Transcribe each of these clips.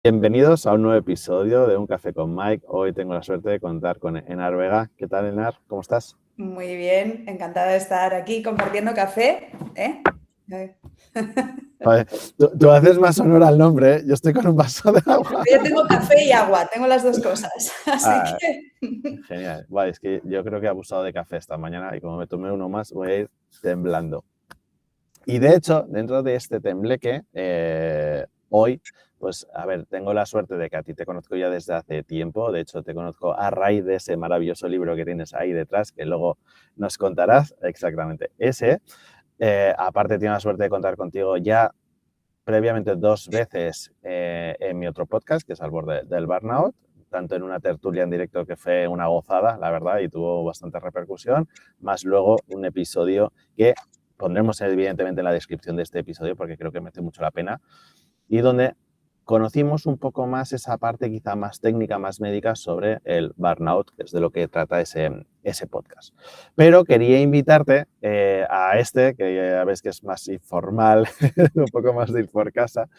Bienvenidos a un nuevo episodio de Un Café con Mike. Hoy tengo la suerte de contar con Enar Vega. ¿Qué tal, Enar? ¿Cómo estás? Muy bien, encantada de estar aquí compartiendo café. Joder, tú haces más honor al nombre, ¿eh? Yo estoy con un vaso de agua. Yo tengo café y agua, tengo las dos cosas, así Ah, que... genial. Vale, es que yo creo que he abusado de café esta mañana y como me tomé uno más voy a ir temblando. Y de hecho, dentro de este tembleque, hoy, pues a ver, tengo la suerte de que a ti te conozco ya desde hace tiempo. De hecho, te conozco a raíz de ese maravilloso libro que tienes ahí detrás, que luego nos contarás exactamente ese. Aparte, tengo la suerte de contar contigo ya previamente 2 veces en mi otro podcast, que es Al Borde del Burnout, tanto en una tertulia en directo que fue una gozada, la verdad, y tuvo bastante repercusión, más luego un episodio que pondremos evidentemente en la descripción de este episodio porque creo que merece mucho la pena, y donde conocimos un poco más esa parte quizá más técnica, más médica sobre el burnout, que es de lo que trata ese podcast. Pero quería invitarte a este, que ya ves que es más informal, un poco más de ir por casa,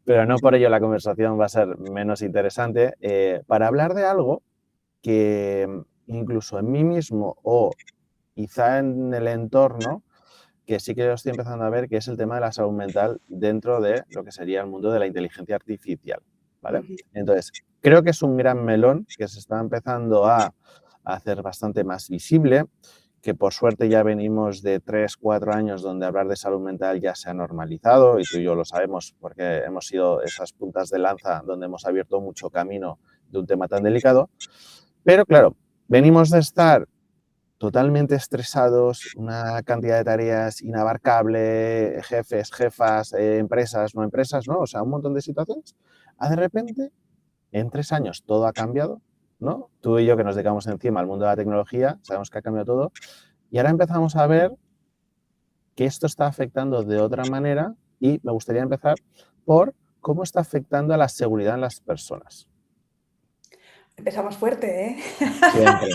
pero no por ello la conversación va a ser menos interesante, para hablar de algo que incluso en mí mismo o quizá en el entorno, que sí que yo estoy empezando a ver, que es el tema de la salud mental dentro de lo que sería el mundo de la inteligencia artificial, ¿vale? Entonces, creo que es un gran melón que se está empezando a hacer bastante más visible, que por suerte ya venimos de 3, 4 años donde hablar de salud mental ya se ha normalizado, y tú y yo lo sabemos porque hemos sido esas puntas de lanza donde hemos abierto mucho camino de un tema tan delicado. Pero claro, venimos de estar totalmente estresados, una cantidad de tareas inabarcable, jefes, jefas, empresas, ¿no? O sea, un montón de situaciones. De repente, en 3 años todo ha cambiado, ¿no? Tú y yo que nos dedicamos encima al mundo de la tecnología, sabemos que ha cambiado todo, y ahora empezamos a ver que esto está afectando de otra manera, y me gustaría empezar por cómo está afectando a la seguridad en las personas. Empezamos fuerte, ¿eh? Siempre.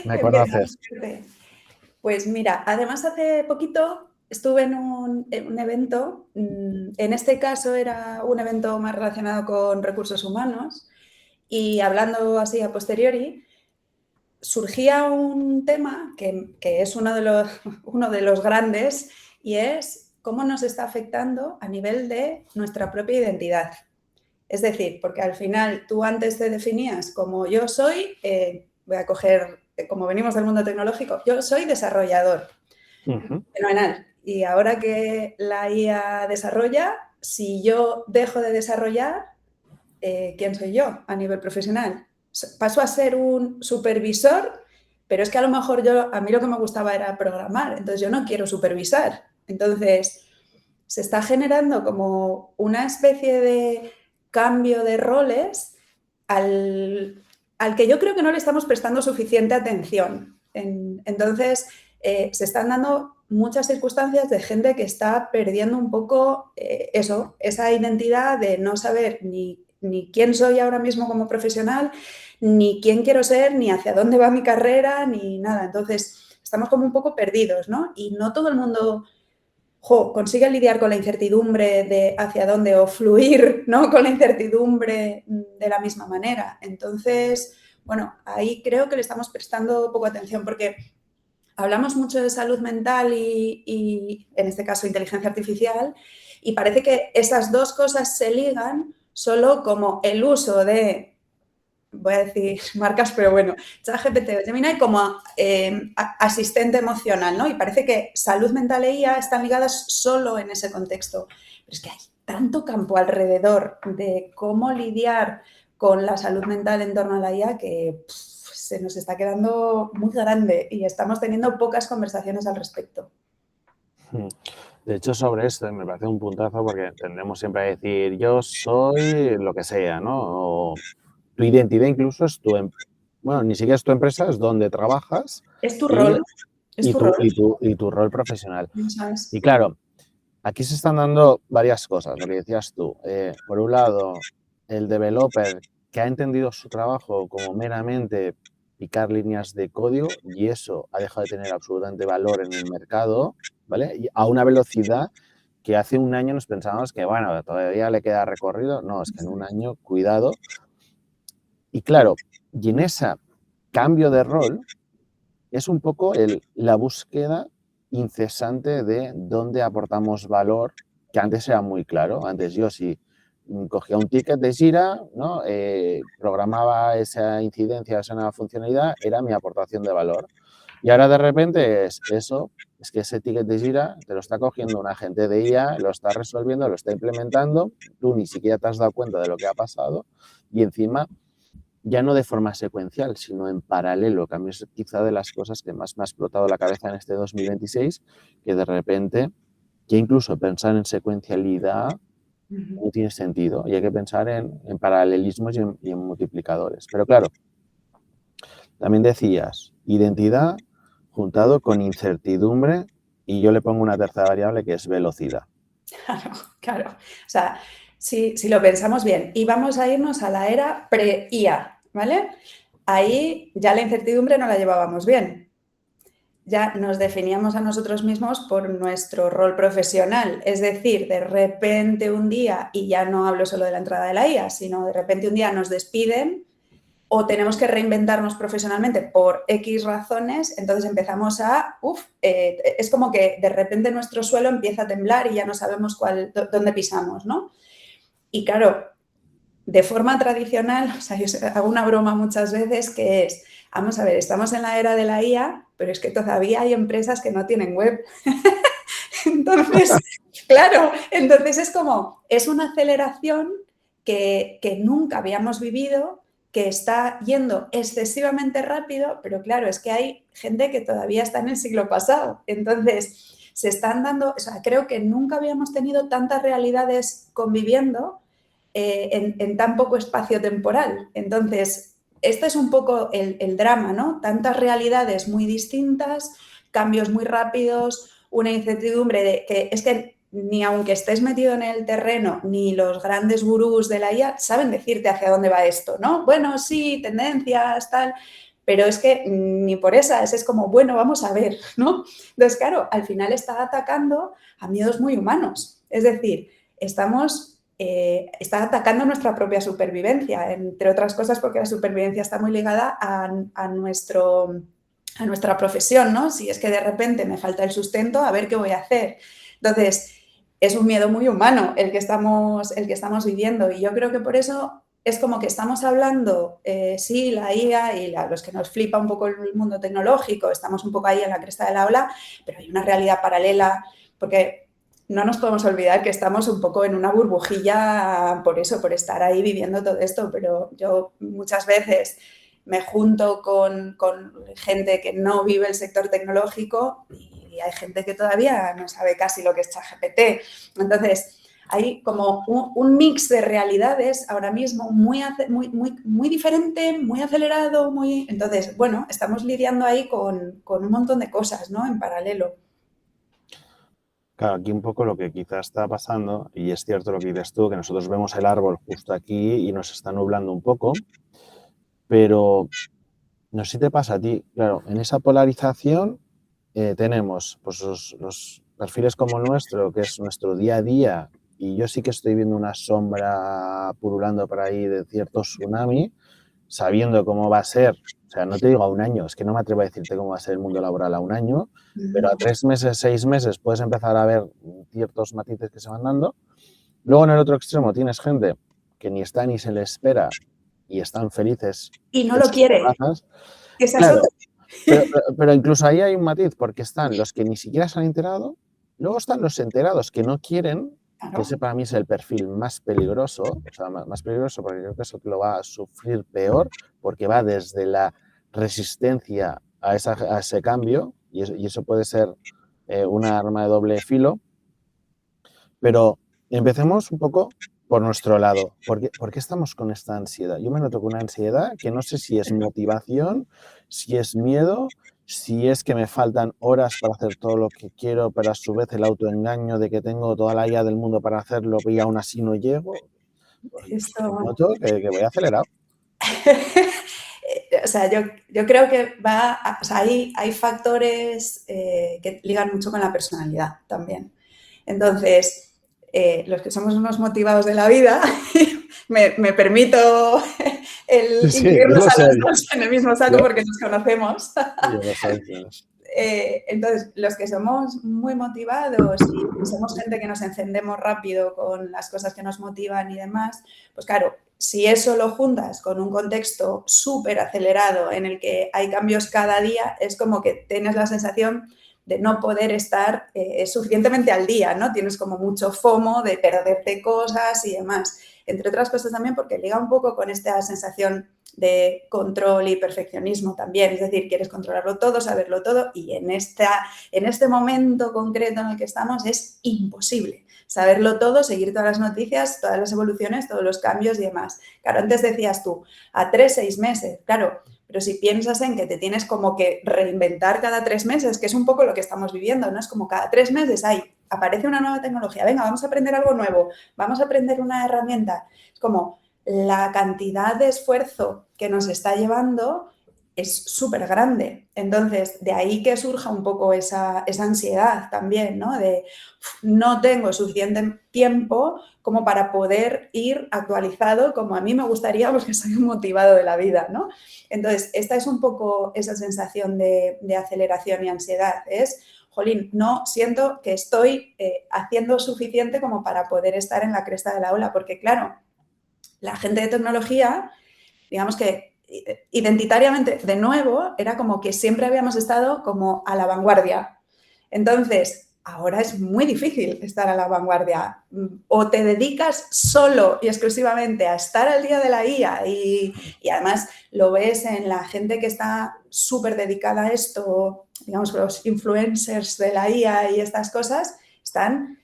¿Me Empezamos conoces? fuerte. Pues mira, además hace poquito estuve en un evento, en este caso era un evento más relacionado con recursos humanos, y hablando así a posteriori, surgía un tema que es uno de los grandes, y es cómo nos está afectando a nivel de nuestra propia identidad. Es decir, porque al final tú antes te definías como yo soy, voy a coger, como venimos del mundo tecnológico, yo soy desarrollador. Fenomenal. Y ahora que la IA desarrolla, si yo dejo de desarrollar, ¿quién soy yo a nivel profesional? Paso a ser un supervisor, pero es que a lo mejor a mí lo que me gustaba era programar, entonces yo no quiero supervisar. Entonces, se está generando como una especie de cambio de roles al que yo creo que no le estamos prestando suficiente atención. Entonces, se están dando muchas circunstancias de gente que está perdiendo un poco esa identidad de no saber ni quién soy ahora mismo como profesional, ni quién quiero ser, ni hacia dónde va mi carrera, ni nada. Entonces, estamos como un poco perdidos, ¿no? Y no todo el mundo consigue lidiar con la incertidumbre de hacia dónde o fluir, ¿no? Con la incertidumbre de la misma manera. Entonces, bueno, ahí creo que le estamos prestando poco atención porque hablamos mucho de salud mental y en este caso inteligencia artificial, y parece que esas dos cosas se ligan solo como el uso de, voy a decir marcas, pero bueno, ChatGPT o Gemini como asistente emocional, ¿no? Y parece que salud mental e IA están ligadas solo en ese contexto. Pero es que hay tanto campo alrededor de cómo lidiar con la salud mental en torno a la IA que se nos está quedando muy grande y estamos teniendo pocas conversaciones al respecto. De hecho, sobre esto me parece un puntazo porque tendremos siempre a decir yo soy lo que sea, ¿no? O tu identidad incluso es bueno, ni siquiera es tu empresa, es donde trabajas Es tu y, rol, es y, tu tu, rol, y, tu, y tu rol profesional. ¿sabes? Y claro, aquí se están dando varias cosas, lo que decías tú. Por un lado, el developer que ha entendido su trabajo como meramente picar líneas de código, y eso ha dejado de tener absolutamente valor en el mercado, ¿vale? Y a una velocidad que hace un año nos pensábamos que, bueno, todavía le queda recorrido. No, es que en un año, cuidado. Y claro, y en ese cambio de rol es un poco la búsqueda incesante de dónde aportamos valor, que antes era muy claro. Antes yo si cogía un ticket de Jira, ¿no? Programaba esa incidencia, esa nueva funcionalidad, era mi aportación de valor. Y ahora de repente es que ese ticket de Jira te lo está cogiendo un agente de IA, lo está resolviendo, lo está implementando, tú ni siquiera te has dado cuenta de lo que ha pasado y encima ya no de forma secuencial, sino en paralelo, que a mí es quizá de las cosas que más me ha explotado la cabeza en este 2026, que de repente, que incluso pensar en secuencialidad no tiene sentido y hay que pensar en paralelismos y en multiplicadores. Pero claro, también decías, identidad juntado con incertidumbre y yo le pongo una tercera variable que es velocidad. Claro. O sea, si lo pensamos bien, y vamos a irnos a la era pre-IA, ¿vale? Ahí ya la incertidumbre no la llevábamos bien. Ya nos definíamos a nosotros mismos por nuestro rol profesional. Es decir, de repente un día, y ya no hablo solo de la entrada de la IA, sino de repente un día nos despiden o tenemos que reinventarnos profesionalmente por X razones, entonces empezamos es como que de repente nuestro suelo empieza a temblar y ya no sabemos dónde pisamos, ¿no? Y claro, de forma tradicional, o sea, yo hago una broma muchas veces que es, vamos a ver, estamos en la era de la IA, pero es que todavía hay empresas que no tienen web. Entonces, claro, entonces es una aceleración que nunca habíamos vivido, que está yendo excesivamente rápido, pero claro, es que hay gente que todavía está en el siglo pasado. Entonces, se están dando, o sea, creo que nunca habíamos tenido tantas realidades conviviendo en tan poco espacio temporal. Entonces, este es un poco el drama, ¿no? Tantas realidades muy distintas, cambios muy rápidos, una incertidumbre de que es que ni aunque estés metido en el terreno, ni los grandes gurús de la IA saben decirte hacia dónde va esto, ¿no? Bueno, sí, tendencias, tal, pero es que ni por esas, es como, bueno, vamos a ver, ¿no? Entonces, claro, al final está atacando a miedos muy humanos. Es decir, está atacando nuestra propia supervivencia, entre otras cosas porque la supervivencia está muy ligada a nuestra profesión, ¿no? Si es que de repente me falta el sustento, a ver qué voy a hacer. Entonces, es un miedo muy humano el que estamos viviendo y yo creo que por eso es como que estamos hablando, sí, la IA y los que nos flipa un poco el mundo tecnológico, estamos un poco ahí en la cresta de la ola, pero hay una realidad paralela porque no nos podemos olvidar que estamos un poco en una burbujilla por eso, por estar ahí viviendo todo esto, pero yo muchas veces me junto con gente que no vive el sector tecnológico y hay gente que todavía no sabe casi lo que es ChatGPT. Entonces, hay como un mix de realidades ahora mismo muy diferente, muy acelerado, Entonces, bueno, estamos lidiando ahí con un montón de cosas, ¿no? En paralelo. Claro, aquí un poco lo que quizás está pasando, y es cierto lo que dices tú, que nosotros vemos el árbol justo aquí y nos está nublando un poco, pero no sé si te pasa a ti, claro, en esa polarización tenemos pues, los perfiles como el nuestro, que es nuestro día a día, y yo sí que estoy viendo una sombra pululando por ahí de cierto tsunami, sabiendo cómo va a ser, o sea, no te digo a un año, es que no me atrevo a decirte cómo va a ser el mundo laboral a un año, pero a 3 meses, 6 meses puedes empezar a ver ciertos matices que se van dando. Luego en el otro extremo tienes gente que ni está ni se le espera y están felices. Y no lo quiere. Esa Claro, es pero incluso ahí hay un matiz, porque están los que ni siquiera se han enterado, luego están los enterados que no quieren, que ese para mí es el perfil más peligroso, o sea, más peligroso porque creo que eso lo va a sufrir peor, porque va desde la resistencia a ese cambio, y eso puede ser una arma de doble filo, pero empecemos un poco por nuestro lado. ¿Por qué estamos con esta ansiedad? Yo me noto con una ansiedad que no sé si es motivación, si es miedo, si es que me faltan horas para hacer todo lo que quiero, pero a su vez el autoengaño de que tengo toda la IA del mundo para hacerlo y aún así no llego. Noto que voy acelerado. O sea, yo creo que hay factores que ligan mucho con la personalidad también. Entonces, los que somos unos motivados de la vida, me permito incluirnos a los dos en el mismo saco porque nos conocemos. Yo lo sé. Entonces, los que somos muy motivados y somos gente que nos encendemos rápido con las cosas que nos motivan y demás, pues claro, si eso lo juntas con un contexto súper acelerado en el que hay cambios cada día, es como que tienes la sensación de no poder estar suficientemente al día, ¿no? Tienes como mucho FOMO de perderte cosas y demás. Entre otras cosas también porque liga un poco con esta sensación de control y perfeccionismo también, es decir, quieres controlarlo todo, saberlo todo y en este momento concreto en el que estamos es imposible saberlo todo, seguir todas las noticias, todas las evoluciones, todos los cambios y demás. Claro, antes decías tú, a 3-6 meses, claro, pero si piensas en que te tienes como que reinventar cada 3 meses, que es un poco lo que estamos viviendo, ¿no? Es como cada 3 meses aparece una nueva tecnología, venga, vamos a aprender algo nuevo, vamos a aprender una herramienta. Es como la cantidad de esfuerzo que nos está llevando es súper grande. Entonces, de ahí que surja un poco esa ansiedad también, ¿no? De no tengo suficiente tiempo como para poder ir actualizado como a mí me gustaría porque soy un motivado de la vida, ¿no? Entonces, esta es un poco esa sensación de aceleración y ansiedad. Es, jolín, no siento que estoy haciendo suficiente como para poder estar en la cresta de la ola, porque claro, la gente de tecnología, digamos que identitariamente, de nuevo, era como que siempre habíamos estado como a la vanguardia. Entonces, ahora es muy difícil estar a la vanguardia. O te dedicas solo y exclusivamente a estar al día de la IA y además lo ves en la gente que está súper dedicada a esto, digamos, los influencers de la IA y estas cosas, están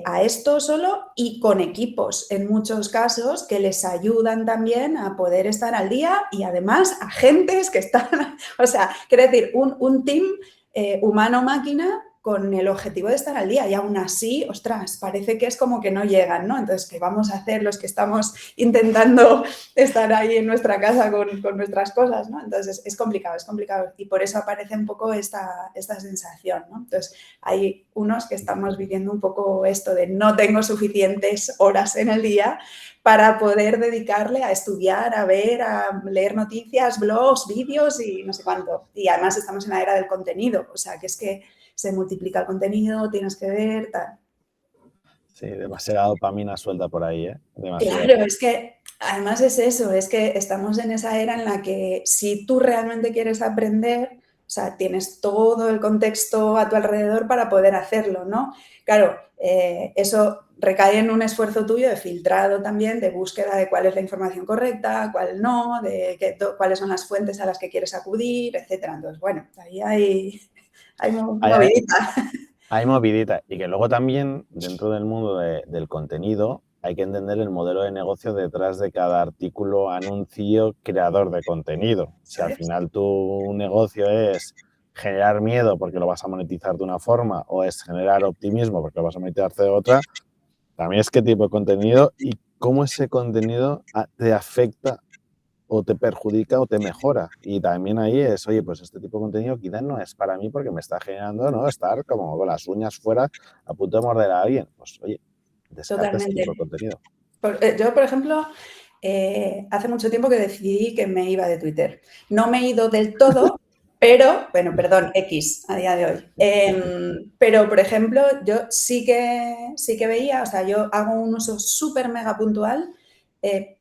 a esto solo y con equipos en muchos casos que les ayudan también a poder estar al día y además agentes que están, o sea, quiere decir, un team humano-máquina con el objetivo de estar al día y aún así, ostras, parece que es como que no llegan, ¿no? Entonces, ¿qué vamos a hacer los que estamos intentando estar ahí en nuestra casa con nuestras cosas, ¿no? Entonces, es complicado y por eso aparece un poco esta sensación, ¿no? Entonces, hay unos que estamos viviendo un poco esto de no tengo suficientes horas en el día para poder dedicarle a estudiar, a ver, a leer noticias, blogs, vídeos y no sé cuánto. Y además estamos en la era del contenido, o sea, que es que se multiplica el contenido, tienes que ver, tal. Sí, demasiada dopamina suelta por ahí, ¿eh? Demasiado. Claro, es que además es eso, es que estamos en esa era en la que si tú realmente quieres aprender, o sea, tienes todo el contexto a tu alrededor para poder hacerlo, ¿no? Claro, eso recae en un esfuerzo tuyo de filtrado también, de búsqueda de cuál es la información correcta, cuál no, de cuáles son las fuentes a las que quieres acudir, etcétera. Entonces, bueno, ahí hay movidita. Hay movidita. Y que luego también, dentro del mundo del contenido, hay que entender el modelo de negocio detrás de cada artículo, anuncio, creador de contenido. Si al final tu negocio es generar miedo porque lo vas a monetizar de una forma o es generar optimismo porque lo vas a monetizar de otra, también es qué tipo de contenido y cómo ese contenido te afecta o te perjudica o te mejora. Y también ahí es, oye, pues este tipo de contenido quizás no es para mí porque me está generando, ¿no? Estar como con las uñas fuera a punto de morder a alguien. Pues, oye, descarta ese tipo de contenido. Yo, por ejemplo, hace mucho tiempo que decidí que me iba de Twitter. No me he ido del todo, pero, bueno, perdón, X a día de hoy. Pero, por ejemplo, yo sí que veía, o sea, yo hago un uso súper mega puntual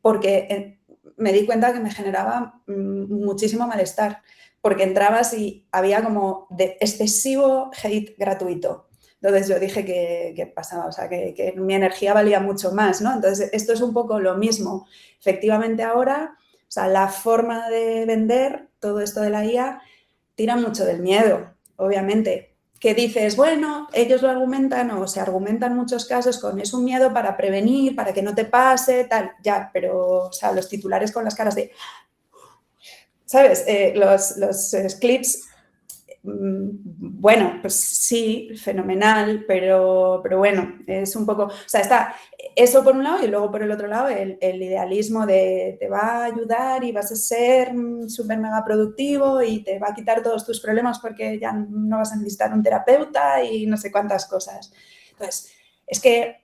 porque me di cuenta que me generaba muchísimo malestar, porque entrabas y había como de excesivo hate gratuito. Entonces yo dije que pasaba, o sea, que mi energía valía mucho más, ¿no? Entonces esto es un poco lo mismo. Efectivamente ahora, o sea, la forma de vender todo esto de la IA tira mucho del miedo, obviamente. Que dices, bueno, ellos lo argumentan o se argumentan en muchos casos con es un miedo para prevenir, para que no te pase, tal, ya, pero, o sea, los titulares con las caras de, ¿sabes? Los clips bueno, pues sí, fenomenal, pero bueno, es un poco, o sea, está eso por un lado y luego por el otro lado el idealismo de te va a ayudar y vas a ser súper mega productivo y te va a quitar todos tus problemas porque ya no vas a necesitar un terapeuta y no sé cuántas cosas. Entonces, es que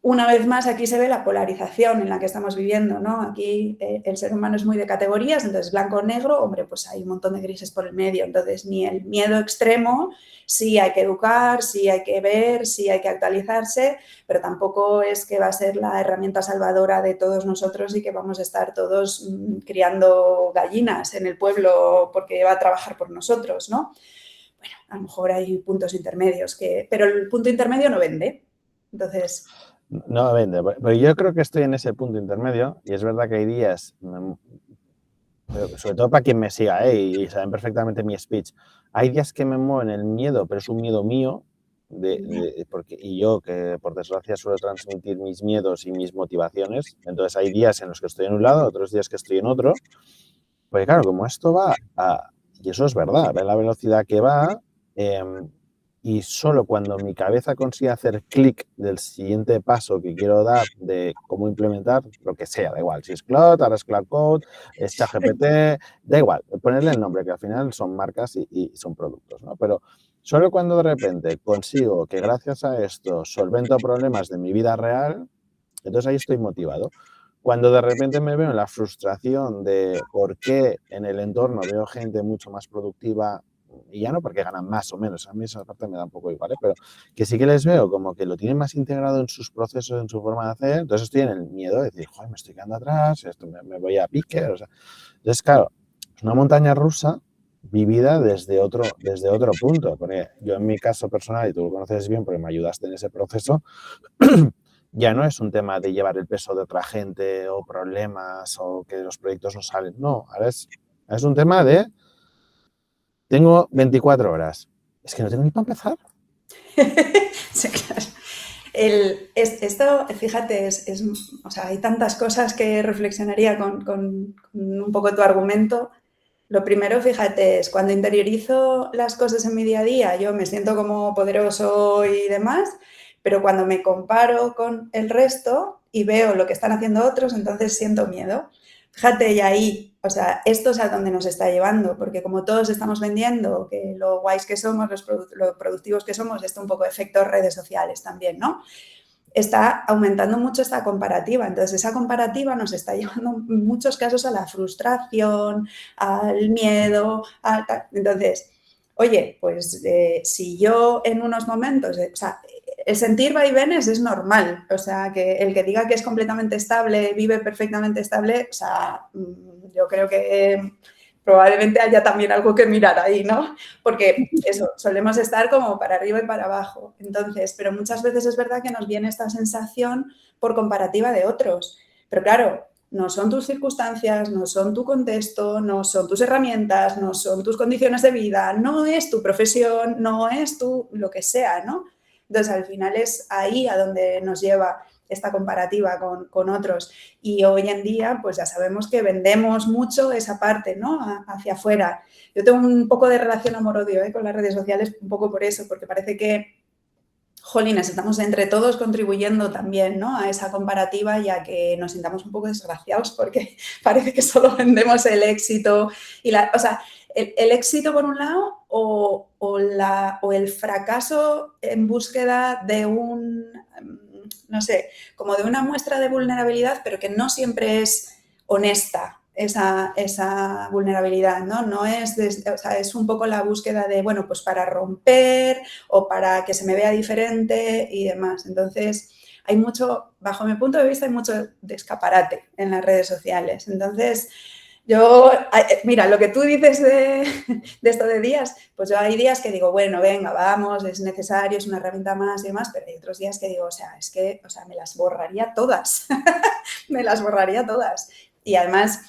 una vez más aquí se ve la polarización en la que estamos viviendo, ¿no? Aquí el ser humano es muy de categorías, entonces blanco o negro, hombre, pues hay un montón de grises por el medio, entonces ni el miedo extremo, sí hay que educar, sí hay que ver, sí hay que actualizarse, pero tampoco es que va a ser la herramienta salvadora de todos nosotros y que vamos a estar todos criando gallinas en el pueblo porque va a trabajar por nosotros, ¿no? Bueno, a lo mejor hay puntos intermedios, pero el punto intermedio no vende, entonces... No vende, pero yo creo que estoy en ese punto intermedio y es verdad que hay días, sobre todo para quien me siga y saben perfectamente mi speech, hay días que me mueven el miedo, pero es un miedo mío, y yo que por desgracia suelo transmitir mis miedos y mis motivaciones, entonces hay días en los que estoy en un lado, otros días que estoy en otro, porque claro, como esto va y eso es verdad, ve la velocidad que va, y solo cuando mi cabeza consigue hacer clic del siguiente paso que quiero dar de cómo implementar lo que sea, da igual, si es Cloud, ahora es Cloud Code, es ChatGPT, da igual, ponerle el nombre, que al final son marcas y son productos, ¿no? Pero solo cuando de repente consigo que gracias a esto solvento problemas de mi vida real, entonces ahí estoy motivado. Cuando de repente me veo en la frustración de por qué en el entorno veo gente mucho más productiva, y ya no porque ganan más o menos, a mí esa parte me da un poco igual, pero que sí que les veo como que lo tienen más integrado en sus procesos, en su forma de hacer, entonces estoy en el miedo de decir, joder, me estoy quedando atrás, esto me voy a pique, o sea, entonces claro, es una montaña rusa vivida desde otro punto, porque yo en mi caso personal, y tú lo conoces bien porque me ayudaste en ese proceso, ya no es un tema de llevar el peso de otra gente o problemas o que los proyectos no salen, no, ahora es un tema de tengo 24 horas. Es que no tengo ni para empezar. Sí, claro. Esto, fíjate, o sea, hay tantas cosas que reflexionaría con un poco tu argumento. Lo primero, fíjate, es cuando interiorizo las cosas en mi día a día, yo me siento como poderoso y demás, pero cuando me comparo con el resto y veo lo que están haciendo otros, entonces siento miedo. Fíjate, y ahí, o sea, esto es a donde nos está llevando, porque como todos estamos vendiendo que lo guays que somos, lo productivos que somos, esto un poco efecto redes sociales también, ¿no? Está aumentando mucho esta comparativa. Entonces, esa comparativa nos está llevando en muchos casos a la frustración, al miedo. Entonces, oye, pues si yo en unos momentos, o sea, el sentir vaivenes es normal. O sea, que el que diga que es completamente estable, vive perfectamente estable, o sea, yo creo que probablemente haya también algo que mirar ahí, ¿no? Porque eso, solemos estar como para arriba y para abajo. Entonces, pero muchas veces es verdad que nos viene esta sensación por comparativa de otros. Pero claro, no son tus circunstancias, no son tu contexto, no son tus herramientas, no son tus condiciones de vida, no es tu profesión, no es tu lo que sea, ¿no? Entonces, al final es ahí a donde nos lleva esta comparativa con otros. Y hoy en día, pues ya sabemos que vendemos mucho esa parte, ¿no? Hacia afuera. Yo tengo un poco de relación amor-odio con las redes sociales, un poco por eso, porque parece que, jolines, estamos entre todos contribuyendo también, ¿no? A esa comparativa y a que nos sintamos un poco desgraciados porque parece que solo vendemos el éxito y o sea, el éxito por un lado o el fracaso en búsqueda de no sé, como de una muestra de vulnerabilidad, pero que no siempre es honesta esa vulnerabilidad, ¿no? No es, o sea, es un poco la búsqueda de, bueno, pues para romper o para que se me vea diferente y demás. Entonces, hay mucho, bajo mi punto de vista, hay mucho de escaparate en las redes sociales. Entonces, mira, lo que tú dices de esto de días, pues yo hay días que digo, bueno, venga, vamos, es necesario, es una herramienta más y demás, pero hay otros días que digo, o sea, es que, o sea, me las borraría todas, me las borraría todas. Y además,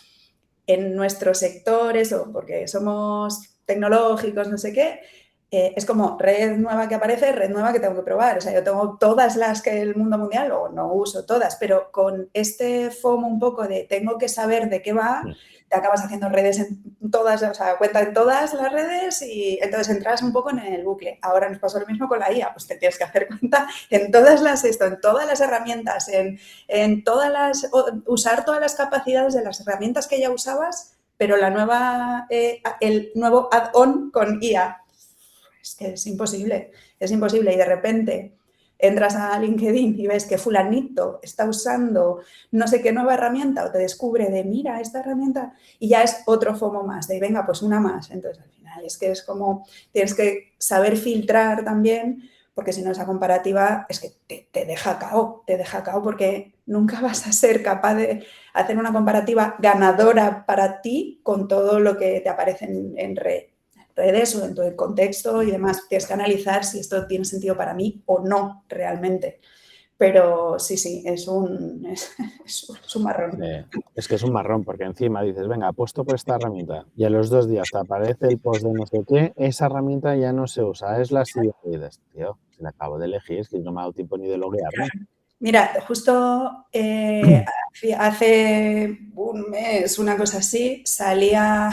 en nuestros sectores, o porque somos tecnológicos, no sé qué, es como red nueva que aparece, red nueva que tengo que probar. O sea, yo tengo todas las que el mundo mundial, o no uso todas, pero con este FOMO un poco de tengo que saber de qué va, te acabas haciendo redes en todas, o sea, cuenta en todas las redes y entonces entras un poco en el bucle. Ahora nos pasó lo mismo con la IA, pues te tienes que hacer cuenta en todas en todas las herramientas, en todas usar todas las capacidades de las herramientas que ya usabas, pero la nueva, el nuevo add-on con IA. Es que es imposible. Y de repente entras a LinkedIn y ves que fulanito está usando no sé qué nueva herramienta o te descubre de, mira, esta herramienta, y ya es otro FOMO más, de venga, pues una más. Entonces, al final es que es como, tienes que saber filtrar también, porque si no esa comparativa es que te deja cao, porque nunca vas a ser capaz de hacer una comparativa ganadora para ti con todo lo que te aparece en redes o en tu contexto y demás. Tienes que analizar si esto tiene sentido para mí o no realmente. Pero sí, es un marrón. Es que es un marrón, porque encima dices, venga, apuesto por esta herramienta y a los 2 días te aparece el post de no sé qué, esa herramienta ya no se usa, es la siguiente. Y dices, tío, si la acabo de elegir, es que no me ha dado tiempo ni de loguearme. Mira, justo hace un mes, una cosa así, salía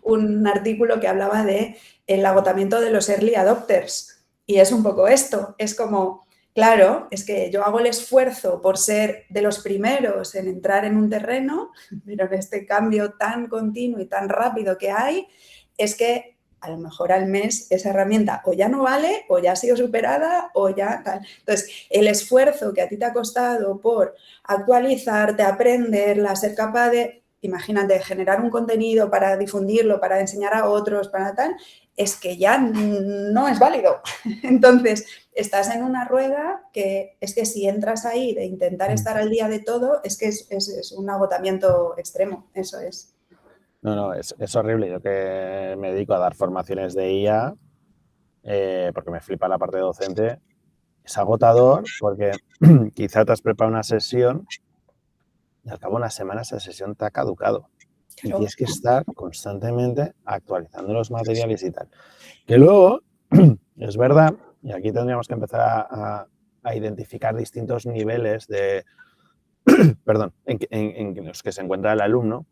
un artículo que hablaba de el agotamiento de los early adopters. Y es un poco esto, es como, claro, es que yo hago el esfuerzo por ser de los primeros en entrar en un terreno, pero en este cambio tan continuo y tan rápido que hay, es que a lo mejor al mes esa herramienta o ya no vale, o ya ha sido superada, o ya tal. Entonces, el esfuerzo que a ti te ha costado por actualizarte, aprenderla, ser capaz de, imagínate, generar un contenido para difundirlo, para enseñar a otros, para tal, es que ya no es válido. Entonces, estás en una rueda que es que si entras ahí de intentar estar al día de todo, es que es un agotamiento extremo, eso es. No, es horrible. Yo que me dedico a dar formaciones de IA, porque me flipa la parte docente, es agotador porque quizá te has preparado una sesión y al cabo de unas semanas esa sesión te ha caducado. Y Claro. tienes que estar constantemente actualizando los materiales y tal. Que luego, es verdad, y aquí tendríamos que empezar a identificar distintos niveles de, perdón, en los que se encuentra el alumno,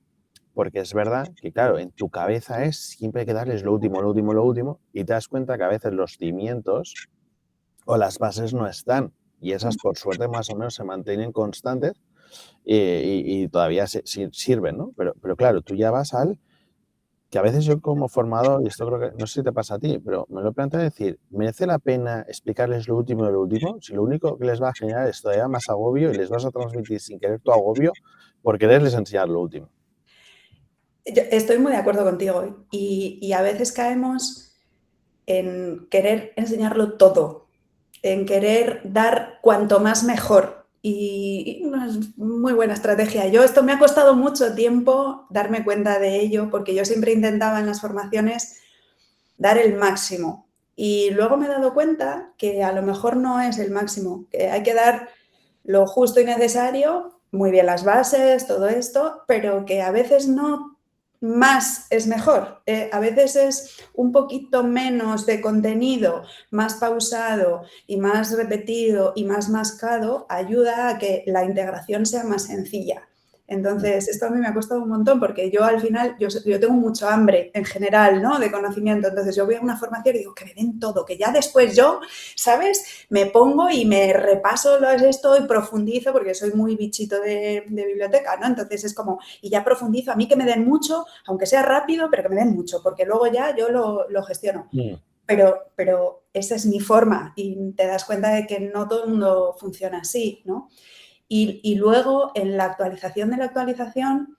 porque es verdad que, claro, en tu cabeza es siempre hay que darles lo último, lo último, lo último, y te das cuenta que a veces los cimientos o las bases no están, y esas por suerte más o menos se mantienen constantes y todavía sirven, ¿no? Pero claro, tú ya vas al que a veces yo como formador, y esto creo que, no sé si te pasa a ti, pero me lo planteo decir, ¿merece la pena explicarles lo último de lo último? Si lo único que les va a generar es todavía más agobio y les vas a transmitir sin querer tu agobio por quererles enseñar lo último. Yo estoy muy de acuerdo contigo y a veces caemos en querer enseñarlo todo, en querer dar cuanto más mejor y no es muy buena estrategia. Esto me ha costado mucho tiempo darme cuenta de ello porque yo siempre intentaba en las formaciones dar el máximo y luego me he dado cuenta que a lo mejor no es el máximo, que hay que dar lo justo y necesario, muy bien las bases, todo esto, pero que a veces no más es mejor. A veces es un poquito menos de contenido, más pausado y más repetido y más mascado, ayuda a que la integración sea más sencilla. Entonces, esto a mí me ha costado un montón porque yo al final, yo tengo mucho hambre en general, ¿no? De conocimiento. Entonces, yo voy a una formación y digo que me den todo, que ya después yo, ¿sabes? Me pongo y me repaso esto y profundizo porque soy muy bichito de biblioteca, ¿no? Entonces, es como, y ya profundizo, a mí que me den mucho, aunque sea rápido, pero que me den mucho, porque luego ya yo lo gestiono. Pero esa es mi forma y te das cuenta de que no todo el mundo funciona así, ¿no? Y luego, en la actualización de la actualización,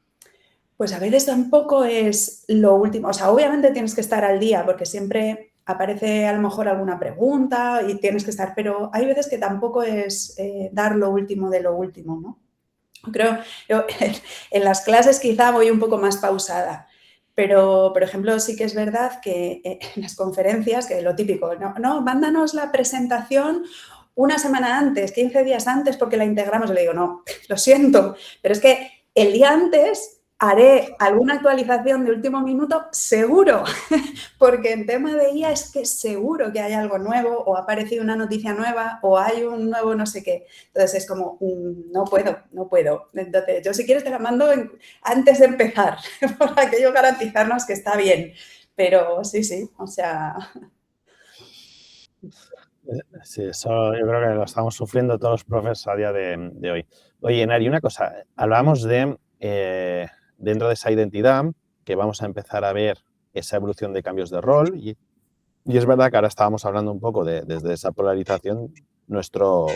pues a veces tampoco es lo último. O sea, obviamente tienes que estar al día porque siempre aparece a lo mejor alguna pregunta y tienes que estar, pero hay veces que tampoco es dar lo último de lo último, ¿no? Creo, yo, en las clases quizá voy un poco más pausada, pero, por ejemplo, sí que es verdad que en las conferencias, que lo típico, no, mándanos la presentación una semana antes, 15 días antes, porque la integramos. Yo le digo, no, lo siento, pero es que el día antes haré alguna actualización de último minuto, seguro, porque en tema de IA es que seguro que hay algo nuevo o ha aparecido una noticia nueva o hay un nuevo no sé qué. Entonces es como, no puedo. Entonces yo si quieres te la mando antes de empezar, para que yo garantizarnos que está bien. Pero sí, o sea... Sí, eso yo creo que lo estamos sufriendo todos los profes a día de hoy. Oye, Nari, una cosa, hablábamos de, dentro de esa identidad, que vamos a empezar a ver esa evolución de cambios de rol y es verdad que ahora estábamos hablando un poco desde esa polarización nuestro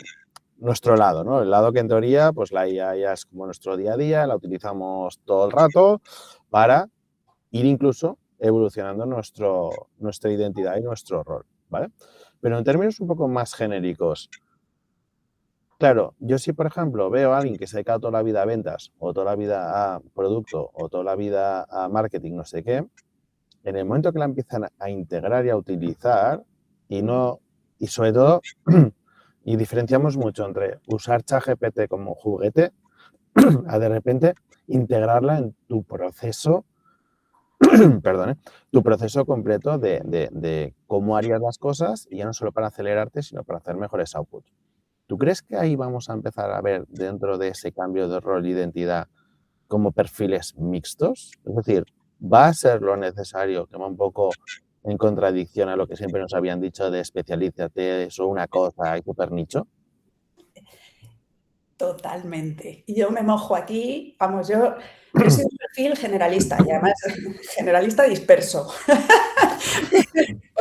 lado, ¿no? El lado que en teoría, pues la IA ya es como nuestro día a día, la utilizamos todo el rato para ir incluso evolucionando nuestra identidad y nuestro rol, ¿vale? Pero en términos un poco más genéricos, claro, yo si por ejemplo veo a alguien que se ha dedicado toda la vida a ventas o toda la vida a producto o toda la vida a marketing, no sé qué, en el momento que la empiezan a integrar y a utilizar y sobre todo, y diferenciamos mucho entre usar ChatGPT como juguete a de repente integrarla en tu proceso, perdón, tu proceso completo de cómo harías las cosas, y ya no solo para acelerarte, sino para hacer mejores outputs. ¿Tú crees que ahí vamos a empezar a ver dentro de ese cambio de rol e identidad como perfiles mixtos? Es decir, ¿va a ser lo necesario, que va un poco en contradicción a lo que siempre nos habían dicho de especialízate, solo una cosa y súper nicho? Totalmente. Y yo me mojo aquí, vamos, yo soy un perfil generalista y además generalista disperso.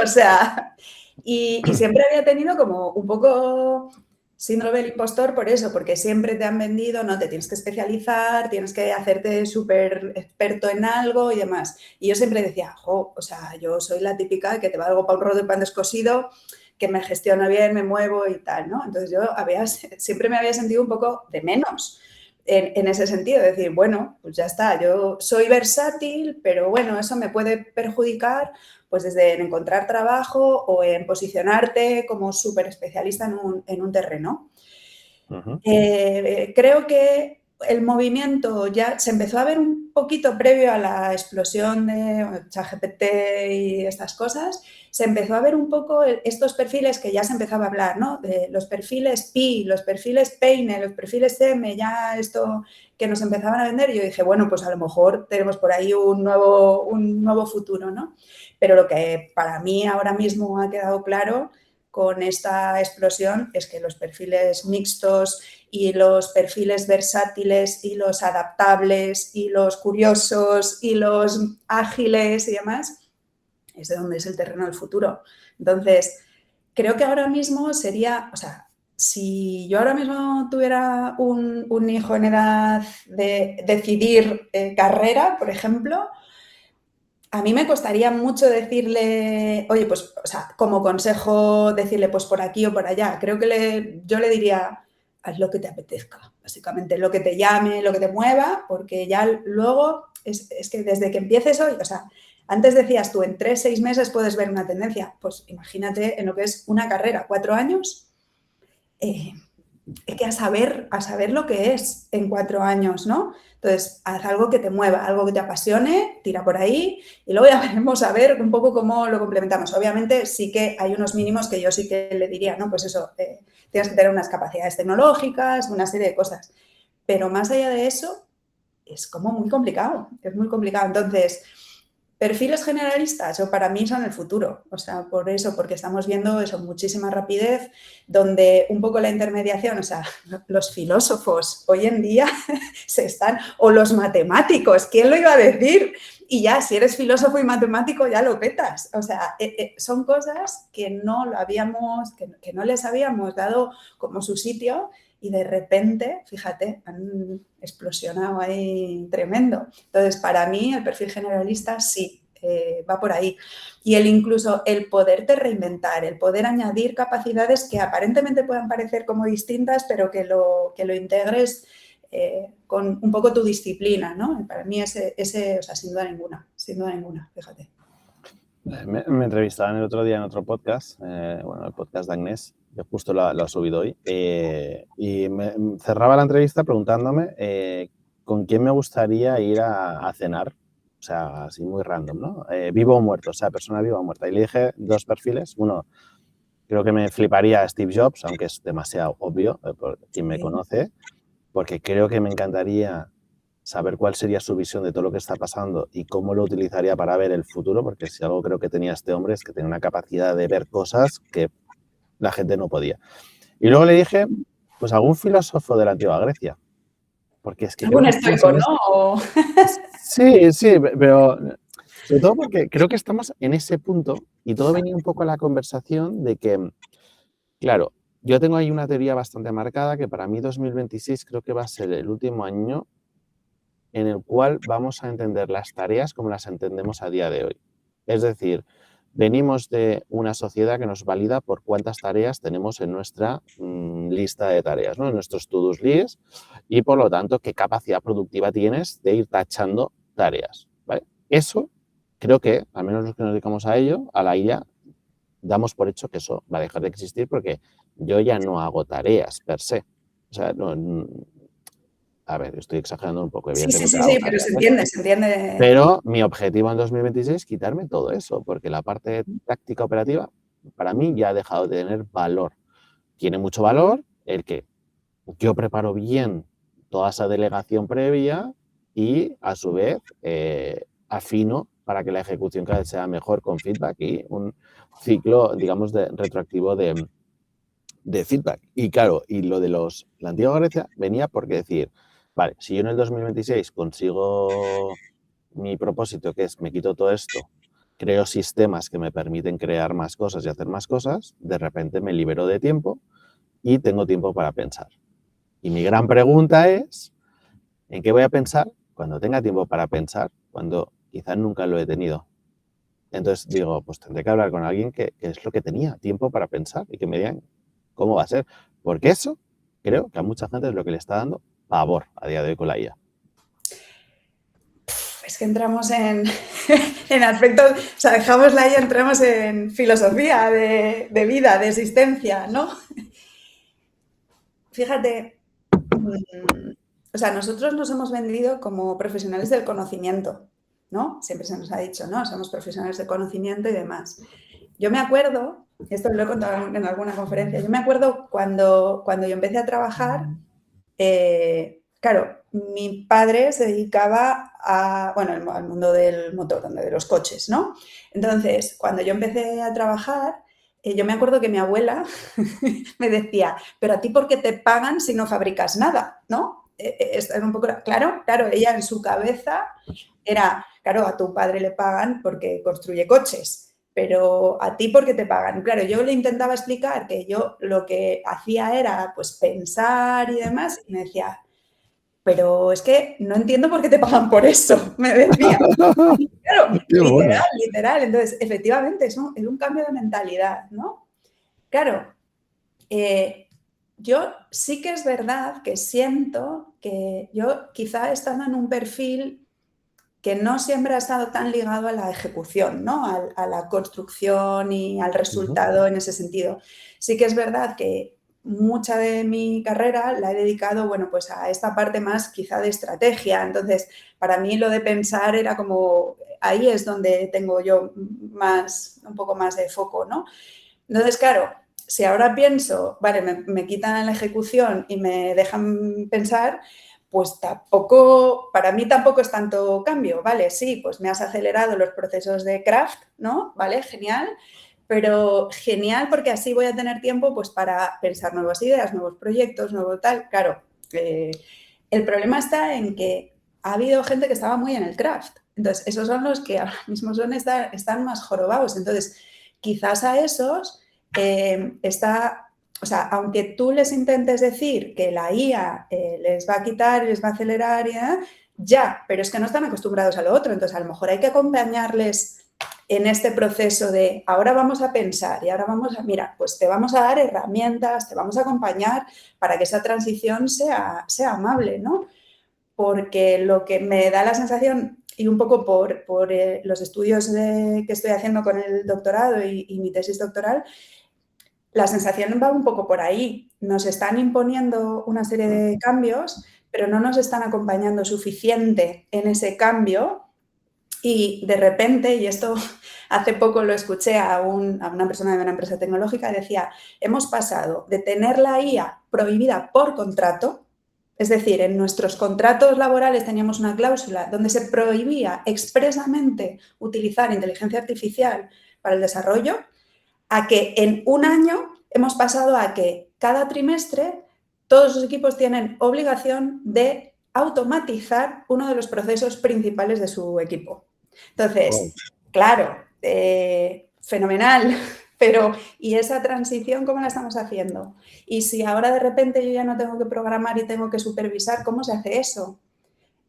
O sea, y siempre había tenido como un poco síndrome del impostor por eso, porque siempre te han vendido, no, te tienes que especializar, tienes que hacerte súper experto en algo y demás. Y yo siempre decía, jo, o sea, yo soy la típica que te valgo para un rollo de pan descosido, que me gestiona bien, me muevo y tal, ¿no? Entonces yo siempre me había sentido un poco de menos en ese sentido, de decir, bueno, pues ya está, yo soy versátil, pero bueno, eso me puede perjudicar pues desde en encontrar trabajo o en posicionarte como súper especialista en un terreno. Ujú. Creo que el movimiento ya se empezó a ver un poquito previo a la explosión de ChatGPT y estas cosas, se empezó a ver un poco estos perfiles que ya se empezaba a hablar, ¿no? De los perfiles Pi, los perfiles Peine, los perfiles M, ya esto que nos empezaban a vender, y yo dije, bueno, pues a lo mejor tenemos por ahí un nuevo futuro, ¿no? Pero lo que para mí ahora mismo ha quedado claro con esta explosión es que los perfiles mixtos y los perfiles versátiles y los adaptables y los curiosos y los ágiles y demás es de donde es el terreno del futuro. Entonces, creo que ahora mismo sería, o sea, si yo ahora mismo tuviera un hijo en edad de decidir carrera, por ejemplo, a mí me costaría mucho decirle, oye, pues, o sea, como consejo, decirle, pues por aquí o por allá. Creo que yo le diría, haz lo que te apetezca, básicamente, lo que te llame, lo que te mueva, porque ya luego es que desde que empieces hoy, o sea, antes decías tú, en 3, 6 meses puedes ver una tendencia. Pues imagínate en lo que es una carrera, 4 años, es que a saber lo que es en 4 años, ¿no? Entonces, haz algo que te mueva, algo que te apasione, tira por ahí y luego ya veremos a ver un poco cómo lo complementamos. Obviamente sí que hay unos mínimos que yo sí que le diría, ¿no? Pues eso, tienes que tener unas capacidades tecnológicas, una serie de cosas. Pero más allá de eso, es como muy complicado, es muy complicado. Entonces, perfiles generalistas, o para mí son el futuro, o sea, por eso, porque estamos viendo eso, muchísima rapidez, donde un poco la intermediación, o sea, los filósofos hoy en día o los matemáticos, ¿quién lo iba a decir? Y ya, si eres filósofo y matemático, ya lo petas. O sea, son cosas que no que no les habíamos dado como su sitio y de repente, fíjate, han explosionado ahí tremendo. Entonces, para mí, el perfil generalista sí, va por ahí. Y incluso el poderte reinventar, el poder añadir capacidades que aparentemente puedan parecer como distintas, pero que lo integres con un poco tu disciplina, ¿no? Para mí o sea, sin duda ninguna, fíjate. Me entrevistaban el otro día en otro podcast, el podcast de Agnés, que justo lo ha subido hoy, y me cerraba la entrevista preguntándome con quién me gustaría ir a cenar, o sea, así muy random, ¿no? Vivo o muerto, o sea, persona viva o muerta. Y le dije 2 perfiles. Uno, creo que me fliparía Steve Jobs, aunque es demasiado obvio, por quien me conoce, porque creo que me encantaría saber cuál sería su visión de todo lo que está pasando y cómo lo utilizaría para ver el futuro, porque si algo creo que tenía este hombre es que tenía una capacidad de ver cosas que la gente no podía. Y luego le dije, pues algún filósofo de la antigua Grecia, porque es que creo que estamos estoico, ¿no? Sí, pero sobre todo porque creo que estamos en ese punto y todo venía un poco a la conversación de que, claro, yo tengo ahí una teoría bastante marcada que para mí 2026 creo que va a ser el último año en el cual vamos a entender las tareas como las entendemos a día de hoy. Es decir, venimos de una sociedad que nos valida por cuántas tareas tenemos en nuestra lista de tareas, ¿no? En nuestros to-do list, y por lo tanto, qué capacidad productiva tienes de ir tachando tareas, ¿vale? Eso creo que, al menos los que nos dedicamos a ello, a la IA, damos por hecho que eso va a dejar de existir porque yo ya no hago tareas per se. O sea, a ver, estoy exagerando un poco, Sí, sí, evidentemente sí, hago sí, pero tareas, se ¿eh? entiende, se entiende. Pero mi objetivo en 2026 es quitarme todo eso, porque la parte táctica operativa para mí ya ha dejado de tener valor. Tiene mucho valor el que yo preparo bien toda esa delegación previa y a su vez afino para que la ejecución cada vez sea mejor con feedback y un ciclo, digamos, retroactivo de feedback. Y claro, y lo de la antigua Grecia venía porque decir, vale, si yo en el 2026 consigo mi propósito, que es me quito todo esto, creo sistemas que me permiten crear más cosas y hacer más cosas, de repente me libero de tiempo y tengo tiempo para pensar. Y mi gran pregunta es, ¿en qué voy a pensar cuando tenga tiempo para pensar, cuando quizás nunca lo he tenido? Entonces digo, pues tendré que hablar con alguien que es lo que tenía, tiempo para pensar y que me digan cómo va a ser. Porque eso creo que a mucha gente es lo que le está dando pavor a día de hoy con la IA. Es que entramos en aspectos, o sea, dejamos la IA, entramos en filosofía de vida, de existencia, ¿no? Fíjate, o sea, nosotros nos hemos vendido como profesionales del conocimiento, ¿no? Siempre se nos ha dicho, ¿no? Somos profesionales del conocimiento y demás. Yo me acuerdo, esto lo he contado en alguna conferencia, yo me acuerdo cuando yo empecé a trabajar, claro, mi padre se dedicaba al mundo del motor, de los coches, ¿no? Entonces, cuando yo empecé a trabajar, yo me acuerdo que mi abuela me decía, pero a ti ¿por qué te pagan si no fabricas nada? ¿No? Era un poco, claro, ella en su cabeza era, claro, a tu padre le pagan porque construye coches, pero a ti ¿por qué te pagan? Claro, yo le intentaba explicar que yo lo que hacía era pues pensar y demás, y me decía, pero es que no entiendo por qué te pagan por eso, me decía. Claro, Qué bueno. literal. Entonces, efectivamente, es un cambio de mentalidad, ¿no? Claro, yo sí que es verdad que siento que yo quizá estando en un perfil que no siempre ha estado tan ligado a la ejecución, ¿no? A la construcción y al resultado en ese sentido. Sí que es verdad que mucha de mi carrera la he dedicado, bueno, pues a esta parte más quizá de estrategia. Entonces, para mí lo de pensar era como, ahí es donde tengo yo un poco más de foco, ¿no? Entonces, claro, si ahora pienso, vale, me quitan la ejecución y me dejan pensar, pues tampoco, para mí tampoco es tanto cambio, ¿vale? Sí, pues me has acelerado los procesos de craft, ¿no? ¿Vale? Genial, pero genial porque así voy a tener tiempo pues para pensar nuevas ideas, nuevos proyectos, nuevo tal. Claro, el problema está en que ha habido gente que estaba muy en el craft. Entonces, esos son los que ahora mismo están más jorobados. Entonces, quizás a esos o sea, aunque tú les intentes decir que la IA les va a quitar, les va a acelerar, ya, pero es que no están acostumbrados a lo otro. Entonces, a lo mejor hay que acompañarles en este proceso de ahora vamos a pensar y ahora vamos a, mira, pues te vamos a dar herramientas, te vamos a acompañar para que esa transición sea amable, ¿no? Porque lo que me da la sensación, y un poco por los estudios que estoy haciendo con el doctorado y mi tesis doctoral, la sensación va un poco por ahí. Nos están imponiendo una serie de cambios, pero no nos están acompañando suficiente en ese cambio y de repente, y esto hace poco lo escuché a una persona de una empresa tecnológica, decía, hemos pasado de tener la IA prohibida por contrato, es decir, en nuestros contratos laborales teníamos una cláusula donde se prohibía expresamente utilizar inteligencia artificial para el desarrollo, a que en un año hemos pasado a que cada trimestre todos los equipos tienen obligación de automatizar uno de los procesos principales de su equipo. Entonces, claro, fenomenal, Pero, ¿y esa transición cómo la estamos haciendo? Y si ahora de repente yo ya no tengo que programar y tengo que supervisar, ¿cómo se hace eso?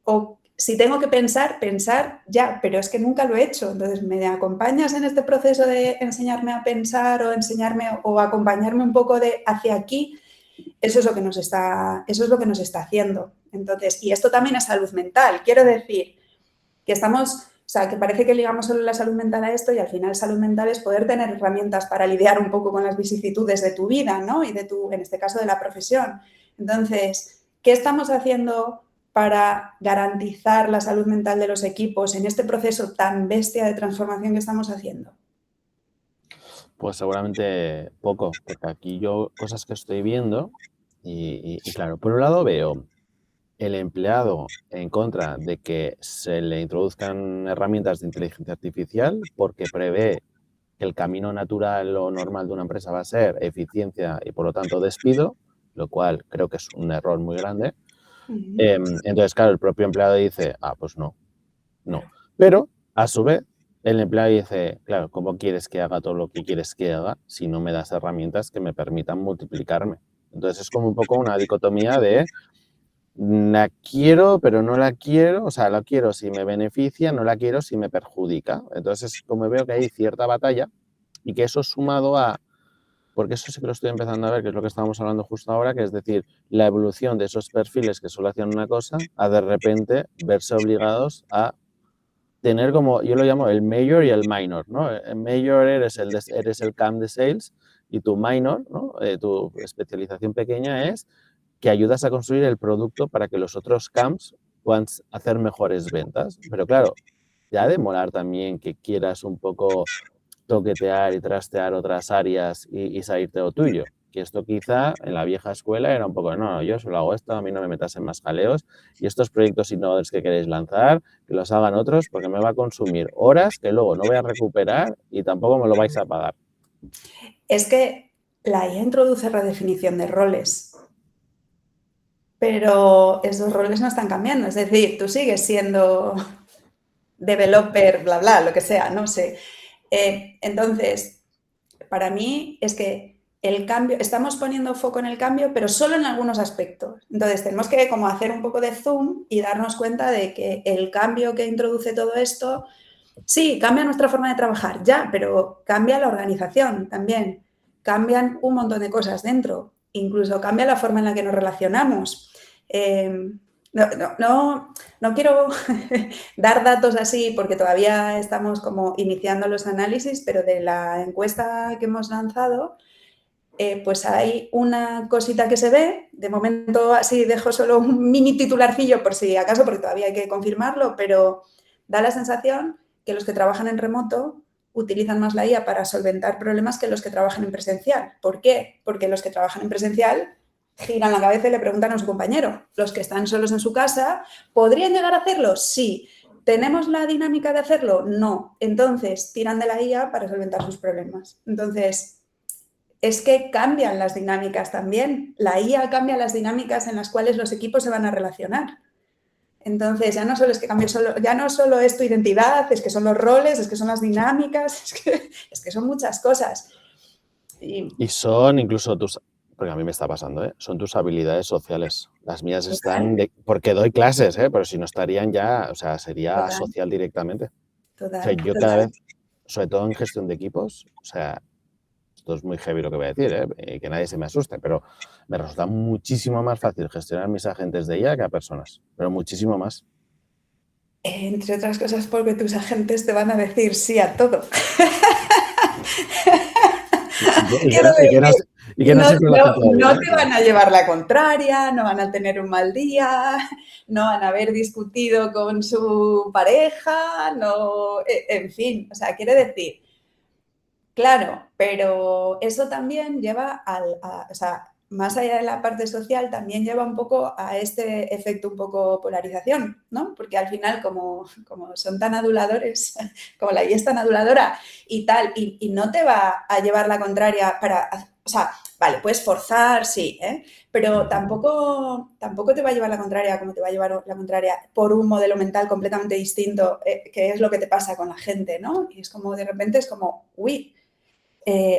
O si tengo que pensar ya, pero es que nunca lo he hecho. Entonces, ¿me acompañas en este proceso de enseñarme a pensar o enseñarme o acompañarme un poco de hacia aquí? Eso es lo que nos está haciendo. Entonces, y esto también es salud mental. Quiero decir que estamos, o sea, que parece que ligamos solo la salud mental a esto y al final salud mental es poder tener herramientas para lidiar un poco con las vicisitudes de tu vida, ¿no? Y de tu, en este caso, de la profesión. Entonces, ¿qué estamos haciendo para garantizar la salud mental de los equipos en este proceso tan bestia de transformación que estamos haciendo? Pues seguramente poco, porque aquí yo cosas que estoy viendo y claro, por un lado veo el empleado en contra de que se le introduzcan herramientas de inteligencia artificial porque prevé que el camino natural o normal de una empresa va a ser eficiencia y por lo tanto despido, lo cual creo que es un error muy grande. Entonces, claro, el propio empleado dice, pues no. Pero, a su vez, el empleado dice, claro, ¿cómo quieres que haga todo lo que quieres que haga si no me das herramientas que me permitan multiplicarme? Entonces es como un poco una dicotomía de la quiero, pero no la quiero, o sea, la quiero si me beneficia, no la quiero si me perjudica. Entonces es como veo que hay cierta batalla y que eso sumado a, porque eso sí que lo estoy empezando a ver, que es lo que estábamos hablando justo ahora, que es decir, la evolución de esos perfiles que solo hacían una cosa, a de repente verse obligados a tener como, yo lo llamo el major y el minor, ¿no? El major eres el camp de sales y tu minor, ¿no? Tu especialización pequeña es que ayudas a construir el producto para que los otros camps puedan hacer mejores ventas. Pero claro, ya de molar también que quieras un poco toquetear y trastear otras áreas y salirte lo tuyo. Que esto quizá en la vieja escuela era un poco, no, yo solo hago esto, a mí no me metas en más jaleos y estos proyectos innovadores que queréis lanzar, que los hagan otros porque me va a consumir horas que luego no voy a recuperar y tampoco me lo vais a pagar. Es que la IA introduce redefinición de roles, pero esos roles no están cambiando. Es decir, tú sigues siendo developer, bla, bla, lo que sea, no sé. Entonces, para mí es que el cambio, estamos poniendo foco en el cambio, pero solo en algunos aspectos. Entonces, tenemos que como hacer un poco de zoom y darnos cuenta de que el cambio que introduce todo esto, sí, cambia nuestra forma de trabajar, ya, pero cambia la organización también. Cambian un montón de cosas dentro, incluso cambia la forma en la que nos relacionamos. No quiero dar datos así porque todavía estamos como iniciando los análisis, pero de la encuesta que hemos lanzado, pues hay una cosita que se ve. De momento así dejo solo un mini titularcillo por si acaso, porque todavía hay que confirmarlo, pero da la sensación que los que trabajan en remoto utilizan más la IA para solventar problemas que los que trabajan en presencial. ¿Por qué? Porque los que trabajan en presencial giran la cabeza y le preguntan a su compañero. Los que están solos en su casa, ¿podrían llegar a hacerlo? Sí. ¿Tenemos la dinámica de hacerlo? No. Entonces, tiran de la IA para solventar sus problemas. Entonces, es que cambian las dinámicas también. La IA cambia las dinámicas en las cuales los equipos se van a relacionar. Entonces, ya no solo es que cambie ya no solo es tu identidad, es que son los roles, es que son las dinámicas, es que son muchas cosas. Y son incluso tus, porque a mí me está pasando, son tus habilidades sociales. Las mías están, porque doy clases, pero si no estarían ya, o sea, sería social directamente. Total, o sea, yo cada vez, sobre todo en gestión de equipos, o sea, esto es muy heavy lo que voy a decir, que nadie se me asuste, pero me resulta muchísimo más fácil gestionar mis agentes de IA que a personas, pero muchísimo más. Entre otras cosas porque tus agentes te van a decir sí a todo. No te van a llevar la contraria, no van a tener un mal día, no van a haber discutido con su pareja, no, en fin, o sea, quiere decir, claro, pero eso también lleva o sea, más allá de la parte social, también lleva un poco a este efecto un poco polarización, ¿no? Porque al final, como son tan aduladores, como la IA es tan aduladora y tal, y no te va a llevar la contraria para, o sea, vale, puedes forzar, sí, pero tampoco te va a llevar la contraria como te va a llevar la contraria por un modelo mental completamente distinto, que es lo que te pasa con la gente, ¿no? Y es como, de repente, es como, uy,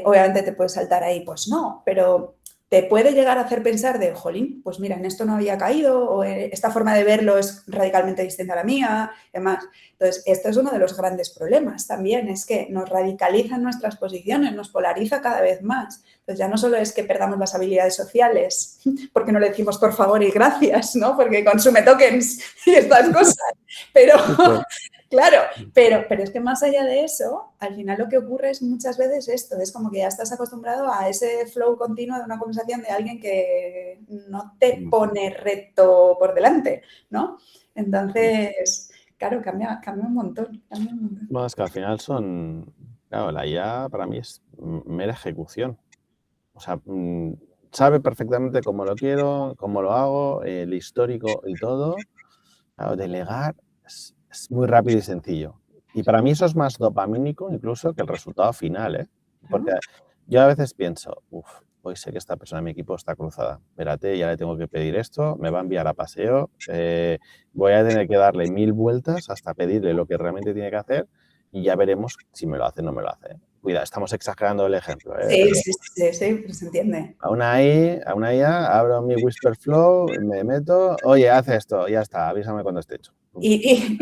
obviamente te puedes saltar ahí, pues no, pero te puede llegar a hacer pensar de, jolín, pues mira, en esto no había caído, o esta forma de verlo es radicalmente distinta a la mía, demás. Entonces, esto es uno de los grandes problemas también, es que nos radicalizan nuestras posiciones, nos polariza cada vez más. Entonces, ya no solo es que perdamos las habilidades sociales, porque no le decimos por favor y gracias, ¿no? Porque consume tokens y estas cosas, pero... Claro, pero es que más allá de eso, al final lo que ocurre es muchas veces esto, es como que ya estás acostumbrado a ese flow continuo de una conversación de alguien que no te pone reto por delante, ¿no? Entonces, claro, cambia un montón. No, es que al final claro, la IA para mí es mera ejecución. O sea, sabe perfectamente cómo lo quiero, cómo lo hago, el histórico y todo. Claro, delegar es muy rápido y sencillo. Y para mí eso es más dopamínico incluso que el resultado final, ¿eh? Porque yo a veces pienso, hoy sé que esta persona en mi equipo está cruzada. Espérate, ya le tengo que pedir esto, me va a enviar a paseo, voy a tener que darle 1000 vueltas hasta pedirle lo que realmente tiene que hacer y ya veremos si me lo hace o no me lo hace. Cuidado, estamos exagerando el ejemplo, ¿eh? Sí, pues se entiende. A una IA, abro mi Whisperflow, me meto, oye, haz esto, ya está, avísame cuando esté hecho. Y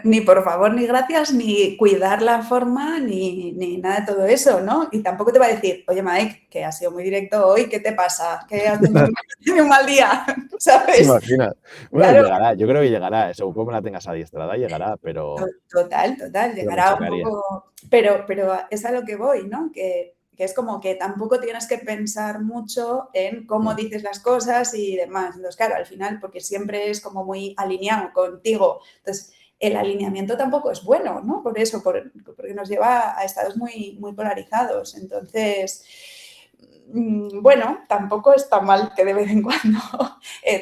ni por favor, ni gracias, ni cuidar la forma, ni nada de todo eso, ¿no? Y tampoco te va a decir, oye, Mike, que has sido muy directo hoy, ¿qué te pasa? ¿Que has tenido un mal día? ¿Sabes? ¿Te imaginas? Bueno, Claro. llegará, yo creo que llegará, según como la tengas adiestrada, llegará, pero... Total, llegará un poco... Pero es a lo que voy, ¿no? Que es como que tampoco tienes que pensar mucho en cómo dices las cosas y demás. Entonces, claro, al final, porque siempre es como muy alineado contigo. Entonces, el alineamiento tampoco es bueno, ¿no? Por eso, porque nos lleva a estados muy, muy polarizados. Entonces, bueno, tampoco está mal que de vez en cuando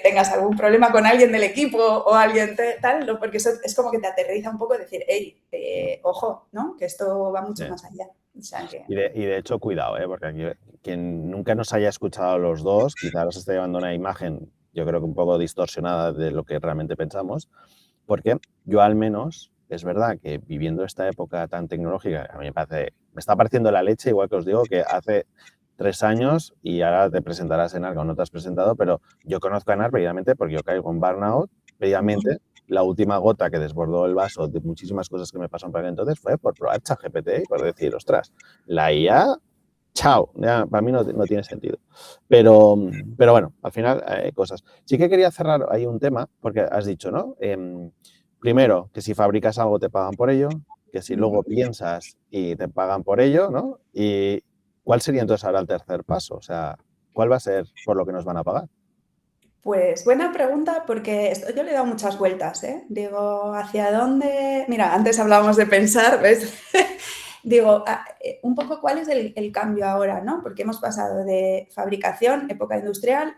tengas algún problema con alguien del equipo o alguien tal, ¿no? Porque eso es como que te aterriza un poco decir, hey, ojo, ¿no? Que esto va mucho más allá. O sea que... y de hecho, cuidado, porque aquí quien nunca nos haya escuchado a los dos, quizás nos esté llevando una imagen, yo creo que un poco distorsionada de lo que realmente pensamos, porque yo al menos, es verdad que viviendo esta época tan tecnológica, a mí me está pareciendo la leche, igual que os digo, que hace 3 años y ahora te presentarás en algo, no te has presentado, pero yo conozco a Anar precisamente porque yo caigo en burnout, precisamente la última gota que desbordó el vaso de muchísimas cosas que me pasaron para entonces fue por probar ChatGPT y por decir, ostras, la IA, chao, ya, para mí no tiene sentido. Pero bueno, al final hay cosas. Sí que quería cerrar ahí un tema, porque has dicho, ¿no? Primero, que si fabricas algo te pagan por ello, que si luego piensas y te pagan por ello, ¿no? Y ¿cuál sería entonces ahora el tercer paso? O sea, ¿cuál va a ser por lo que nos van a pagar? Pues buena pregunta porque yo le he dado muchas vueltas, ¿eh? Digo, ¿hacia dónde? Mira, antes hablábamos de pensar, ¿ves? Digo, un poco cuál es el cambio ahora, ¿no? Porque hemos pasado de fabricación, época industrial,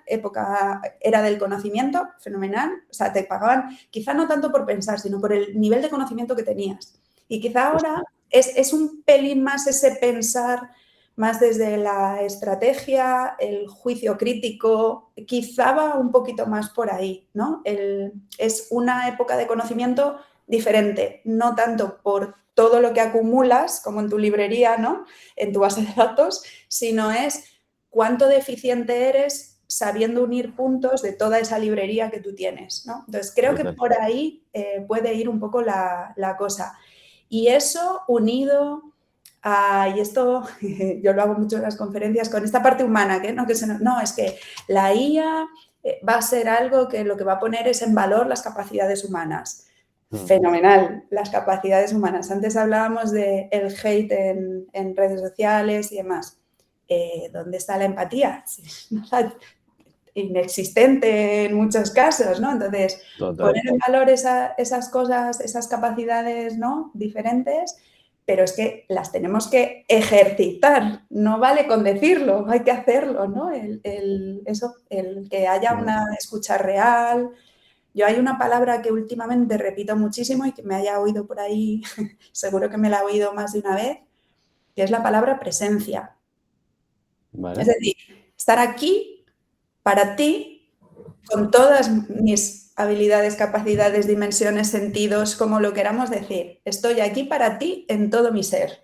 era del conocimiento, fenomenal. O sea, te pagaban quizá no tanto por pensar, sino por el nivel de conocimiento que tenías. Y quizá ahora es un pelín más ese pensar más desde la estrategia, el juicio crítico, quizá va un poquito más por ahí, ¿no? Es una época de conocimiento diferente, no tanto por todo lo que acumulas, como en tu librería, ¿no? En tu base de datos, sino es cuánto deficiente eres sabiendo unir puntos de toda esa librería que tú tienes, ¿no? Entonces, creo que por ahí puede ir un poco la cosa. Y eso unido y esto yo lo hago mucho en las conferencias con esta parte humana, es que la IA va a ser algo que lo que va a poner es en valor las capacidades humanas. Fenomenal, las capacidades humanas. Antes hablábamos del hate en redes sociales y demás. ¿Dónde está la empatía? Inexistente en muchos casos, ¿no? Entonces, poner en valor esas cosas, esas capacidades, ¿no? Diferentes, pero es que las tenemos que ejercitar, no vale con decirlo, hay que hacerlo, ¿no? El que haya una escucha real. Yo hay una palabra que últimamente repito muchísimo y que me haya oído por ahí, seguro que me la he oído más de una vez, que es la palabra presencia. ¿Vale? Es decir, estar aquí para ti, con todas mis habilidades, capacidades, dimensiones, sentidos, como lo queramos decir. Estoy aquí para ti en todo mi ser.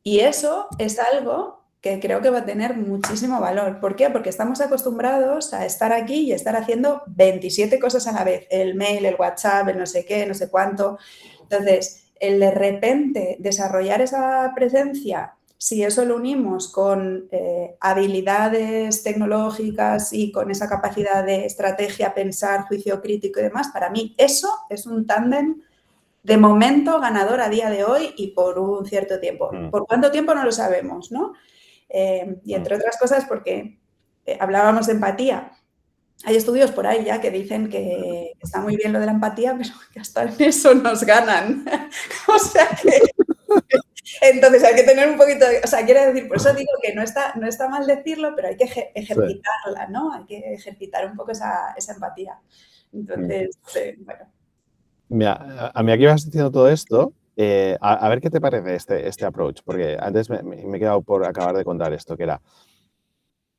Y eso es algo que creo que va a tener muchísimo valor. ¿Por qué? Porque estamos acostumbrados a estar aquí y estar haciendo 27 cosas a la vez. El mail, el WhatsApp, el no sé qué, no sé cuánto. Entonces, el de repente desarrollar esa presencia, si eso lo unimos con habilidades tecnológicas y con esa capacidad de estrategia, pensar, juicio crítico y demás, para mí eso es un tándem de momento ganador a día de hoy y por un cierto tiempo. ¿Por cuánto tiempo? No lo sabemos, ¿no? Y entre otras cosas porque hablábamos de empatía. Hay estudios por ahí ya que dicen que está muy bien lo de la empatía, pero que hasta en eso nos ganan. O sea que... Entonces hay que tener un poquito de... O sea, quiero decir, por eso digo que no está mal decirlo, pero hay que ejercitarla, ¿no? Hay que ejercitar un poco esa empatía. Entonces, bueno. Mira, a mí aquí vas diciendo todo esto, a ver qué te parece este approach, porque antes me he quedado por acabar de contar esto, que era,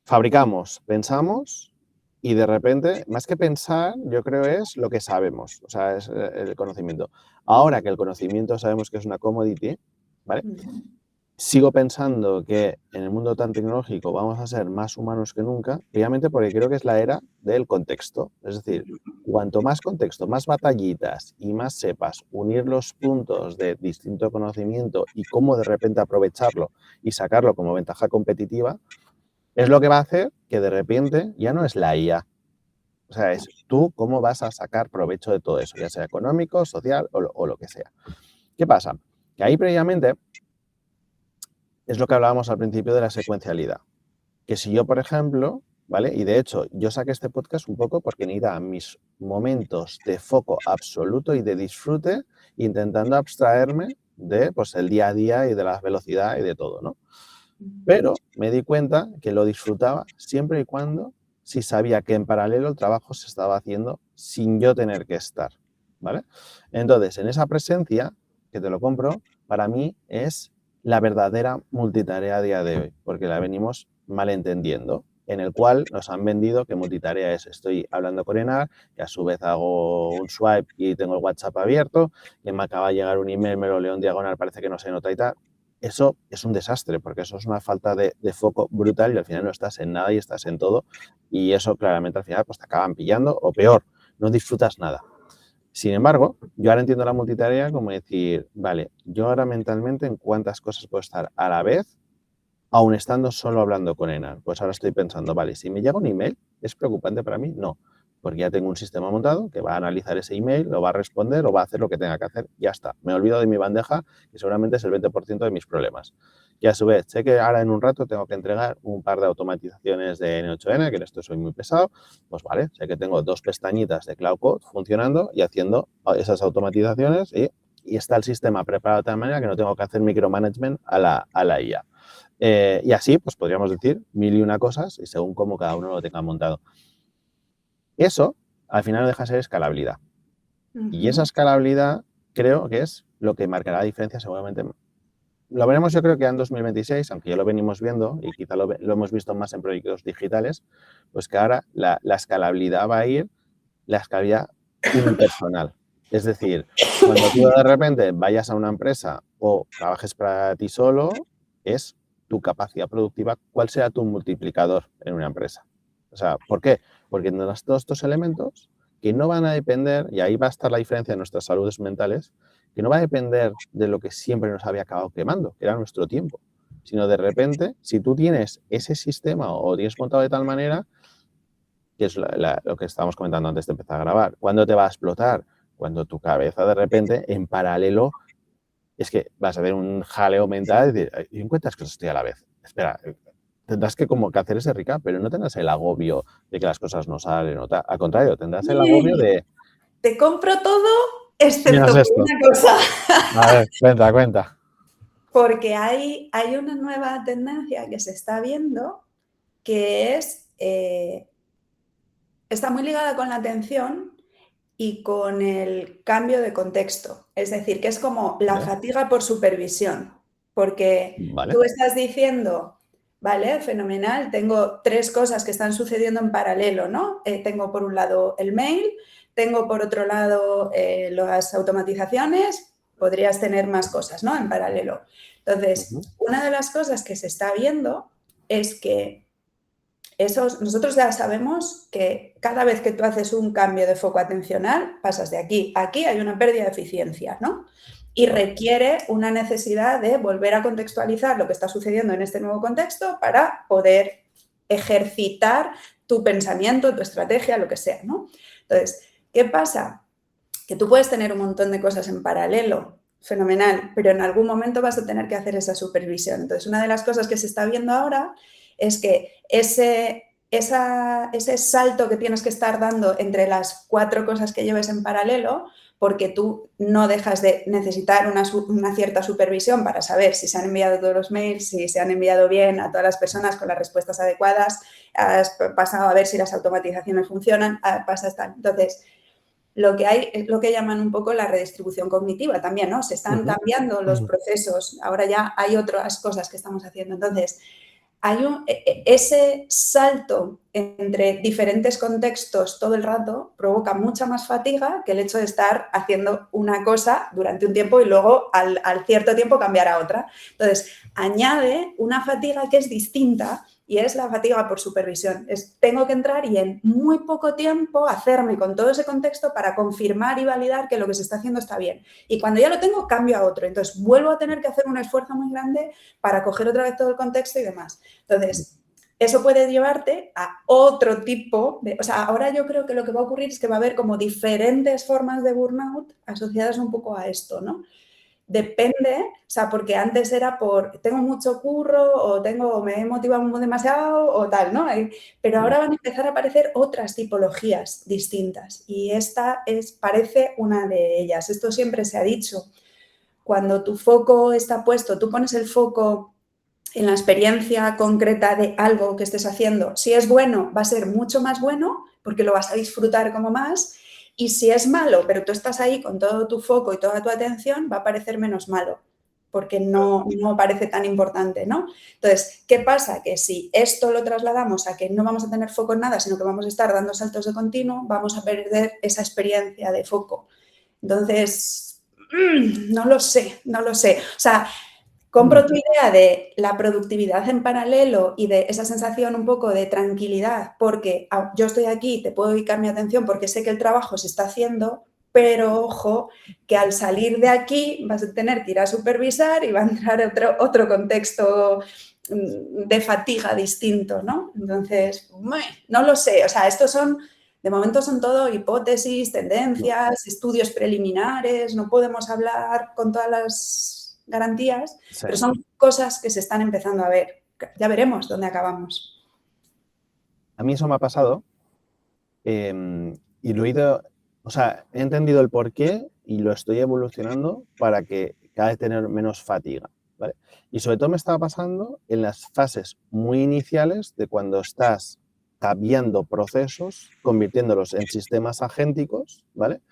fabricamos, pensamos y de repente, más que pensar, yo creo es lo que sabemos, o sea, es el conocimiento. Ahora que el conocimiento sabemos que es una commodity, ¿vale? Sigo pensando que en el mundo tan tecnológico vamos a ser más humanos que nunca, precisamente porque creo que es la era del contexto. Es decir, cuanto más contexto, más batallitas y más sepas unir los puntos de distinto conocimiento y cómo de repente aprovecharlo y sacarlo como ventaja competitiva, es lo que va a hacer que de repente ya no es la IA. O sea, es tú cómo vas a sacar provecho de todo eso, ya sea económico, social o lo que sea. ¿Qué pasa? Que ahí previamente es lo que hablábamos al principio de la secuencialidad. Que si yo, por ejemplo, ¿vale? Y de hecho, yo saqué este podcast un poco porque necesitaba mis momentos de foco absoluto y de disfrute, intentando abstraerme de pues, el día a día y de la velocidad y de todo, ¿no? Pero me di cuenta que lo disfrutaba siempre y cuando si sabía que en paralelo el trabajo se estaba haciendo sin yo tener que estar, ¿vale? Entonces, en esa presencia, que te lo compro, para mí es la verdadera multitarea a día de hoy, porque la venimos malentendiendo, en el cual nos han vendido que multitarea es estoy hablando con Enar, y a su vez hago un swipe y tengo el WhatsApp abierto, que me acaba de llegar un email, me lo leo en diagonal, parece que no se nota y tal. Eso es un desastre, porque eso es una falta de foco brutal y al final no estás en nada y estás en todo, y eso claramente al final pues te acaban pillando, o peor, no disfrutas nada. Sin embargo, yo ahora entiendo la multitarea como decir, vale, yo ahora mentalmente en cuántas cosas puedo estar a la vez, aun estando solo hablando con Enar. Pues ahora estoy pensando, vale, si me llega un email, ¿es preocupante para mí? No, porque ya tengo un sistema montado que va a analizar ese email, lo va a responder o va a hacer lo que tenga que hacer, ya está. Me olvido de mi bandeja, que seguramente es el 20% de mis problemas. Y a su vez, sé que ahora en un rato tengo que entregar un par de automatizaciones de N8N, que en esto soy muy pesado, pues vale, sé que tengo 2 pestañitas de Cloud Code funcionando y haciendo esas automatizaciones y está el sistema preparado de tal manera que no tengo que hacer micromanagement a la IA. Y así, pues podríamos decir 1000 y una cosas y según cómo cada uno lo tenga montado. Eso, al final, no deja de ser escalabilidad. Y esa escalabilidad creo que es lo que marcará la diferencia seguramente. Lo veremos yo creo que en 2026, aunque ya lo venimos viendo y quizá lo hemos visto más en proyectos digitales, pues que ahora la escalabilidad va a ir, la escalabilidad unipersonal. Es decir, cuando tú de repente vayas a una empresa o trabajes para ti solo, es tu capacidad productiva, ¿cuál será tu multiplicador en una empresa? O sea, ¿por qué? Porque tendrás todos estos elementos que no van a depender, y ahí va a estar la diferencia en nuestras saludes mentales, que no va a depender de lo que siempre nos había acabado quemando, que era nuestro tiempo, sino de repente, si tú tienes ese sistema o tienes montado de tal manera, que es lo que estábamos comentando antes de empezar a grabar, ¿cuándo te va a explotar? Cuando tu cabeza de repente, en paralelo, es que vas a ver un jaleo mental y decir, ¿y en cuántas cosas estoy a la vez? Espera, tendrás que como que hacer ese recap, pero no tendrás el agobio de que las cosas no salen. Al contrario, tendrás el agobio de... Te compro todo, excepto Menos por esto. una cosa. A ver, cuenta. Porque hay una nueva tendencia que se está viendo que es... está muy ligada con la atención y con el cambio de contexto. Es decir, que es como la fatiga por supervisión. Porque tú estás diciendo, vale, fenomenal, tengo 3 cosas que están sucediendo en paralelo, ¿no? Tengo por un lado el mail, tengo por otro lado las automatizaciones podrías tener más cosas, ¿no? En paralelo. Entonces, una de las cosas que se está viendo es que nosotros ya sabemos que cada vez que tú haces un cambio de foco atencional, pasas de aquí a aquí, hay una pérdida de eficiencia, ¿no? Y requiere una necesidad de volver a contextualizar lo que está sucediendo en este nuevo contexto para poder ejercitar tu pensamiento, tu estrategia, lo que sea, ¿no? Entonces, ¿qué pasa? Que tú puedes tener un montón de cosas en paralelo, fenomenal, pero en algún momento vas a tener que hacer esa supervisión. Entonces, una de las cosas que se está viendo ahora es que ese salto que tienes que estar dando entre las 4 cosas que lleves en paralelo, porque tú no dejas de necesitar una cierta supervisión para saber si se han enviado todos los mails, si se han enviado bien a todas las personas con las respuestas adecuadas, has pasado a ver si las automatizaciones funcionan, pasas tal. Entonces, lo que hay es lo que llaman un poco la redistribución cognitiva también, ¿no? Se están cambiando los procesos, ahora ya hay otras cosas que estamos haciendo. Entonces, hay ese salto entre diferentes contextos todo el rato provoca mucha más fatiga que el hecho de estar haciendo una cosa durante un tiempo y luego al cierto tiempo cambiar a otra. Entonces, añade una fatiga que es distinta y es la fatiga por supervisión. Tengo que entrar y en muy poco tiempo hacerme con todo ese contexto para confirmar y validar que lo que se está haciendo está bien. Y cuando ya lo tengo, cambio a otro. Entonces, vuelvo a tener que hacer un esfuerzo muy grande para coger otra vez todo el contexto y demás. Entonces, eso puede llevarte a otro tipo de... O sea, ahora yo creo que lo que va a ocurrir es que va a haber como diferentes formas de burnout asociadas un poco a esto, ¿no? Depende, o sea, porque antes era por tengo mucho curro o me he motivado demasiado o tal, ¿no? Pero ahora van a empezar a aparecer otras tipologías distintas y esta parece una de ellas. Esto siempre se ha dicho. Cuando tu foco está puesto, tú pones el foco en la experiencia concreta de algo que estés haciendo. Si es bueno, va a ser mucho más bueno porque lo vas a disfrutar como más. Y si es malo, pero tú estás ahí con todo tu foco y toda tu atención, va a parecer menos malo, porque no parece tan importante, ¿no? Entonces, ¿qué pasa? Que si esto lo trasladamos a que no vamos a tener foco en nada, sino que vamos a estar dando saltos de continuo, vamos a perder esa experiencia de foco. Entonces, no lo sé. O sea, compro tu idea de la productividad en paralelo y de esa sensación un poco de tranquilidad, porque yo estoy aquí, te puedo dedicar mi atención porque sé que el trabajo se está haciendo, pero ojo, que al salir de aquí vas a tener que ir a supervisar y va a entrar otro contexto de fatiga distinto, ¿no? Entonces, no lo sé, o sea, de momento son todo hipótesis, tendencias, estudios preliminares, no podemos hablar con todas las garantías, pero son cosas que se están empezando a ver. Ya veremos dónde acabamos. A mí eso me ha pasado y lo he ido, o sea, he entendido el porqué y lo estoy evolucionando para que cada vez tener menos fatiga, ¿vale? Y sobre todo me estaba pasando en las fases muy iniciales de cuando estás cambiando procesos, convirtiéndolos en sistemas agénticos, ¿vale?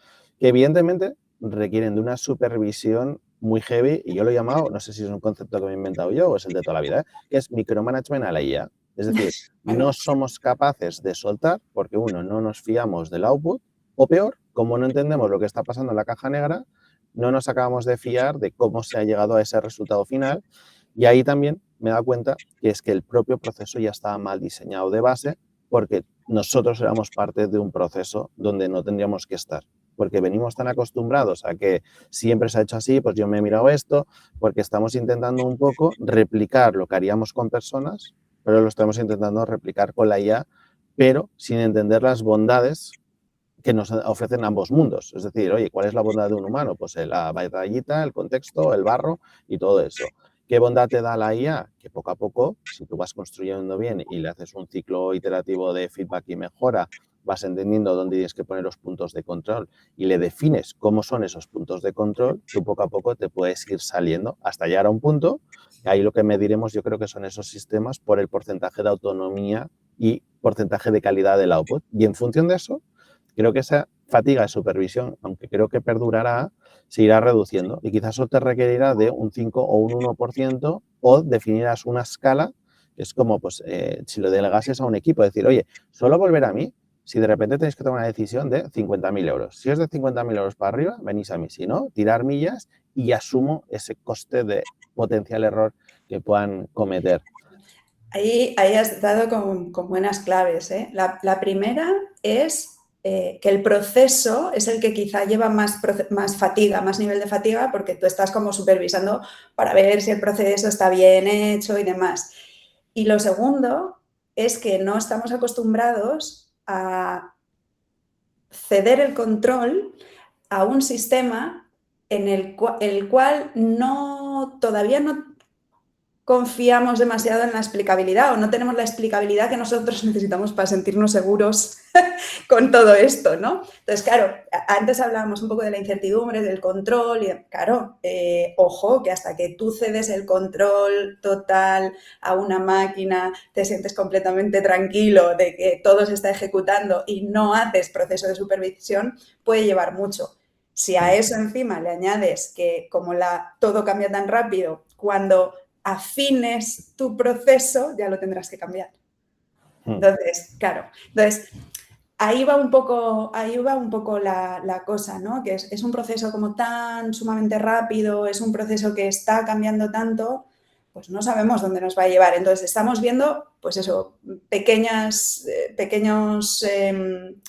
Que evidentemente requieren de una supervisión muy heavy y yo lo he llamado, no sé si es un concepto que me he inventado yo o es el de toda la vida, que es micromanagement a la IA. Es decir, no somos capaces de soltar porque, uno, no nos fiamos del output o peor, como no entendemos lo que está pasando en la caja negra, no nos acabamos de fiar de cómo se ha llegado a ese resultado final y ahí también me he dado cuenta que es que el propio proceso ya estaba mal diseñado de base porque nosotros éramos parte de un proceso donde no tendríamos que estar. Porque venimos tan acostumbrados a que siempre se ha hecho así, pues yo me he mirado esto, porque estamos intentando un poco replicar lo que haríamos con personas, pero lo estamos intentando replicar con la IA, pero sin entender las bondades que nos ofrecen ambos mundos. Es decir, oye, ¿cuál es la bondad de un humano? Pues la batallita, el contexto, el barro y todo eso. ¿Qué bondad te da la IA? Que poco a poco, si tú vas construyendo bien y le haces un ciclo iterativo de feedback y mejora, vas entendiendo dónde tienes que poner los puntos de control y le defines cómo son esos puntos de control, tú poco a poco te puedes ir saliendo hasta llegar a un punto. Ahí lo que mediremos yo creo que son esos sistemas por el porcentaje de autonomía y porcentaje de calidad del output. Y en función de eso, creo que esa fatiga de supervisión, aunque creo que perdurará, se irá reduciendo y quizás eso te requerirá de un 5 o un 1% o definirás una escala, que es como pues, si lo delegases a un equipo, decir, oye, ¿solo volver a mí? si de repente tenéis que tomar una decisión de 50.000 euros. Si es de 50.000 euros para arriba, venís a mí. Si no, tirar millas y asumo ese coste de potencial error que puedan cometer. Ahí has dado con buenas claves, ¿eh? La primera es que el proceso es el que quizá lleva más fatiga, más nivel de fatiga, porque tú estás como supervisando para ver si el proceso está bien hecho y demás. Y lo segundo es que no estamos acostumbrados a ceder el control a un sistema en el cual todavía no confiamos demasiado en la explicabilidad o no tenemos la explicabilidad que nosotros necesitamos para sentirnos seguros con todo esto, ¿no? Entonces, claro, antes hablábamos un poco de la incertidumbre, del control, y claro, ojo, que hasta que tú cedes el control total a una máquina, te sientes completamente tranquilo de que todo se está ejecutando y no haces proceso de supervisión, puede llevar mucho. Si a eso encima le añades que como todo cambia tan rápido, cuando afines tu proceso, ya lo tendrás que cambiar. Entonces, claro, ahí va un poco la cosa, ¿no? Que es un proceso como tan sumamente rápido, es un proceso que está cambiando tanto, pues no sabemos dónde nos va a llevar. Entonces, estamos viendo, pues eso, pequeños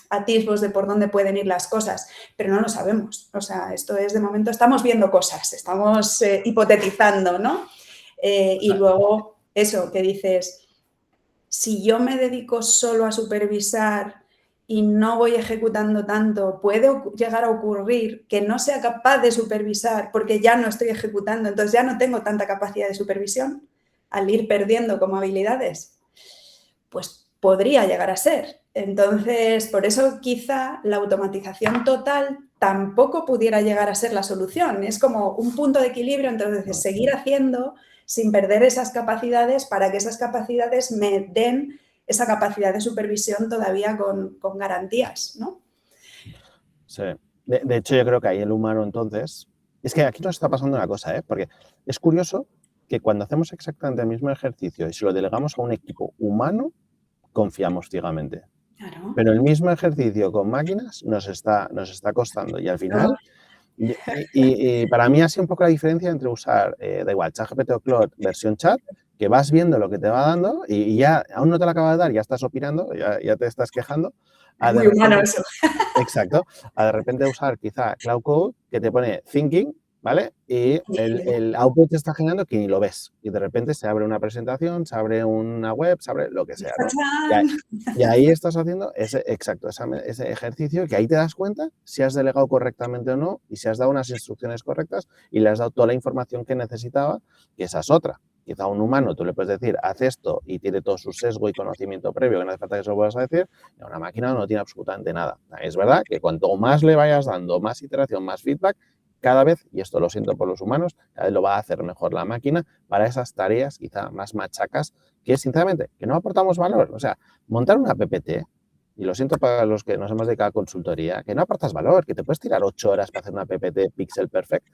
atisbos de por dónde pueden ir las cosas, pero no lo sabemos. O sea, esto es de momento, estamos viendo cosas, estamos hipotetizando, ¿no? Y luego eso que dices, si yo me dedico solo a supervisar y no voy ejecutando tanto, puede llegar a ocurrir que no sea capaz de supervisar porque ya no estoy ejecutando, entonces ya no tengo tanta capacidad de supervisión al ir perdiendo como habilidades. Pues podría llegar a ser. Entonces, por eso quizá la automatización total tampoco pudiera llegar a ser la solución. Es como un punto de equilibrio, entonces seguir haciendo sin perder esas capacidades para que esas capacidades me den esa capacidad de supervisión todavía con garantías, ¿no? Sí. De hecho, yo creo que ahí el humano entonces... Es que aquí nos está pasando una cosa, ¿eh? Porque es curioso que cuando hacemos exactamente el mismo ejercicio y se lo delegamos a un equipo humano, confiamos ciegamente. Claro. Pero el mismo ejercicio con máquinas nos está costando. Y al final... Y para mí ha sido un poco la diferencia entre usar, da igual, ChatGPT o Claude versión chat, que vas viendo lo que te va dando y ya aún no te lo acaba de dar, ya estás opinando, ya te estás quejando. Es muy humano eso. Exacto. A de repente usar quizá Cloud Code que te pone thinking, ¿vale? Y el output te está generando que ni lo ves. Y de repente se abre una presentación, se abre una web, se abre lo que sea, ¿no? Y ahí estás haciendo ese ejercicio que ahí te das cuenta si has delegado correctamente o no y si has dado unas instrucciones correctas y le has dado toda la información que necesitaba, que esa es otra. Quizá a un humano tú le puedes decir, haz esto y tiene todo su sesgo y conocimiento previo, que no hace falta que se lo puedas decir, y a una máquina no tiene absolutamente nada. Es verdad que cuanto más le vayas dando, más iteración, más feedback, cada vez, y esto lo siento por los humanos, cada vez lo va a hacer mejor la máquina para esas tareas quizá más machacas que, sinceramente, que no aportamos valor. O sea, montar una PPT, y lo siento para los que nos hemos dedicado a consultoría, que no aportas valor, que te puedes tirar 8 horas para hacer una PPT pixel perfect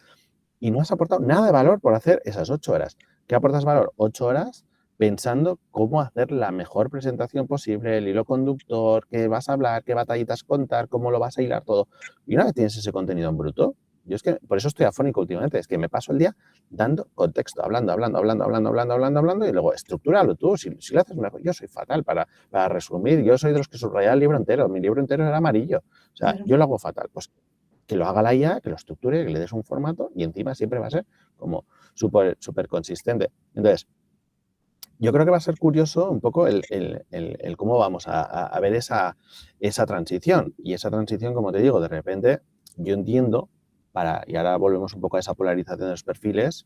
y no has aportado nada de valor por hacer esas 8 horas. ¿Qué aportas valor? 8 horas pensando cómo hacer la mejor presentación posible, el hilo conductor, qué vas a hablar, qué batallitas contar, cómo lo vas a hilar todo. Y una vez tienes ese contenido en bruto, yo es que por eso estoy afónico últimamente, es que me paso el día dando contexto, hablando, y luego estructúralo tú, si lo haces mejor. Yo soy fatal para resumir, yo soy de los que subraya el libro entero, mi libro entero era amarillo, o sea, yo lo hago fatal, pues que lo haga la IA, que lo estructure, que le des un formato y encima siempre va a ser como súper consistente. Entonces, yo creo que va a ser curioso un poco el cómo vamos a ver esa transición. Y esa transición, como te digo, de repente yo entiendo, y ahora volvemos un poco a esa polarización de los perfiles,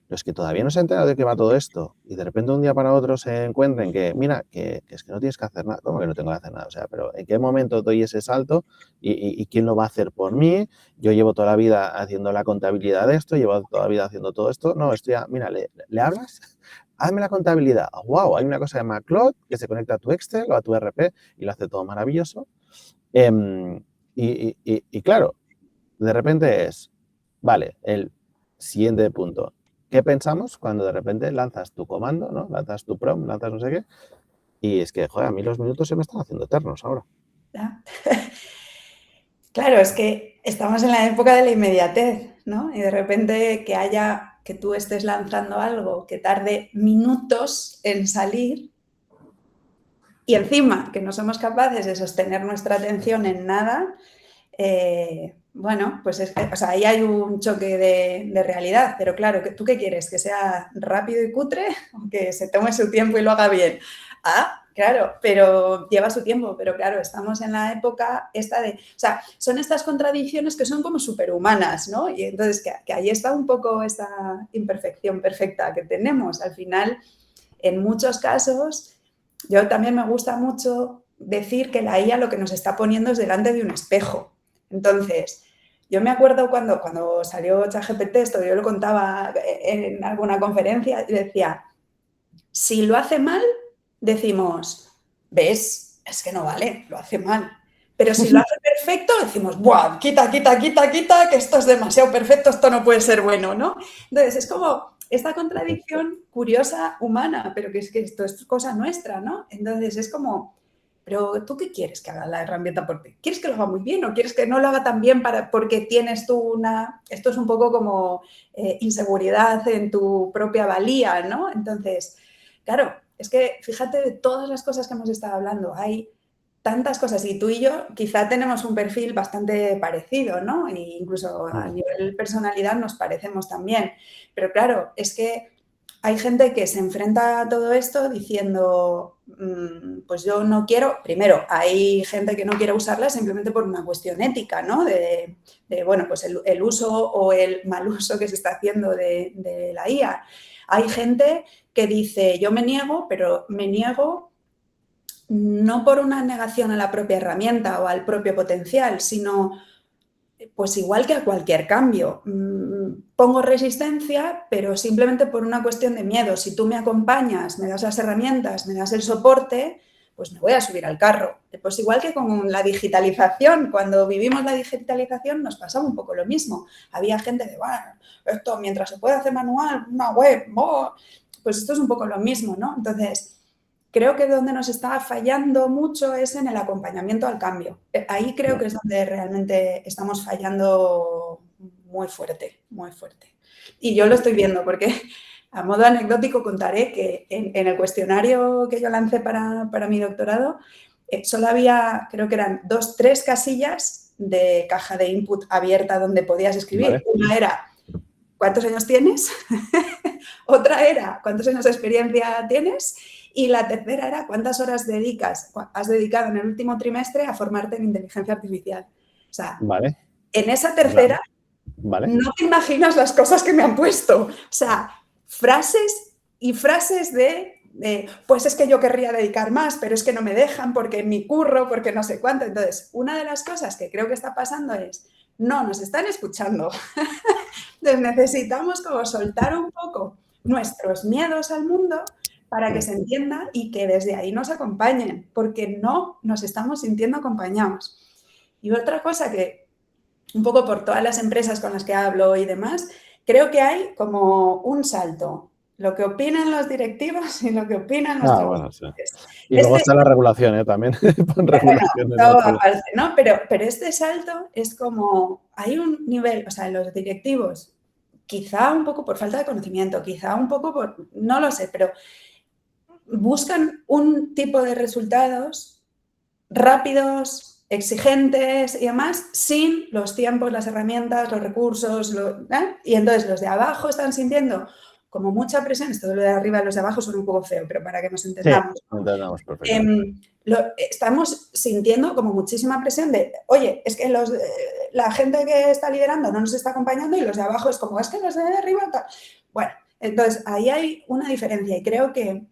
los que todavía no se han enterado de qué va todo esto y de repente un día para otro se encuentren que, mira, que es que no tienes que hacer nada. ¿Cómo que no tengo que hacer nada? O sea, pero ¿en qué momento doy ese salto y quién lo va a hacer por mí? Yo llevo toda la vida haciendo la contabilidad de esto, llevo toda la vida haciendo todo esto. No, estoy mira, ¿le hablas? Hazme la contabilidad. ¡Wow! Hay una cosa llamada Claude que se conecta a tu Excel o a tu RP y lo hace todo maravilloso. Y claro, de repente es, vale, el siguiente punto. ¿Qué pensamos cuando de repente lanzas tu comando, ¿no? Lanzas tu prompt, lanzas no sé qué, y es que, joder, a mí los minutos se me están haciendo eternos ahora. ¿Ya? Claro, es que estamos en la época de la inmediatez, ¿no? Y de repente que tú estés lanzando algo que tarde minutos en salir y encima que no somos capaces de sostener nuestra atención en nada, bueno, pues o sea, ahí hay un choque de realidad, pero claro, ¿tú qué quieres? ¿Que sea rápido y cutre o que se tome su tiempo y lo haga bien? Ah, claro, pero lleva su tiempo, pero claro, estamos en la época esta de, o sea, son estas contradicciones que son como superhumanas, ¿no? Y entonces que ahí está un poco esta imperfección perfecta que tenemos. Al final, en muchos casos, yo también me gusta mucho decir que la IA lo que nos está poniendo es delante de un espejo. Entonces, yo me acuerdo cuando salió ChatGPT, esto yo lo contaba en alguna conferencia, y decía, si lo hace mal, decimos, ¿ves? Es que no vale, lo hace mal. Pero si lo hace perfecto, decimos, ¡buah! Quita, quita, quita, quita, que esto es demasiado perfecto, esto no puede ser bueno, ¿no? Entonces, es como esta contradicción curiosa humana, pero que es que esto es cosa nuestra, ¿no? Entonces, es como, pero ¿tú qué quieres que haga la herramienta por ti? ¿Quieres que lo haga muy bien o quieres que no lo haga tan bien porque tienes tú una... Esto es un poco como inseguridad en tu propia valía, ¿no? Entonces, claro, es que fíjate de todas las cosas que hemos estado hablando, hay tantas cosas y tú y yo quizá tenemos un perfil bastante parecido, ¿no? E incluso a nivel personalidad nos parecemos también. Pero claro, es que hay gente que se enfrenta a todo esto diciendo, pues yo no quiero, primero, hay gente que no quiere usarla simplemente por una cuestión ética, ¿no? Bueno, pues el uso o el mal uso que se está haciendo de la IA. Hay gente que dice, yo me niego, pero me niego no por una negación a la propia herramienta o al propio potencial, sino pues igual que a cualquier cambio. Pongo resistencia, pero simplemente por una cuestión de miedo. Si tú me acompañas, me das las herramientas, me das el soporte, pues me voy a subir al carro. Pues igual que con la digitalización, cuando vivimos la digitalización nos pasaba un poco lo mismo. Había gente de, bueno, esto mientras se puede hacer manual, una web, pues esto es un poco lo mismo, ¿no? Entonces, creo que donde nos está fallando mucho es en el acompañamiento al cambio. Ahí creo que es donde realmente estamos fallando muy fuerte, muy fuerte. Y yo lo estoy viendo porque a modo anecdótico contaré que en el cuestionario que yo lancé para mi doctorado, solo había, creo que eran 2, 3 casillas de caja de input abierta donde podías escribir. Vale. Una era, ¿cuántos años tienes? Otra era, ¿cuántos años de experiencia tienes? Y la tercera era, ¿cuántas horas has dedicado en el último trimestre a formarte en inteligencia artificial? O sea, Vale. en esa tercera, Vale. no te imaginas las cosas que me han puesto. O sea, frases y frases pues es que yo querría dedicar más, pero es que no me dejan porque mi curro, porque no sé cuánto. Entonces, una de las cosas que creo que está pasando es, no nos están escuchando. Entonces, necesitamos como soltar un poco nuestros miedos al mundo para que se entienda y que desde ahí nos acompañen, porque no nos estamos sintiendo acompañados. Y otra cosa que, un poco por todas las empresas con las que hablo y demás, creo que hay como un salto. Lo que opinan los directivos y lo que opinan los Bueno, sí. trabajadores. Y luego está la regulación, también. Pon Bueno, regulación en todo otro. aparte, ¿no? Pero este salto es como, hay un nivel, o sea, los directivos, quizá un poco por falta de conocimiento, quizá un poco por, no lo sé, pero buscan un tipo de resultados rápidos, exigentes y demás, sin los tiempos, las herramientas, los recursos, y entonces los de abajo están sintiendo como mucha presión, esto de lo de arriba y los de abajo suena un poco feo, pero para que nos entendamos. Sí, entendemos perfectamente. Estamos sintiendo como muchísima presión de, oye, es que la gente que está liderando no nos está acompañando y los de abajo es como, es que los de arriba tal. Bueno, entonces ahí hay una diferencia y creo que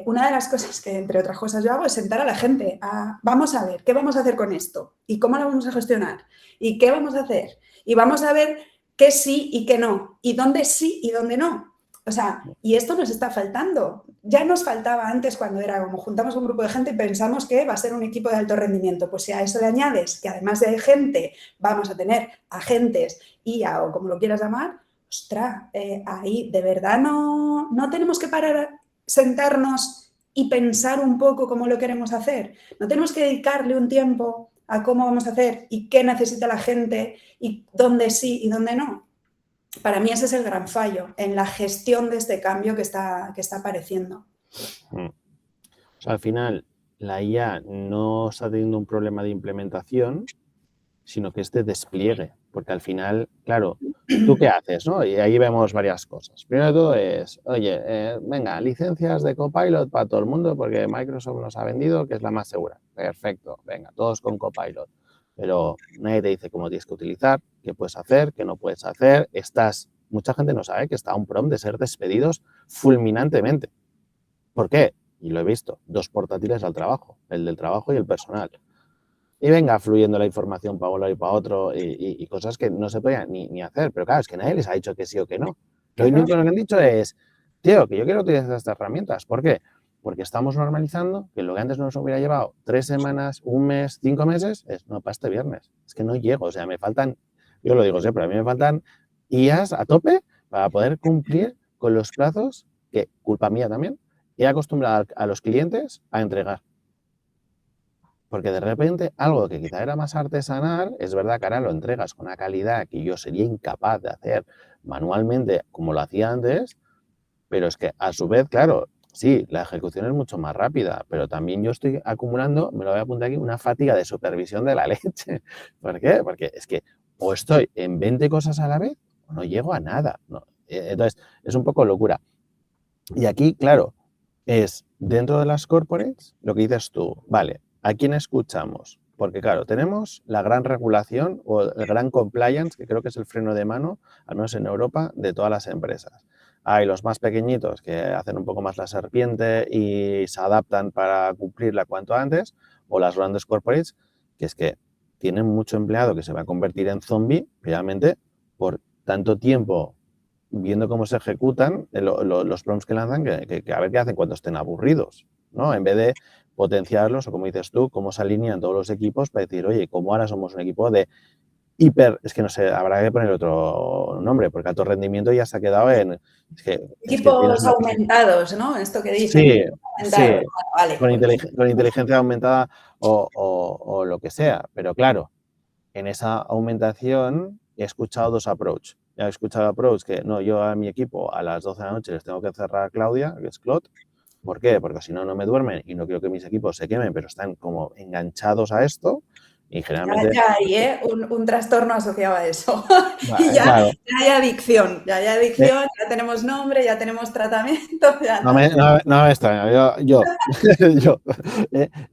una de las cosas que, entre otras cosas, yo hago es sentar a la gente vamos a ver, ¿qué vamos a hacer con esto? ¿Y cómo lo vamos a gestionar? ¿Y qué vamos a hacer? Y vamos a ver qué sí y qué no. ¿Y dónde sí y dónde no? O sea, y esto nos está faltando. Ya nos faltaba antes cuando era como juntamos un grupo de gente y pensamos que va a ser un equipo de alto rendimiento. Pues si a eso le añades que además de gente vamos a tener agentes, IA o como lo quieras llamar, ostras, ahí de verdad no tenemos que parar, sentarnos y pensar un poco cómo lo queremos hacer. No tenemos que dedicarle un tiempo a cómo vamos a hacer y qué necesita la gente y dónde sí y dónde no. Para mí ese es el gran fallo en la gestión de este cambio que está apareciendo. O sea, al final, la IA no está teniendo un problema de implementación, sino que es de despliegue. Porque al final, claro, ¿tú qué haces, no? Y ahí vemos varias cosas. Primero de todo es, oye, venga, licencias de Copilot para todo el mundo porque Microsoft nos ha vendido que es la más segura. Perfecto, venga, todos con Copilot. Pero nadie te dice cómo tienes que utilizar, qué puedes hacer, qué no puedes hacer. Mucha gente no sabe que está a un prompt de ser despedidos fulminantemente. ¿Por qué? Y lo he visto, 2 portátiles al trabajo, el del trabajo y el personal. Y venga fluyendo la información para un lado y para otro y cosas que no se podían ni hacer. Pero claro, es que nadie les ha dicho que sí o que no. Lo único que han dicho es, tío, que yo quiero utilizar estas herramientas. ¿Por qué? Porque estamos normalizando que lo que antes nos hubiera llevado 3 semanas, 1 mes, 5 meses, no, para este viernes. Es que no llego, o sea, me faltan, yo lo digo siempre, a mí me faltan IAs a tope para poder cumplir con los plazos que, culpa mía también, he acostumbrado a los clientes a entregar. Porque de repente algo que quizá era más artesanal, es verdad que ahora lo entregas con una calidad que yo sería incapaz de hacer manualmente como lo hacía antes, pero es que a su vez, claro, sí, la ejecución es mucho más rápida, pero también yo estoy acumulando, me lo voy a apuntar aquí, una fatiga de supervisión de la leche. ¿Por qué? Porque es que o estoy en 20 cosas a la vez o no llego a nada, ¿no? Entonces, es un poco locura. Y aquí, claro, es dentro de las corporates lo que dices tú, vale, ¿a quién escuchamos? Porque claro, tenemos la gran regulación o el gran compliance, que creo que es el freno de mano, al menos en Europa, de todas las empresas. Hay los más pequeñitos que hacen un poco más la serpiente y se adaptan para cumplirla cuanto antes, o las grandes corporates, que es que tienen mucho empleado que se va a convertir en zombie, realmente, por tanto tiempo viendo cómo se ejecutan los prompts que lanzan, que a ver qué hacen cuando estén aburridos, ¿no? En vez de potenciarlos, o como dices tú, cómo se alinean todos los equipos para decir, oye, como ahora somos un equipo de es que no sé, habrá que poner otro nombre, porque alto rendimiento ya se ha quedado en... Equipos aumentados, ¿no? Esto que dicen. Sí, vale. con inteligencia aumentada o lo que sea, pero claro, en esa aumentación he escuchado 2 approach. He escuchado approach que no, yo a mi equipo a las 12 de la noche les tengo que cerrar a Claudia, que es Clot. ¿Por qué? Porque si no, no me duermen y no quiero que mis equipos se quemen, pero están como enganchados a esto y generalmente... Ya hay un trastorno asociado a eso. Y Claro. ya hay adicción, ya tenemos nombre, ya tenemos tratamiento. Ya no me extraña, yo.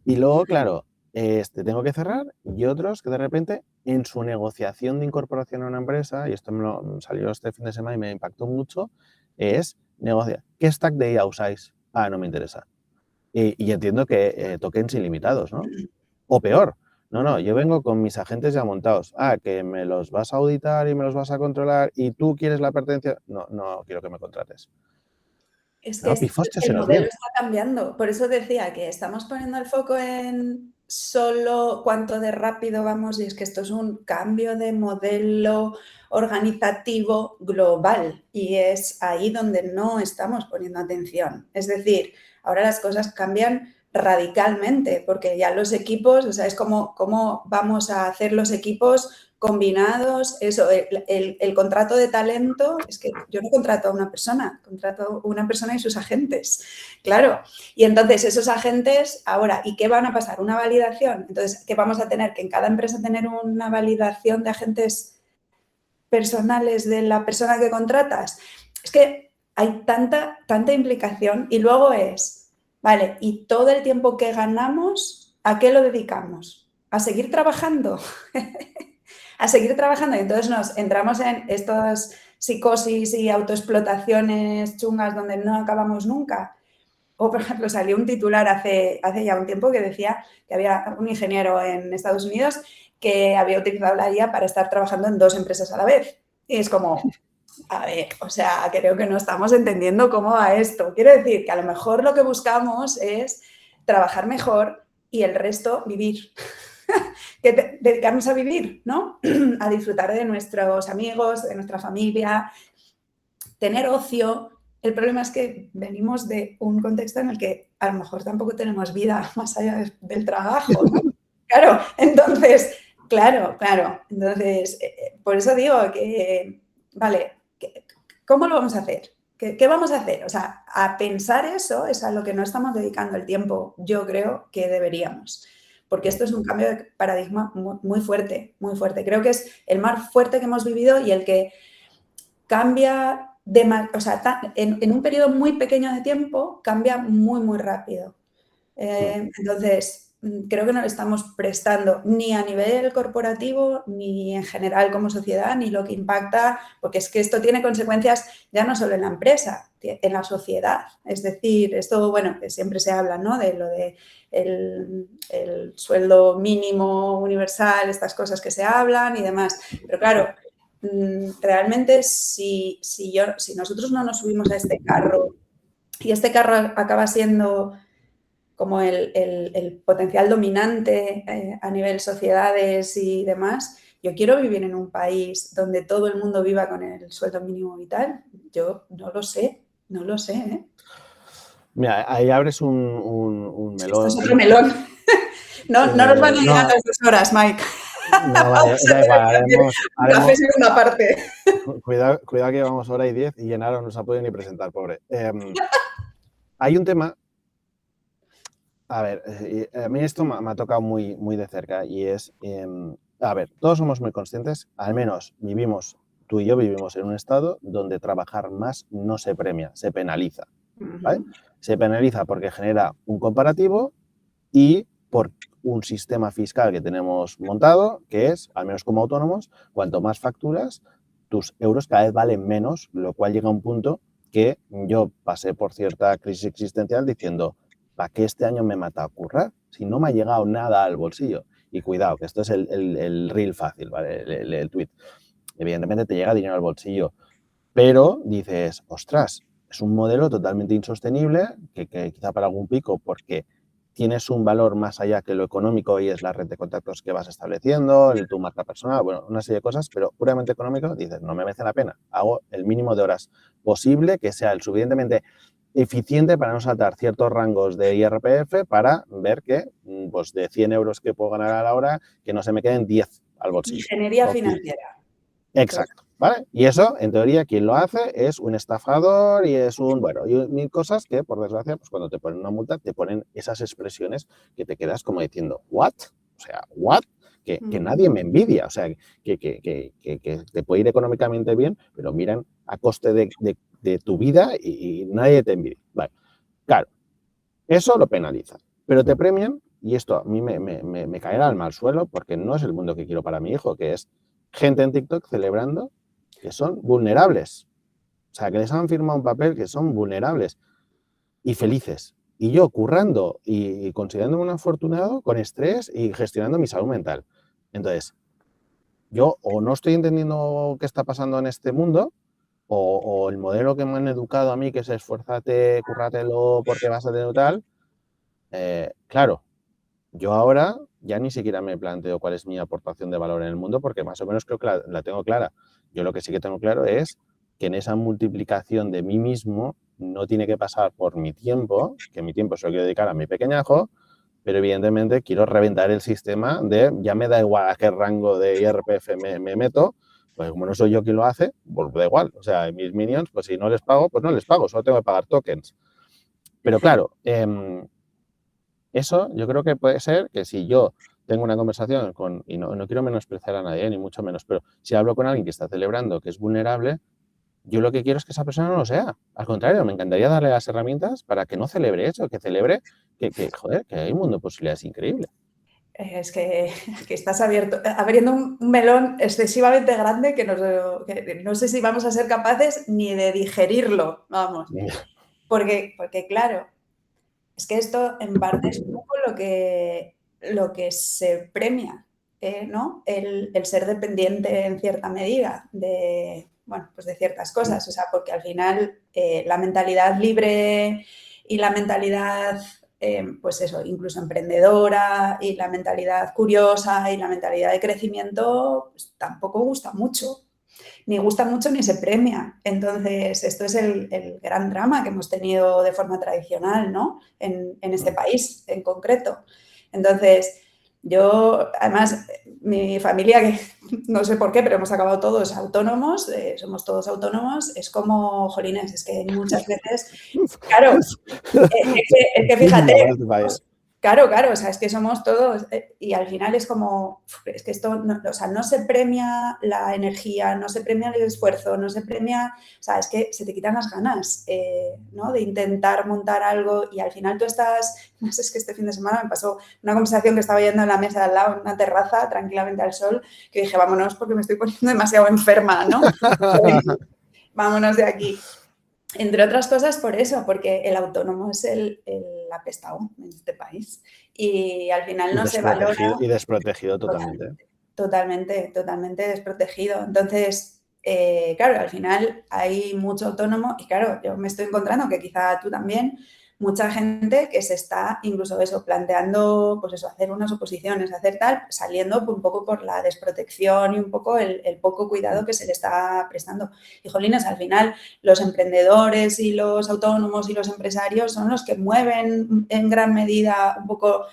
Y luego, claro, tengo que cerrar y otros que de repente en su negociación de incorporación a una empresa, y esto me salió este fin de semana y me impactó mucho, es negociar. ¿Qué stack de IA usáis? Ah, no me interesa. Y entiendo que tokens ilimitados, ¿no? O peor, no, yo vengo con mis agentes ya montados. Ah, que me los vas a auditar y me los vas a controlar y tú quieres la pertenencia. No quiero que me contrates. Es que el modelo está cambiando. Por eso decía que estamos poniendo el foco en solo cuánto de rápido vamos, y es que esto es un cambio de modelo organizativo global y es ahí donde no estamos poniendo atención. Es decir, ahora las cosas cambian radicalmente porque ya los equipos, o sea, es como cómo vamos a hacer los equipos combinados, eso, el contrato de talento, es que yo no contrato a una persona, contrato a una persona y sus agentes, claro. Y entonces esos agentes, ahora, ¿y qué van a pasar? Una validación. Entonces, ¿qué vamos a tener? Que en cada empresa tener una validación de agentes personales de la persona que contratas. Es que hay tanta implicación y luego es, vale, ¿y todo el tiempo que ganamos, a qué lo dedicamos? ¿A seguir trabajando? A seguir trabajando y entonces nos entramos en estas psicosis y autoexplotaciones chungas donde no acabamos nunca. O, por ejemplo, salió un titular hace ya un tiempo que decía que había un ingeniero en Estados Unidos que había utilizado la IA para estar trabajando en 2 empresas a la vez. Y es como, a ver, o sea, creo que no estamos entendiendo cómo va esto. Quiero decir que a lo mejor lo que buscamos es trabajar mejor y el resto vivir. Que dedicarnos a vivir, ¿no? A disfrutar de nuestros amigos, de nuestra familia, tener ocio, el problema es que venimos de un contexto en el que a lo mejor tampoco tenemos vida más allá del trabajo, ¿no? Claro, entonces, claro. Entonces, por eso digo que, vale, ¿cómo lo vamos a hacer? ¿Qué vamos a hacer? O sea, a pensar eso es a lo que no estamos dedicando el tiempo, yo creo que deberíamos. Porque esto es un cambio de paradigma muy fuerte, muy fuerte. Creo que es el más fuerte que hemos vivido y el que cambia, o sea, en un periodo muy pequeño de tiempo, cambia muy rápido. Entonces, creo que no le estamos prestando ni a nivel corporativo, ni en general como sociedad, ni lo que impacta, porque es que esto tiene consecuencias ya no solo en la empresa, en la sociedad. Es decir, esto, bueno, que siempre se habla, ¿no? De lo de el sueldo mínimo universal, estas cosas que se hablan y demás. Pero claro, realmente si nosotros no nos subimos a este carro y este carro acaba siendo como el potencial dominante a nivel sociedades y demás, yo quiero vivir en un país donde todo el mundo viva con el sueldo mínimo vital. Yo no lo sé, ¿eh? Mira, ahí abres un Esto es melón. otro melón. No nos van a ir a No, las 2 horas, Mike. no, vale, Vamos a da igual, hacer un café segunda parte. cuidado que llevamos hora y 10 y Genaro no se ha podido ni presentar, pobre. Hay un tema, a ver, a mí esto me ha tocado muy de cerca y es, a ver, todos somos muy conscientes, al menos tú y yo vivimos en un estado donde trabajar más no se premia, se penaliza, ¿vale? Se penaliza porque genera un comparativo y por un sistema fiscal que tenemos montado, que es, al menos como autónomos, cuanto más facturas, tus euros cada vez valen menos, lo cual llega a un punto que yo pasé por cierta crisis existencial diciendo, ¿para qué este año me mata a currar? Si no me ha llegado nada al bolsillo. Y cuidado, que esto es el reel fácil, ¿vale? El tweet. Evidentemente te llega dinero al bolsillo, pero dices, ostras, es un modelo totalmente insostenible, que quizá para algún pico, porque tienes un valor más allá que lo económico y es la red de contactos que vas estableciendo, tu marca personal, bueno, una serie de cosas, pero puramente económico, dices, no me merece la pena. Hago el mínimo de horas posible, que sea el suficientemente eficiente para no saltar ciertos rangos de IRPF para ver que, pues de 100 euros que puedo ganar a la hora, que no se me queden 10 al bolsillo. Ingeniería financiera. Exacto, ¿vale? Y eso, en teoría, quien lo hace es un estafador y es bueno, y mil cosas que, por desgracia, pues cuando te ponen una multa, te ponen esas expresiones que te quedas como diciendo, ¿what? O sea, ¿what? Que nadie me envidia, o sea, que te puede ir económicamente bien, pero miran a coste de tu vida y nadie te envidia. Vale, claro, eso lo penalizan, pero te premian, y esto a mí me caerá al mal suelo porque no es el mundo que quiero para mi hijo, que es gente en TikTok celebrando que son vulnerables. O sea, que les han firmado un papel que son vulnerables y felices. Y yo currando y considerándome un afortunado con estrés y gestionando mi salud mental. Entonces, yo o no estoy entendiendo qué está pasando en este mundo o el modelo que me han educado a mí, que es esfuérzate, currátelo porque vas a tener tal. Claro, yo ahora ya ni siquiera me planteo cuál es mi aportación de valor en el mundo porque más o menos creo que la tengo clara. Yo lo que sí que tengo claro es que en esa multiplicación de mí mismo no tiene que pasar por mi tiempo, que mi tiempo se lo quiero dedicar a mi pequeñajo, pero evidentemente quiero reventar el sistema de ya me da igual a qué rango de IRPF me meto, pues como no soy yo quien lo hace, pues da igual. O sea, mis minions, pues si no les pago, pues no les pago, solo tengo que pagar tokens. Pero claro, eso yo creo que puede ser que si yo tengo una conversación y no quiero menospreciar a nadie, ni mucho menos, pero si hablo con alguien que está celebrando, que es vulnerable, yo lo que quiero es que esa persona no lo sea. Al contrario, me encantaría darle las herramientas para que no celebre eso, que celebre joder, que hay un mundo de posibilidades increíble. Es que estás abriendo un melón excesivamente grande que no sé si vamos a ser capaces ni de digerirlo, vamos. Porque claro, es que esto en parte es un poco lo que se premia, ¿no? El ser dependiente en cierta medida de, bueno, pues de ciertas cosas. O sea, porque al final la mentalidad libre y la mentalidad, pues eso, incluso emprendedora y la mentalidad curiosa y la mentalidad de crecimiento, pues tampoco gusta mucho. ni gusta mucho ni se premia. Entonces, esto es el gran drama que hemos tenido de forma tradicional, ¿no? En este país en concreto. Entonces, yo, además, mi familia, que no sé por qué, pero hemos acabado todos autónomos, somos todos autónomos, es como, jolines, es que muchas veces, claro, es que fíjate, claro, o sea, es que somos todos, y al final es como, es que esto, no, o sea, no se premia la energía, no se premia el esfuerzo, no se premia, o sea, es que se te quitan las ganas, ¿no? De intentar montar algo y al final tú estás, no sé, es que este fin de semana me pasó una conversación que estaba yendo en la mesa de al lado, en una terraza, tranquilamente al sol, que dije, vámonos porque me estoy poniendo demasiado enferma, ¿no? Vámonos de aquí. Entre otras cosas por eso, porque el autónomo es el apestado en este país y al final no se valora. Y desprotegido totalmente. Totalmente desprotegido. Entonces, claro, al final hay mucho autónomo y claro, yo me estoy encontrando que quizá tú también, mucha gente que se está incluso eso, planteando, pues eso, hacer unas oposiciones, hacer tal, saliendo un poco por la desprotección y un poco el poco cuidado que se le está prestando. Y jolines, al final los emprendedores y los autónomos y los empresarios son los que mueven en gran medida un poco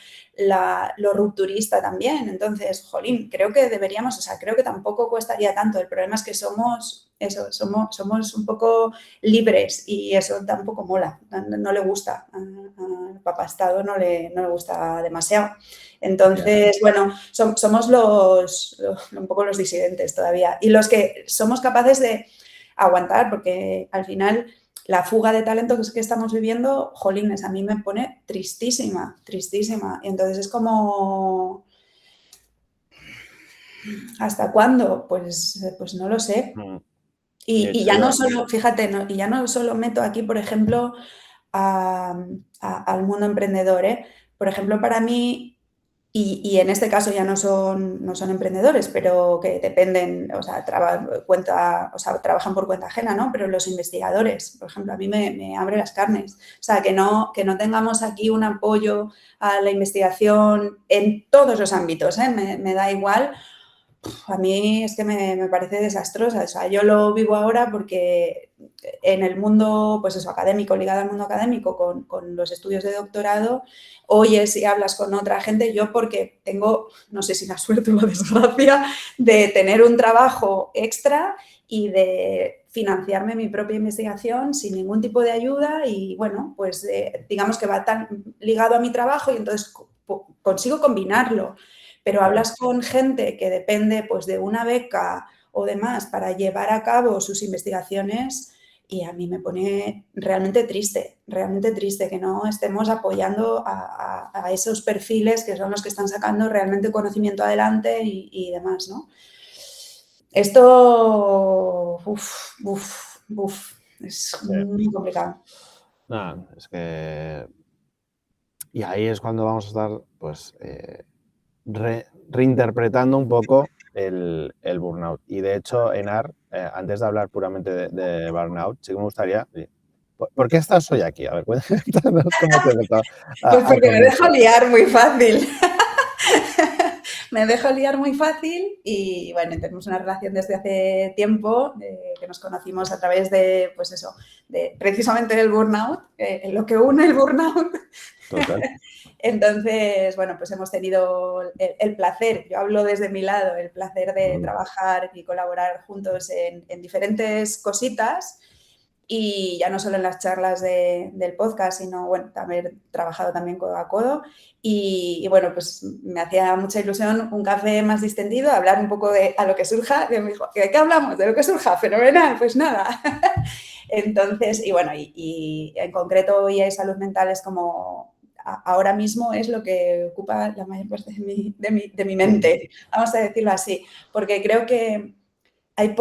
lo rupturista también. Entonces, jolín, creo que deberíamos, o sea, creo que tampoco costaría tanto. El problema es que somos un poco libres y eso tampoco mola, no le gusta, al papastado no le gusta demasiado. Entonces, bueno, somos un poco los disidentes todavía y los que somos capaces de aguantar, porque al final la fuga de talento que estamos viviendo, jolines, a mí me pone tristísima. Y entonces es como, ¿hasta cuándo? Pues no lo sé. Y ya no solo, fíjate, y ya no solo meto aquí, por ejemplo, al mundo emprendedor, ¿eh? Por ejemplo, para mí, y en este caso ya no son emprendedores, pero que dependen, o sea, trabajan por cuenta ajena, ¿no? Pero los investigadores, por ejemplo, a mí me abre las carnes. O sea, que no tengamos aquí un apoyo a la investigación en todos los ámbitos, ¿eh? Me da igual. A mí es que me parece desastrosa. O sea, yo lo vivo ahora porque en el mundo, pues eso, académico, ligado al mundo académico, con los estudios de doctorado, oyes y hablas con otra gente, yo porque tengo, no sé si la suerte o la desgracia, de tener un trabajo extra y de financiarme mi propia investigación sin ningún tipo de ayuda y, bueno, pues digamos que va tan ligado a mi trabajo y entonces consigo combinarlo. Pero hablas con gente que depende pues, de una beca o demás para llevar a cabo sus investigaciones y a mí me pone realmente triste que no estemos apoyando a esos perfiles que son los que están sacando realmente conocimiento adelante y demás, ¿no? Esto, es muy complicado. No, es que... Y ahí es cuando vamos a estar, pues... reinterpretando un poco el burnout. Y de hecho, Enar, antes de hablar puramente de burnout, sí que me gustaría... ¿Por qué estás hoy aquí? A ver, cuéntanos cómo te meto. Pues porque me dejo liar muy fácil. Me dejo liar muy fácil y, bueno, tenemos una relación desde hace tiempo, que nos conocimos a través de, pues eso, de precisamente del burnout, lo que une el burnout. Total. Entonces, bueno, pues hemos tenido el placer, yo hablo desde mi lado, el placer de trabajar y colaborar juntos en diferentes cositas y ya no solo en las charlas del podcast, sino, bueno, haber trabajado también codo a codo y, bueno, pues me hacía mucha ilusión un café más distendido, hablar un poco de a lo que surja, y me dijo, ¿de qué hablamos? De lo que surja, fenomenal, pues nada. Entonces, y bueno, y en concreto hoy salud mental es como... Ahora mismo es lo que ocupa la mayor parte de mi mente, vamos a decirlo así, porque creo que hay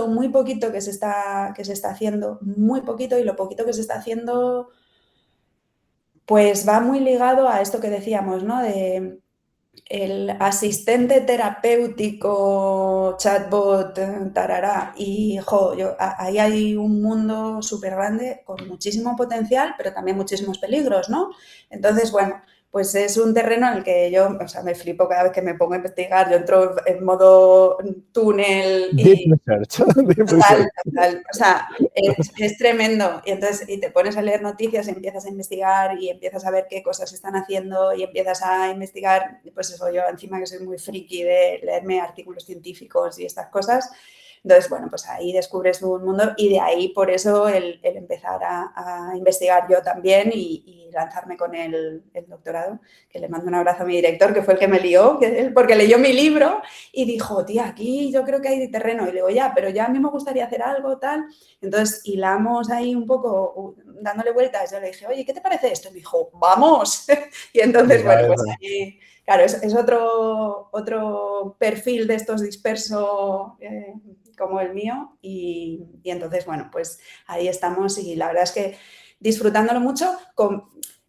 muy poquito que se está haciendo, muy poquito, y lo poquito que se está haciendo pues va muy ligado a esto que decíamos, ¿no? De el asistente terapéutico, chatbot, tarará, y ahí hay un mundo súper grande con muchísimo potencial, pero también muchísimos peligros, ¿no? Entonces, bueno, pues es un terreno en el que yo, o sea, me flipo cada vez que me pongo a investigar, yo entro en modo túnel Deep y research. Deep total, research. total, o sea, es tremendo. Y entonces y te pones a leer noticias, y empiezas a investigar y empiezas a ver qué cosas están haciendo y empiezas a investigar, pues eso, yo encima que soy muy friki de leerme artículos científicos y estas cosas. Entonces, bueno, pues ahí descubres un mundo y de ahí por eso el empezar a investigar yo también y lanzarme con el doctorado, que le mando un abrazo a mi director, que fue el que me lió, porque leyó mi libro y dijo, tía, aquí yo creo que hay terreno. Y le digo, ya, pero ya a mí me gustaría hacer algo, tal. Entonces hilamos ahí un poco, dándole vueltas. Yo le dije, oye, ¿qué te parece esto? Y me dijo, ¡vamos! Y entonces, bueno, pues ahí... Claro, es otro perfil de estos disperso como el mío y entonces, bueno, pues ahí estamos y la verdad es que disfrutándolo mucho.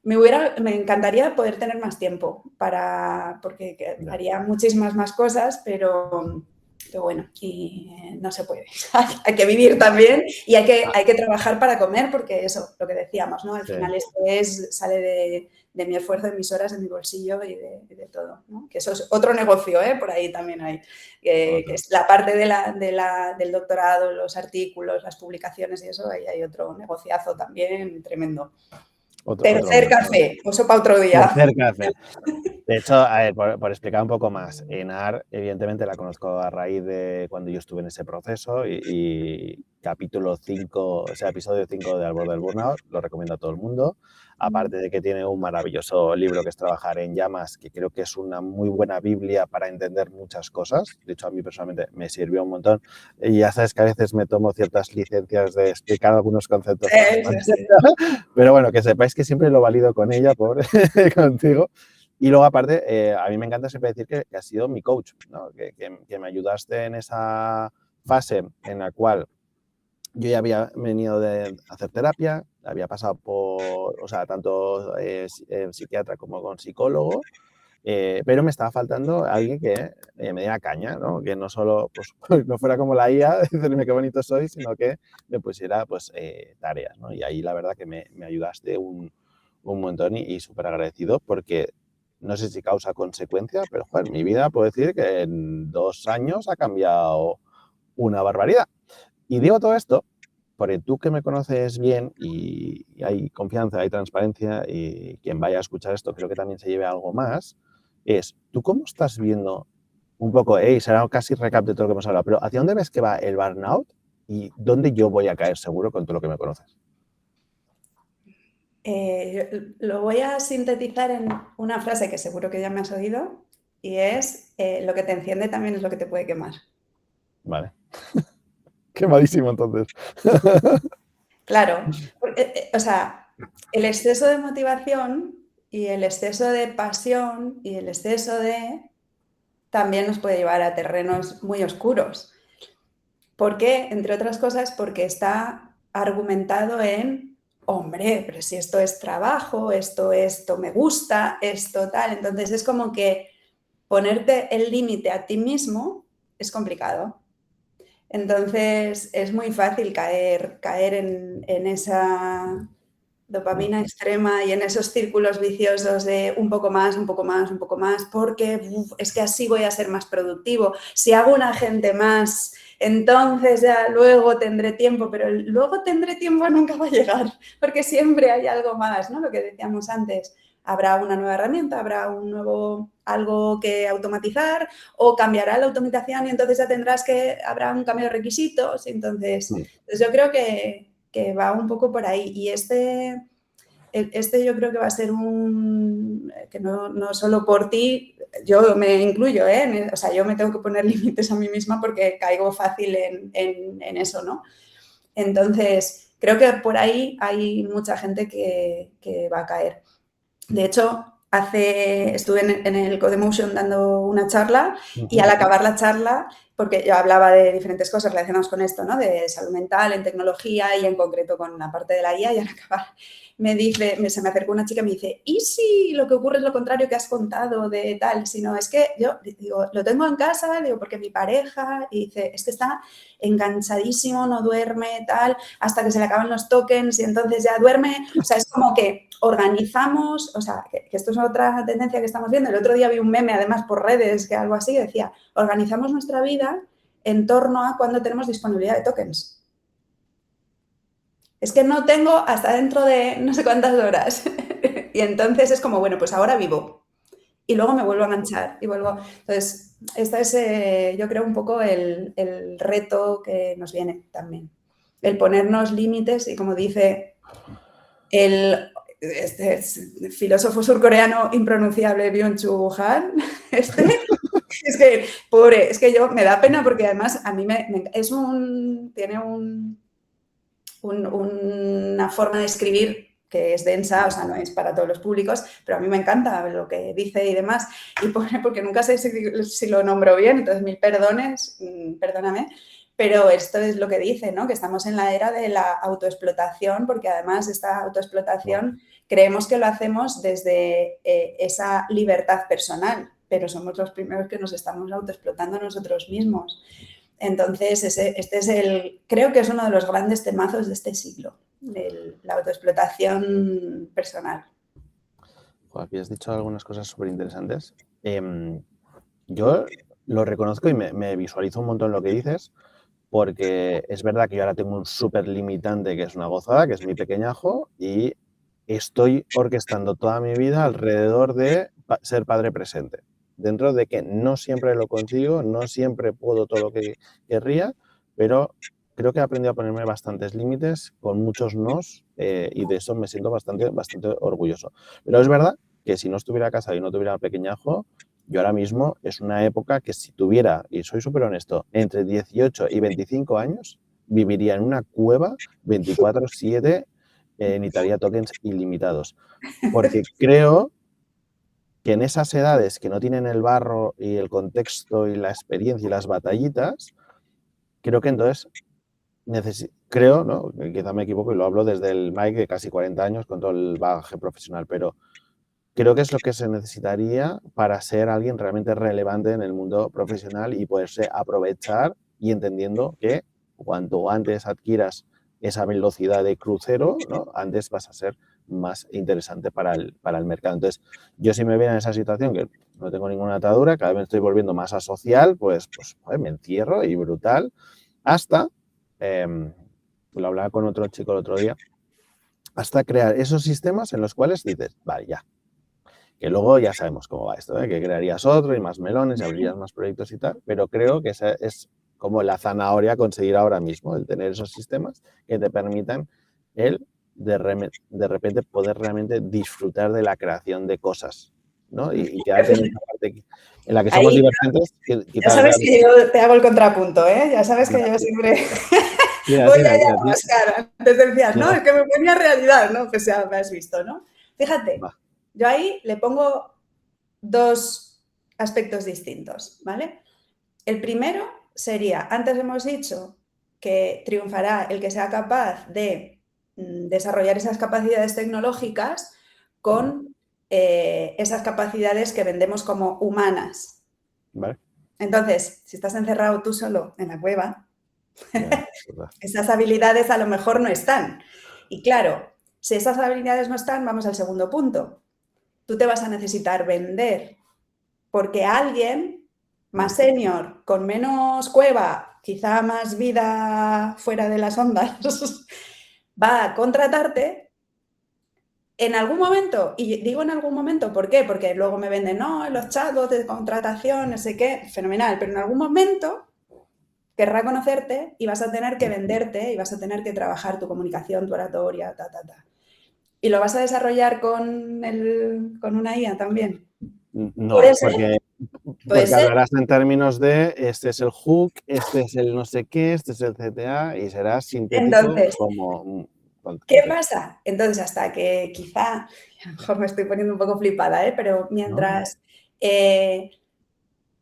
Me encantaría poder tener más tiempo porque haría muchísimas más cosas, pero bueno, y no se puede. Hay que vivir también y hay que trabajar para comer porque eso, lo que decíamos, ¿no? Al final esto sale de mi esfuerzo, de mis horas, de mi bolsillo y de todo, ¿no? Que eso es otro negocio, por ahí también hay, que es la parte del doctorado, los artículos, las publicaciones y eso, ahí hay otro negociazo también tremendo. Tercer café, eso para otro día. Tercer café. De hecho, a ver, por explicar un poco más, Enar, evidentemente la conozco a raíz de cuando yo estuve en ese proceso y capítulo 5, o sea, episodio 5 de Al borde del burnout, lo recomiendo a todo el mundo. Aparte de que tiene un maravilloso libro que es Trabajar en llamas, que creo que es una muy buena Biblia para entender muchas cosas. De hecho, a mí personalmente me sirvió un montón. Y ya sabes que a veces me tomo ciertas licencias de explicar algunos conceptos. Sí. Pero bueno, que sepáis que siempre lo valido con ella, contigo. Y luego, aparte, a mí me encanta siempre decir que has sido mi coach, ¿no? Que me ayudaste en esa fase en la cual yo ya había venido de hacer terapia, había pasado por, o sea, tanto psiquiatra como con psicólogo, pero me estaba faltando alguien que me diera caña, ¿no? Que no solo pues, no fuera como la IA, decirme qué bonito soy, sino que me pusiera pues, tareas, ¿no? Y ahí la verdad que me ayudaste un montón y súper agradecido porque no sé si causa consecuencia, pero joder, mi vida puedo decir que en 2 años ha cambiado una barbaridad. Y digo todo esto porque tú que me conoces bien y hay confianza, hay transparencia y quien vaya a escuchar esto creo que también se lleve algo más, es tú cómo estás viendo un poco, será casi recap de todo lo que hemos hablado, pero ¿hacia dónde ves que va el burnout y dónde yo voy a caer seguro con todo lo que me conoces? Lo voy a sintetizar en una frase que seguro que ya me has oído y es lo que te enciende también es lo que te puede quemar. Vale. Quemadísimo entonces. Claro, o sea, el exceso de motivación y el exceso de pasión y el exceso de también nos puede llevar a terrenos muy oscuros. ¿Por qué? Entre otras cosas porque está argumentado en, hombre, pero si esto es trabajo, esto me gusta, esto tal. Entonces es como que ponerte el límite a ti mismo es complicado. Entonces es muy fácil caer en esa dopamina extrema y en esos círculos viciosos de un poco más, un poco más, un poco más, porque es que así voy a ser más productivo. Si hago una gente más, entonces ya luego tendré tiempo, pero el luego tendré tiempo nunca va a llegar, porque siempre hay algo más, ¿no? Lo que decíamos antes. Habrá una nueva herramienta, habrá un nuevo algo que automatizar o cambiará la automatización y entonces ya habrá un cambio de requisitos. Entonces yo creo que va un poco por ahí. Y este yo creo que va a ser que no solo por ti, yo me incluyo, o sea, yo me tengo que poner límites a mí misma porque caigo fácil en eso, ¿no? Entonces, creo que por ahí hay mucha gente que va a caer. De hecho, estuve en el Codemotion dando una charla y al acabar la charla, porque yo hablaba de diferentes cosas relacionadas con esto, ¿no? De salud mental, en tecnología y en concreto con la parte de la IA, y al acabar se me acercó una chica y me dice, ¿y si lo que ocurre es lo contrario que has contado de tal? Si no, es que yo digo, lo tengo en casa, digo, porque mi pareja, y dice, es que está enganchadísimo, no duerme, tal, hasta que se le acaban los tokens y entonces ya duerme. O sea, es como que organizamos, o sea, que esto es otra tendencia que estamos viendo. El otro día vi un meme, además, por redes, que algo así, decía, organizamos nuestra vida en torno a cuando tenemos disponibilidad de tokens. Es que no tengo hasta dentro de no sé cuántas horas. Y entonces es como, bueno, pues ahora vivo. Y luego me vuelvo a enganchar y vuelvo. Entonces, esta es, yo creo, un poco el reto que nos viene también. El ponernos límites y, como dice este filósofo surcoreano impronunciable Byung-Chul Han, es que, pobre, es que yo me da pena porque además a mí tiene una forma de escribir que es densa, o sea, no es para todos los públicos, pero a mí me encanta lo que dice y demás, y porque nunca sé si lo nombro bien, entonces mil perdones, perdóname, pero esto es lo que dice, ¿no? Que estamos en la era de la autoexplotación, porque además esta autoexplotación creemos que lo hacemos desde esa libertad personal, pero somos los primeros que nos estamos autoexplotando nosotros mismos. Entonces, creo que es uno de los grandes temazos de este siglo, la autoexplotación personal. Aquí has dicho algunas cosas súper interesantes. Yo lo reconozco y me visualizo un montón lo que dices, porque es verdad que yo ahora tengo un súper limitante que es una gozada, que es mi pequeñajo, y estoy orquestando toda mi vida alrededor de ser padre presente. Dentro de que no siempre lo consigo, no siempre puedo todo lo que querría, pero creo que he aprendido a ponerme bastantes límites con muchos nos y de eso me siento bastante orgulloso. Pero es verdad que si no estuviera casado y no tuviera pequeñajo, yo ahora mismo es una época que si tuviera, y soy súper honesto, entre 18 y 25 años, viviría en una cueva 24/7, necesitaría tokens ilimitados. Porque creo que en esas edades que no tienen el barro y el contexto y la experiencia y las batallitas, creo que entonces creo, ¿no? Quizá me equivoco y lo hablo desde el Mike de casi 40 años con todo el bagaje profesional, pero creo que es lo que se necesitaría para ser alguien realmente relevante en el mundo profesional y poderse aprovechar y entendiendo que cuanto antes adquieras esa velocidad de crucero, ¿no? Antes vas a ser más interesante para el mercado. Entonces, yo si me veo en esa situación que no tengo ninguna atadura, cada vez me estoy volviendo más asocial, pues joder, me encierro y brutal, hasta, lo hablaba con otro chico el otro día, hasta crear esos sistemas en los cuales dices, vale, ya, que luego ya sabemos cómo va esto, ¿eh? Que crearías otro y más melones y abrirías más proyectos y tal, pero creo que esa es como la zanahoria a conseguir ahora mismo, el tener esos sistemas que te permitan de repente poder realmente disfrutar de la creación de cosas, ¿no? Y quedarte en esa parte en la que somos divergentes. Ya sabes que yo te hago el contrapunto, ¿eh? Ya sabes que yo siempre voy a buscar. Antes decías, no, es que me ponía realidad, ¿no? Pues ya me has visto, ¿no? Fíjate, yo ahí le pongo dos aspectos distintos, ¿vale? El primero sería, antes hemos dicho que triunfará el que sea capaz de desarrollar esas capacidades tecnológicas con esas capacidades que vendemos como humanas. Vale. Entonces, si estás encerrado tú solo en la cueva, esas habilidades a lo mejor no están. Y claro, si esas habilidades no están, vamos al segundo punto. Tú te vas a necesitar vender porque alguien más senior, con menos cueva, quizá más vida fuera de las ondas, va a contratarte en algún momento. Y digo en algún momento, ¿por qué? Porque luego me venden, no, los chatbots de contratación, no sé qué, fenomenal, pero en algún momento querrá conocerte y vas a tener que venderte y vas a tener que trabajar tu comunicación, tu oratoria, ¿Y lo vas a desarrollar con una IA también? No, porque hablarás en términos de este es el hook, este es el no sé qué, este es el CTA y será sintético. Entonces, como... ¿Qué pasa? Entonces, hasta que quizá, a lo mejor me estoy poniendo un poco flipada, pero mientras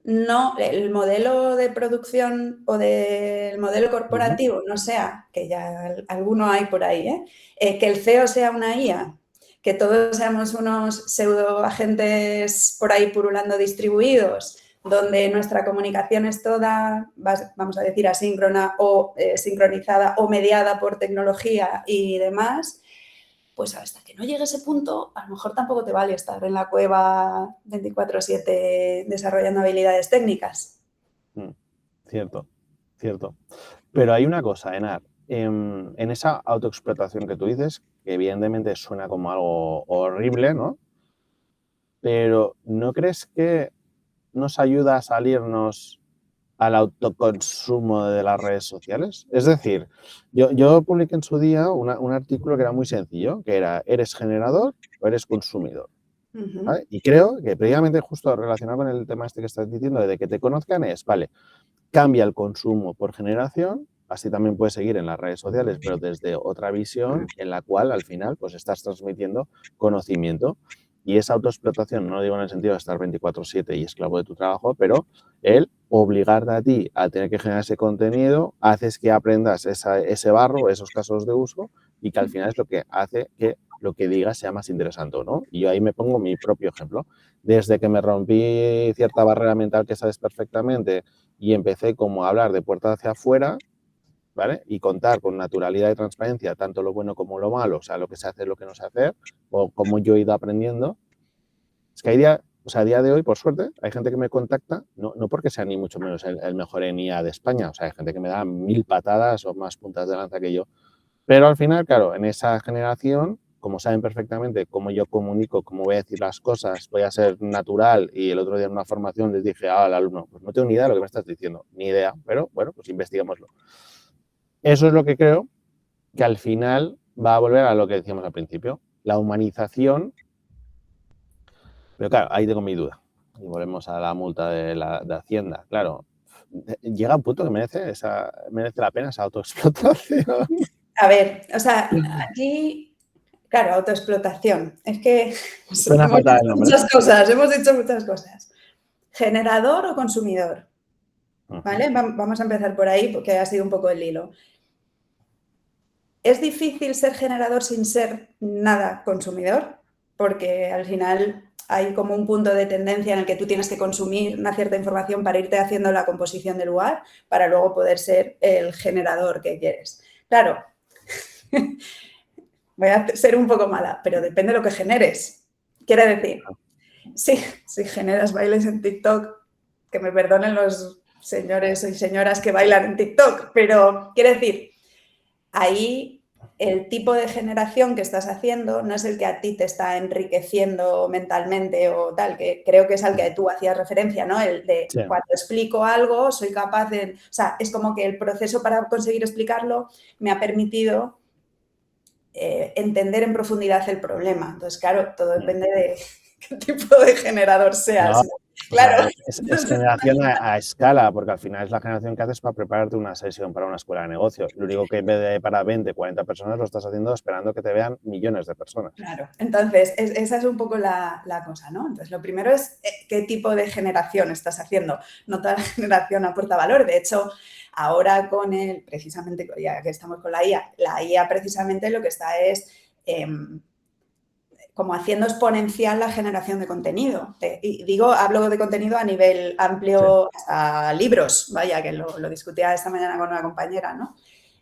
no, el modelo de producción o del modelo corporativo no sea, que ya alguno hay por ahí, que el CEO sea una IA, que todos seamos unos pseudo agentes por ahí purulando distribuidos, donde nuestra comunicación es toda, vamos a decir, asíncrona o sincronizada o mediada por tecnología y demás, pues hasta que no llegue ese punto, a lo mejor tampoco te vale estar en la cueva 24/7 desarrollando habilidades técnicas. Cierto, cierto. Pero hay una cosa, Enar, en esa autoexplotación que tú dices, que evidentemente suena como algo horrible, ¿no? Pero ¿no crees que nos ayuda a salirnos al autoconsumo de las redes sociales? Es decir, yo publiqué en su día un artículo que era muy sencillo, que era, ¿eres generador o eres consumidor? ¿Vale? Y creo que previamente justo relacionado con el tema este que estás diciendo, de que te conozcan es, vale, cambia el consumo por generación, así también puedes seguir en las redes sociales, pero desde otra visión en la cual al final pues estás transmitiendo conocimiento. Y esa autoexplotación, no lo digo en el sentido de estar 24/7 y esclavo de tu trabajo, pero el obligarte a ti a tener que generar ese contenido, haces que aprendas ese barro, esos casos de uso, y que al final es lo que hace que lo que digas sea más interesante, ¿no? Y yo ahí me pongo mi propio ejemplo. Desde que me rompí cierta barrera mental que sabes perfectamente y empecé como a hablar de puerta hacia afuera, ¿vale? Y contar con naturalidad y transparencia tanto lo bueno como lo malo, o sea, lo que se hace, lo que no se hace, o cómo yo he ido aprendiendo. Es que a día de hoy, por suerte, hay gente que me contacta, no porque sea ni mucho menos el mejor en IA de España, o sea, hay gente que me da 1000 patadas o más puntas de lanza que yo, pero al final, claro, en esa generación, como saben perfectamente cómo yo comunico, cómo voy a decir las cosas, voy a ser natural, y el otro día en una formación les dije al alumno, pues no tengo ni idea de lo que me estás diciendo, ni idea, pero bueno, pues investiguémoslo. Eso es lo que creo que al final va a volver a lo que decíamos al principio, la humanización, pero claro, ahí tengo mi duda. Y volvemos a la multa de Hacienda. Claro, llega un punto que merece la pena esa autoexplotación. A ver, o sea, aquí, claro, autoexplotación. Es que Suena hemos fatal el dicho nombre. muchas cosas, hemos dicho muchas cosas. ¿Generador o consumidor? ¿Vale? Vamos a empezar por ahí porque ha sido un poco el hilo. Es difícil ser generador sin ser nada consumidor, porque al final hay como un punto de tendencia en el que tú tienes que consumir una cierta información para irte haciendo la composición del lugar, para luego poder ser el generador que quieres. Claro, voy a ser un poco mala, pero depende de lo que generes. Quiere decir, si generas bailes en TikTok, que me perdonen los señores y señoras que bailan en TikTok, pero quiere decir, ahí el tipo de generación que estás haciendo no es el que a ti te está enriqueciendo mentalmente o tal, que creo que es al que tú hacías referencia, ¿no? El de Sí. cuando explico algo soy capaz de... O sea, es como que el proceso para conseguir explicarlo me ha permitido entender en profundidad el problema. Entonces, claro, todo depende de qué tipo de generador seas. No, Claro. o sea, es generación a escala, porque al final es la generación que haces para prepararte una sesión para una escuela de negocios. Lo único que en vez de para 20, 40 personas lo estás haciendo esperando que te vean millones de personas. Claro, entonces esa es un poco la cosa, ¿no? Entonces lo primero es qué tipo de generación estás haciendo. No toda la generación aporta valor. De hecho, ahora precisamente ya que estamos con la IA precisamente lo que está es como haciendo exponencial la generación de contenido. Y hablo de contenido a nivel amplio, Sí. a libros, vaya, que lo discutía esta mañana con una compañera, ¿no?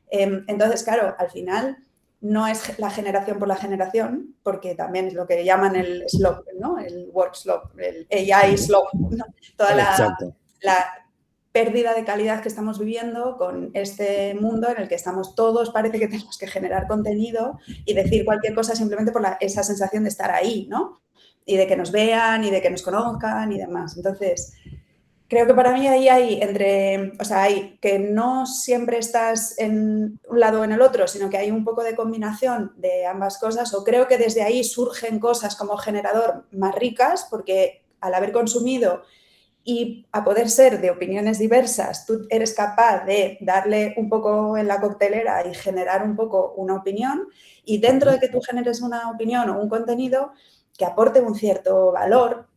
Entonces, claro, al final no es la generación por la generación, porque también es lo que llaman el slop, ¿no? El work slop, el AI slop, ¿no? Toda la pérdida de calidad que estamos viviendo con este mundo en el que estamos todos, parece que tenemos que generar contenido y decir cualquier cosa simplemente por esa sensación de estar ahí, ¿no? Y de que nos vean y de que nos conozcan y demás. Entonces, creo que para mí ahí hay hay que no siempre estás en un lado o en el otro, sino que hay un poco de combinación de ambas cosas, o creo que desde ahí surgen cosas como generador más ricas, porque al haber consumido y a poder ser de opiniones diversas, tú eres capaz de darle un poco en la coctelera y generar un poco una opinión, y dentro de que tú generes una opinión o un contenido, que aporte un cierto valor,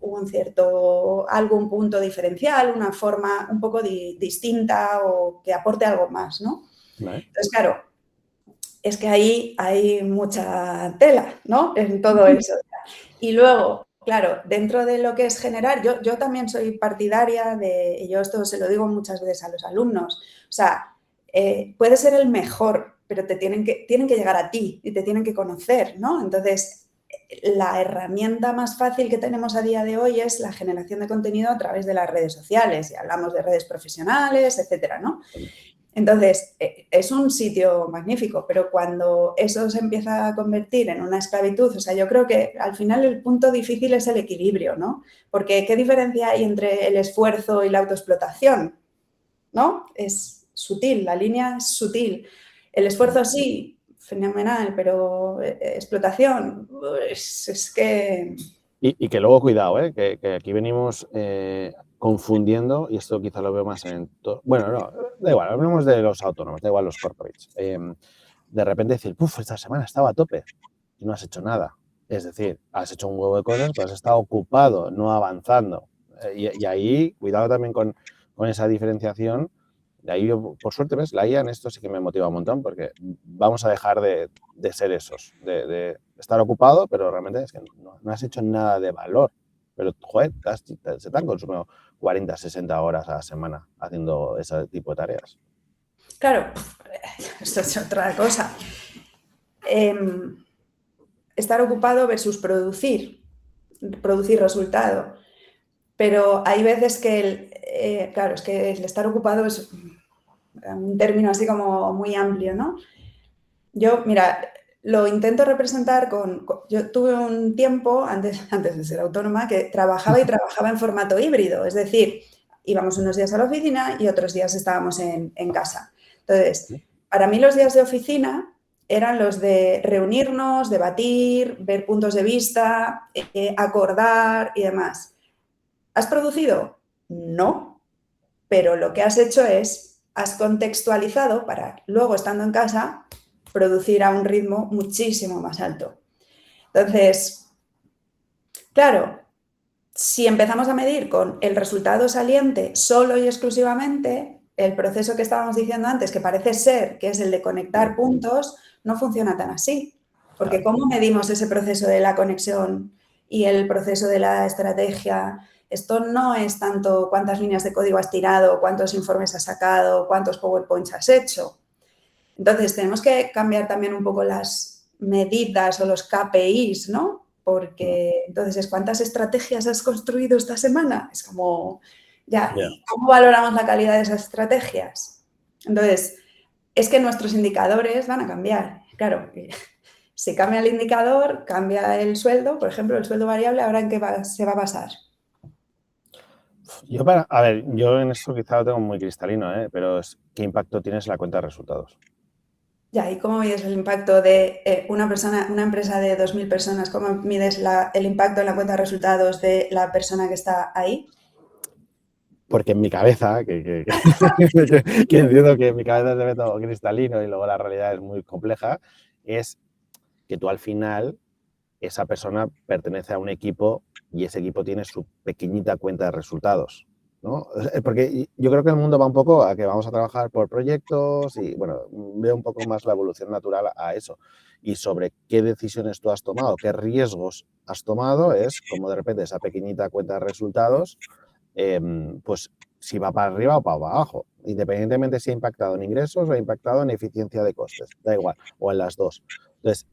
algún punto diferencial, una forma un poco distinta o que aporte algo más, ¿no? Vale. Entonces, claro, es que ahí hay mucha tela, ¿no? En todo eso. Y luego, claro, dentro de lo que es generar, yo también soy partidaria y yo esto se lo digo muchas veces a los alumnos, o sea, puedes ser el mejor, pero tienen que llegar a ti y te tienen que conocer, ¿no? Entonces, la herramienta más fácil que tenemos a día de hoy es la generación de contenido a través de las redes sociales, y hablamos de redes profesionales, etcétera, ¿no? Entonces, es un sitio magnífico, pero cuando eso se empieza a convertir en una esclavitud, o sea, yo creo que al final el punto difícil es el equilibrio, ¿no? Porque ¿qué diferencia hay entre el esfuerzo y la autoexplotación? ¿No? Es sutil, la línea es sutil. El esfuerzo sí, fenomenal, pero explotación, pues, es que... Y que luego, cuidado, que aquí venimos confundiendo, y esto quizá lo veo más bueno, no, da igual, hablemos de los autónomos, da igual los corporates. De repente decir, puf, esta semana estaba a tope y no has hecho nada. Es decir, has hecho un huevo de cosas, pero has estado ocupado, no avanzando. Y ahí, cuidado también con esa diferenciación. De ahí, por suerte, ¿ves? La IA en esto sí que me motiva un montón, porque vamos a dejar de ser esos, de estar ocupado, pero realmente es que no has hecho nada de valor. Pero, joder, se te han consumido 40, 60 horas a la semana haciendo ese tipo de tareas. Claro, esto es otra cosa. Estar ocupado versus producir resultado. Pero hay veces que, claro, es que el estar ocupado es un término así como muy amplio, ¿no? Yo, mira, lo intento representar yo tuve un tiempo, antes de ser autónoma, que trabajaba en formato híbrido, es decir, íbamos unos días a la oficina y otros días estábamos en casa. Entonces, para mí los días de oficina eran los de reunirnos, debatir, ver puntos de vista, acordar y demás. ¿Has producido? No, pero lo que has hecho has contextualizado para luego, estando en casa, producir a un ritmo muchísimo más alto. Entonces, claro, si empezamos a medir con el resultado saliente solo y exclusivamente, el proceso que estábamos diciendo antes, que parece ser que es el de conectar puntos, no funciona tan así. Porque ¿cómo medimos ese proceso de la conexión y el proceso de la estrategia? Esto no es tanto cuántas líneas de código has tirado, cuántos informes has sacado, cuántos PowerPoints has hecho. Entonces, tenemos que cambiar también un poco las medidas o los KPIs, ¿no? Porque entonces es cuántas estrategias has construido esta semana. Es como, ya, ¿y cómo valoramos la calidad de esas estrategias? Entonces, es que nuestros indicadores van a cambiar. Claro, si cambia el indicador, cambia el sueldo. Por ejemplo, el sueldo variable, ¿ahora en qué se va a basar? Yo en eso quizá lo tengo muy cristalino, pero ¿qué impacto tienes en la cuenta de resultados? Ya, ¿y cómo mides el impacto de una empresa de 2.000 personas? ¿Cómo mides el impacto en la cuenta de resultados de la persona que está ahí? Porque en mi cabeza, que entiendo que en mi cabeza se ve todo cristalino y luego la realidad es muy compleja, es que tú al final, esa persona pertenece a un equipo y ese equipo tiene su pequeñita cuenta de resultados, ¿no? Porque yo creo que el mundo va un poco a que vamos a trabajar por proyectos y, bueno, veo un poco más la evolución natural a eso. Y sobre qué decisiones tú has tomado, qué riesgos has tomado, es como de repente esa pequeñita cuenta de resultados, pues si va para arriba o para abajo, independientemente si ha impactado en ingresos o ha impactado en eficiencia de costes, da igual, o en las dos. Entonces,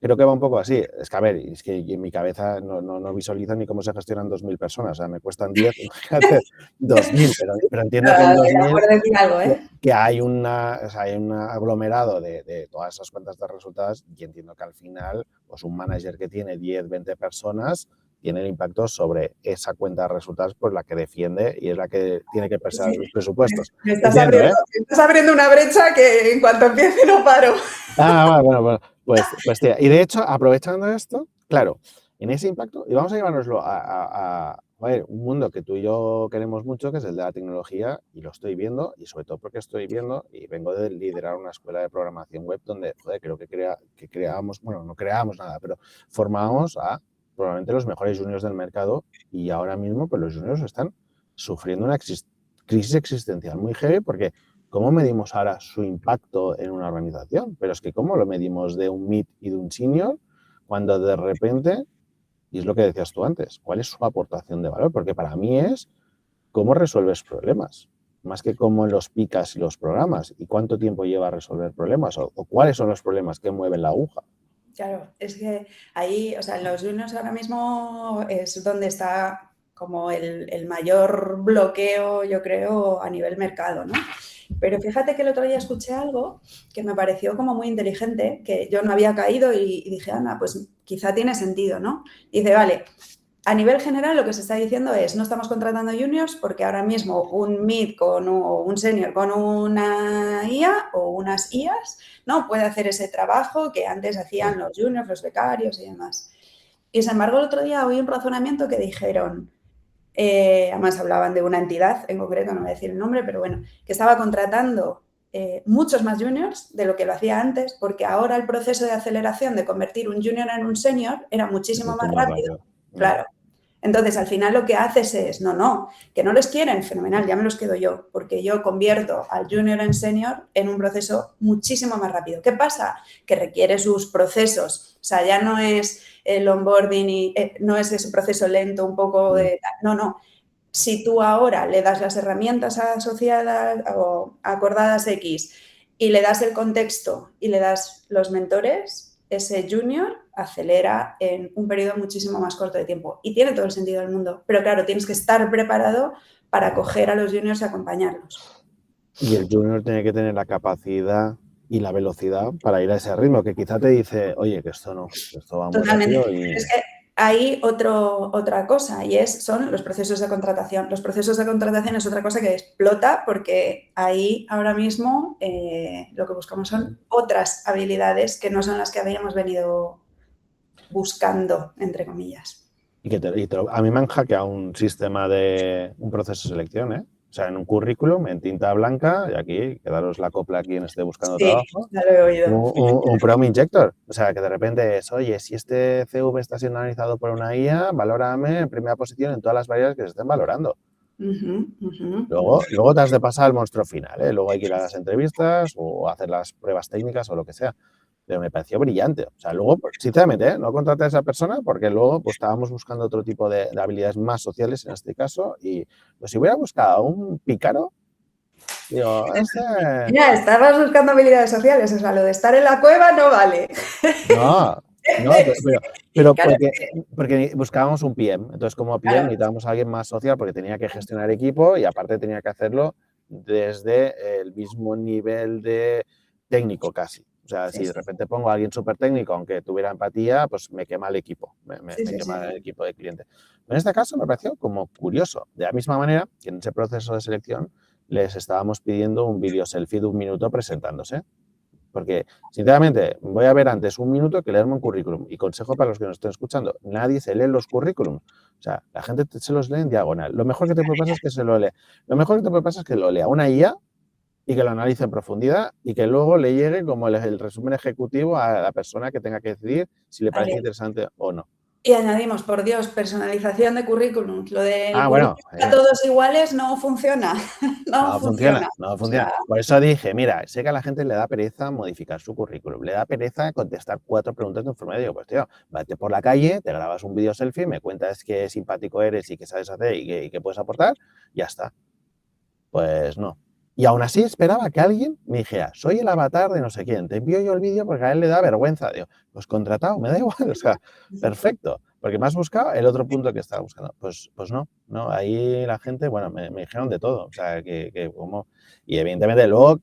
creo que va un poco así. Es que, a ver, es que en mi cabeza no visualizo ni cómo se gestionan 2.000 personas. O sea, me cuestan 10, imagínate, 2.000, pero entiendo que en 2.000 que hay un aglomerado de todas esas cuentas de resultados y entiendo que al final, pues un manager que tiene 10, 20 personas tiene el impacto sobre esa cuenta de resultados por la que defiende y es la que tiene que pesar los presupuestos. Estás abriendo una brecha que en cuanto empiece no paro. Bueno, pues tía. Y de hecho, aprovechando esto, claro, en ese impacto, y vamos a llevárnoslo a un mundo que tú y yo queremos mucho, que es el de la tecnología, y lo estoy viendo, y sobre todo porque estoy viendo, y vengo de liderar una escuela de programación web donde, joder, creo que creábamos, bueno, no creábamos nada, pero formábamos a probablemente los mejores juniors del mercado y ahora mismo pues los juniors están sufriendo una crisis existencial muy heavy porque ¿cómo medimos ahora su impacto en una organización? Pero es que ¿cómo lo medimos de un mid y de un senior cuando de repente, y es lo que decías tú antes, ¿cuál es su aportación de valor? Porque para mí es cómo resuelves problemas, más que cómo los picas y los programas y cuánto tiempo lleva a resolver problemas o cuáles son los problemas que mueven la aguja. Claro, es que ahí, o sea, en los juniors ahora mismo es donde está como el mayor bloqueo, yo creo, a nivel mercado, ¿no? Pero fíjate que el otro día escuché algo que me pareció como muy inteligente, que yo no había caído y dije, Ana, pues quizá tiene sentido, ¿no? Y dice, vale, a nivel general lo que se está diciendo es, no estamos contratando juniors porque ahora mismo un mid o un senior con una IA o unas IAs no puede hacer ese trabajo que antes hacían los juniors, los becarios y demás. Y sin embargo, el otro día oí un razonamiento que dijeron, además hablaban de una entidad en concreto, no voy a decir el nombre, pero bueno, que estaba contratando muchos más juniors de lo que lo hacía antes, porque ahora el proceso de aceleración de convertir un junior en un senior era muchísimo más rápido. Claro. Entonces, al final lo que haces es, que no les quieren, fenomenal, ya me los quedo yo, porque yo convierto al junior en senior en un proceso muchísimo más rápido. ¿Qué pasa? Que requiere sus procesos, o sea, ya no es el onboarding y no es ese proceso lento un poco de... No. Si tú ahora le das las herramientas asociadas o acordadas X y le das el contexto y le das los mentores, ese junior acelera en un periodo muchísimo más corto de tiempo. Y tiene todo el sentido del mundo. Pero claro, tienes que estar preparado para acoger a los juniors y acompañarlos. Y el junior tiene que tener la capacidad y la velocidad para ir a ese ritmo, que quizá te dice, oye, que esto no, que esto va muy rápido. Y... Es que hay otra cosa y son los procesos de contratación. Los procesos de contratación es otra cosa que explota porque ahí ahora mismo lo que buscamos son otras habilidades que no son las que habíamos venido buscando, entre comillas. A mí me han hackeado un sistema de un proceso de selección, ¿eh? O sea, en un currículum, en tinta blanca, y aquí, quedaros la copla a quien esté buscando trabajo. Ya lo he oído. Un Prom Injector. O sea, que de repente es, oye, si este CV está siendo analizado por una IA, valórame en primera posición en todas las variables que se estén valorando. Luego te has de pasar al monstruo final, ¿eh? Luego hay que ir a las entrevistas o hacer las pruebas técnicas o lo que sea. Pero me pareció brillante. O sea, luego, sinceramente, no contraté a esa persona porque luego pues, estábamos buscando otro tipo de habilidades más sociales en este caso y pues si hubiera buscado a un pícaro, digo, Mira, estabas buscando habilidades sociales, o sea, lo de estar en la cueva no vale. No, pero porque buscábamos un PM. Entonces, como PM necesitábamos a alguien más social porque tenía que gestionar equipo y aparte tenía que hacerlo desde el mismo nivel de técnico casi. O sea, si de repente pongo a alguien súper técnico, aunque tuviera empatía, pues me quema el equipo, me quema el equipo de cliente. En este caso me pareció como curioso. De la misma manera que en ese proceso de selección les estábamos pidiendo un vídeo selfie de 1 minuto presentándose. Porque, sinceramente, voy a ver antes 1 minuto que leerme un currículum. Y consejo para los que nos estén escuchando, nadie se lee los currículums. O sea, la gente se los lee en diagonal. Lo mejor que te puede pasar es que se lo lea. Lo mejor que te puede pasar es que lo lea una IA y que lo analice en profundidad y que luego le llegue como el resumen ejecutivo a la persona que tenga que decidir si le parece interesante o no. Y añadimos, por Dios, personalización de currículum. Lo de bueno, a todos iguales no funciona. No funciona. O sea, por eso dije, mira, sé que a la gente le da pereza modificar su currículum, le da pereza contestar 4 preguntas de un formulario. Digo, pues tío, vete por la calle, te grabas un vídeo selfie, me cuentas qué simpático eres y qué sabes hacer y qué puedes aportar, y ya está. Pues no. Y aún así esperaba que alguien me dijera, soy el avatar de no sé quién, te envío yo el vídeo porque a él le da vergüenza. Digo, pues contratado, me da igual, o sea, perfecto. Porque me has buscado el otro punto que estaba buscando. Pues no, ahí la gente, bueno, me dijeron de todo, o sea, que como... Y evidentemente luego,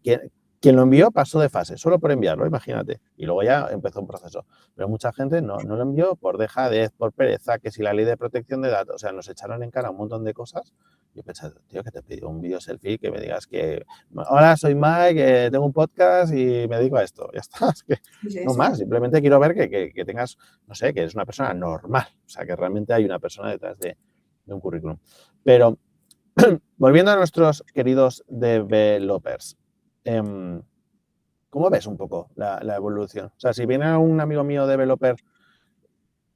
quien lo envió pasó de fase, solo por enviarlo, imagínate. Y luego ya empezó un proceso. Pero mucha gente no lo envió por dejadez, por pereza, que si la ley de protección de datos, o sea, nos echaron en cara un montón de cosas. Yo pensé, tío, que te pido un vídeo selfie, que me digas que, hola, soy Mike, tengo un podcast y me dedico a esto. Ya está, es que no más, simplemente quiero ver que tengas, no sé, que eres una persona normal, o sea, que realmente hay una persona detrás de un currículum. Pero, volviendo a nuestros queridos developers, ¿cómo ves un poco la evolución? O sea, si viene un amigo mío developer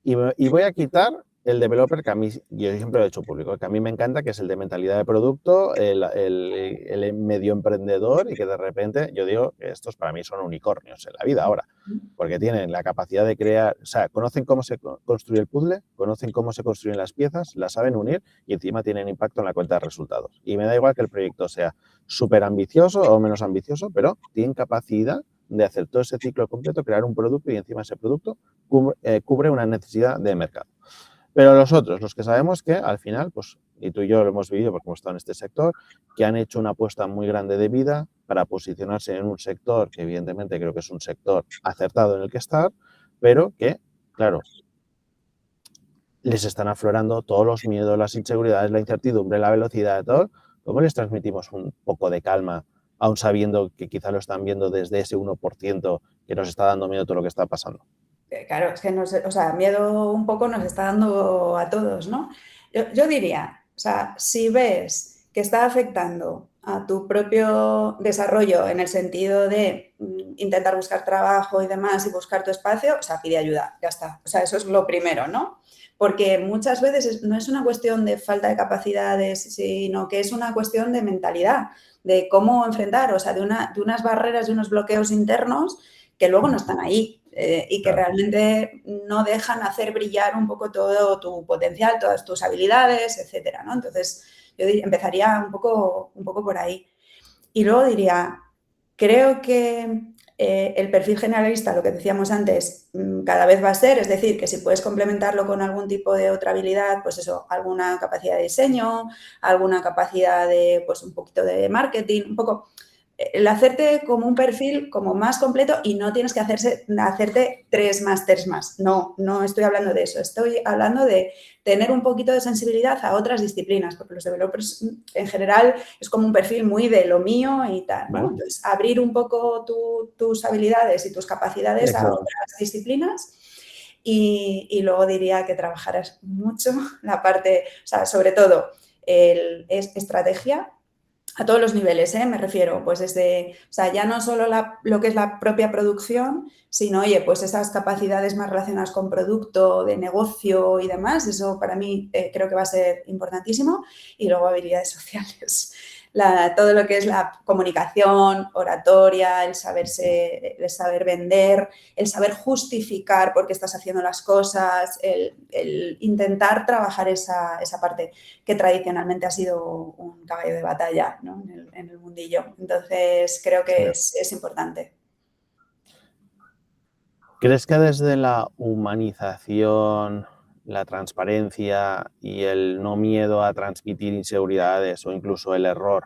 y voy a quitar el developer que a mí, yo siempre lo he hecho público, que a mí me encanta, que es el de mentalidad de producto, el medio emprendedor y que de repente yo digo que estos para mí son unicornios en la vida ahora, porque tienen la capacidad de crear, o sea, conocen cómo se construye el puzzle, conocen cómo se construyen las piezas, las saben unir y encima tienen impacto en la cuenta de resultados. Y me da igual que el proyecto sea súper ambicioso o menos ambicioso, pero tienen capacidad de hacer todo ese ciclo completo, crear un producto y encima ese producto cubre una necesidad de mercado. Pero los otros, los que sabemos que al final, pues, y tú y yo lo hemos vivido porque hemos estado en este sector, que han hecho una apuesta muy grande de vida para posicionarse en un sector que evidentemente creo que es un sector acertado en el que estar, pero que, claro, les están aflorando todos los miedos, las inseguridades, la incertidumbre, la velocidad de todo. ¿Cómo les transmitimos un poco de calma, aun sabiendo que quizá lo están viendo desde ese 1% que nos está dando miedo todo lo que está pasando? Claro, es que miedo un poco nos está dando a todos, ¿no? Yo diría, o sea, si ves que está afectando a tu propio desarrollo en el sentido de intentar buscar trabajo y demás y buscar tu espacio, o sea, pide ayuda, ya está. O sea, eso es lo primero, ¿no? Porque muchas veces no es una cuestión de falta de capacidades, sino que es una cuestión de mentalidad, de cómo enfrentar, o sea, de unas barreras, de unos bloqueos internos que luego no están ahí. Y que realmente no dejan hacer brillar un poco todo tu potencial, todas tus habilidades, etcétera, ¿no? Entonces, yo empezaría un poco por ahí. Y luego diría, creo que el perfil generalista, lo que decíamos antes, cada vez va a ser, es decir, que si puedes complementarlo con algún tipo de otra habilidad, pues eso, alguna capacidad de diseño, alguna capacidad de, pues un poquito de marketing, un poco el hacerte como un perfil como más completo y no tienes que hacerte 3 másters más. No estoy hablando de eso. Estoy hablando de tener un poquito de sensibilidad a otras disciplinas, porque los developers en general es como un perfil muy de lo mío y tal, ¿no? ¿Vale? Entonces, abrir un poco tus habilidades y tus capacidades a otras disciplinas. Y luego diría que trabajaras mucho la parte, o sea, sobre todo, es estrategia, a todos los niveles, me refiero, pues desde, o sea, ya no solo lo que es la propia producción, sino, oye, pues esas capacidades más relacionadas con producto, de negocio y demás, eso para mí creo que va a ser importantísimo. Y luego habilidades sociales. Todo lo que es la comunicación, oratoria, el saber vender, el saber justificar por qué estás haciendo las cosas, el intentar trabajar esa parte que tradicionalmente ha sido un caballo de batalla, ¿no? en el mundillo. Entonces, creo que es importante. ¿Crees que desde la humanización, la transparencia y el no miedo a transmitir inseguridades o incluso el error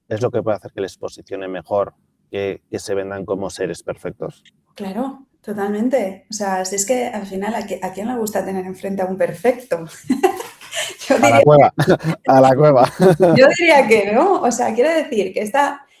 es lo que puede hacer que les posicione mejor que se vendan como seres perfectos? Claro, totalmente. O sea, si es que al final, ¿a quién le gusta tener enfrente a un perfecto? A la cueva, a la cueva. Yo diría que no. O sea, quiero decir que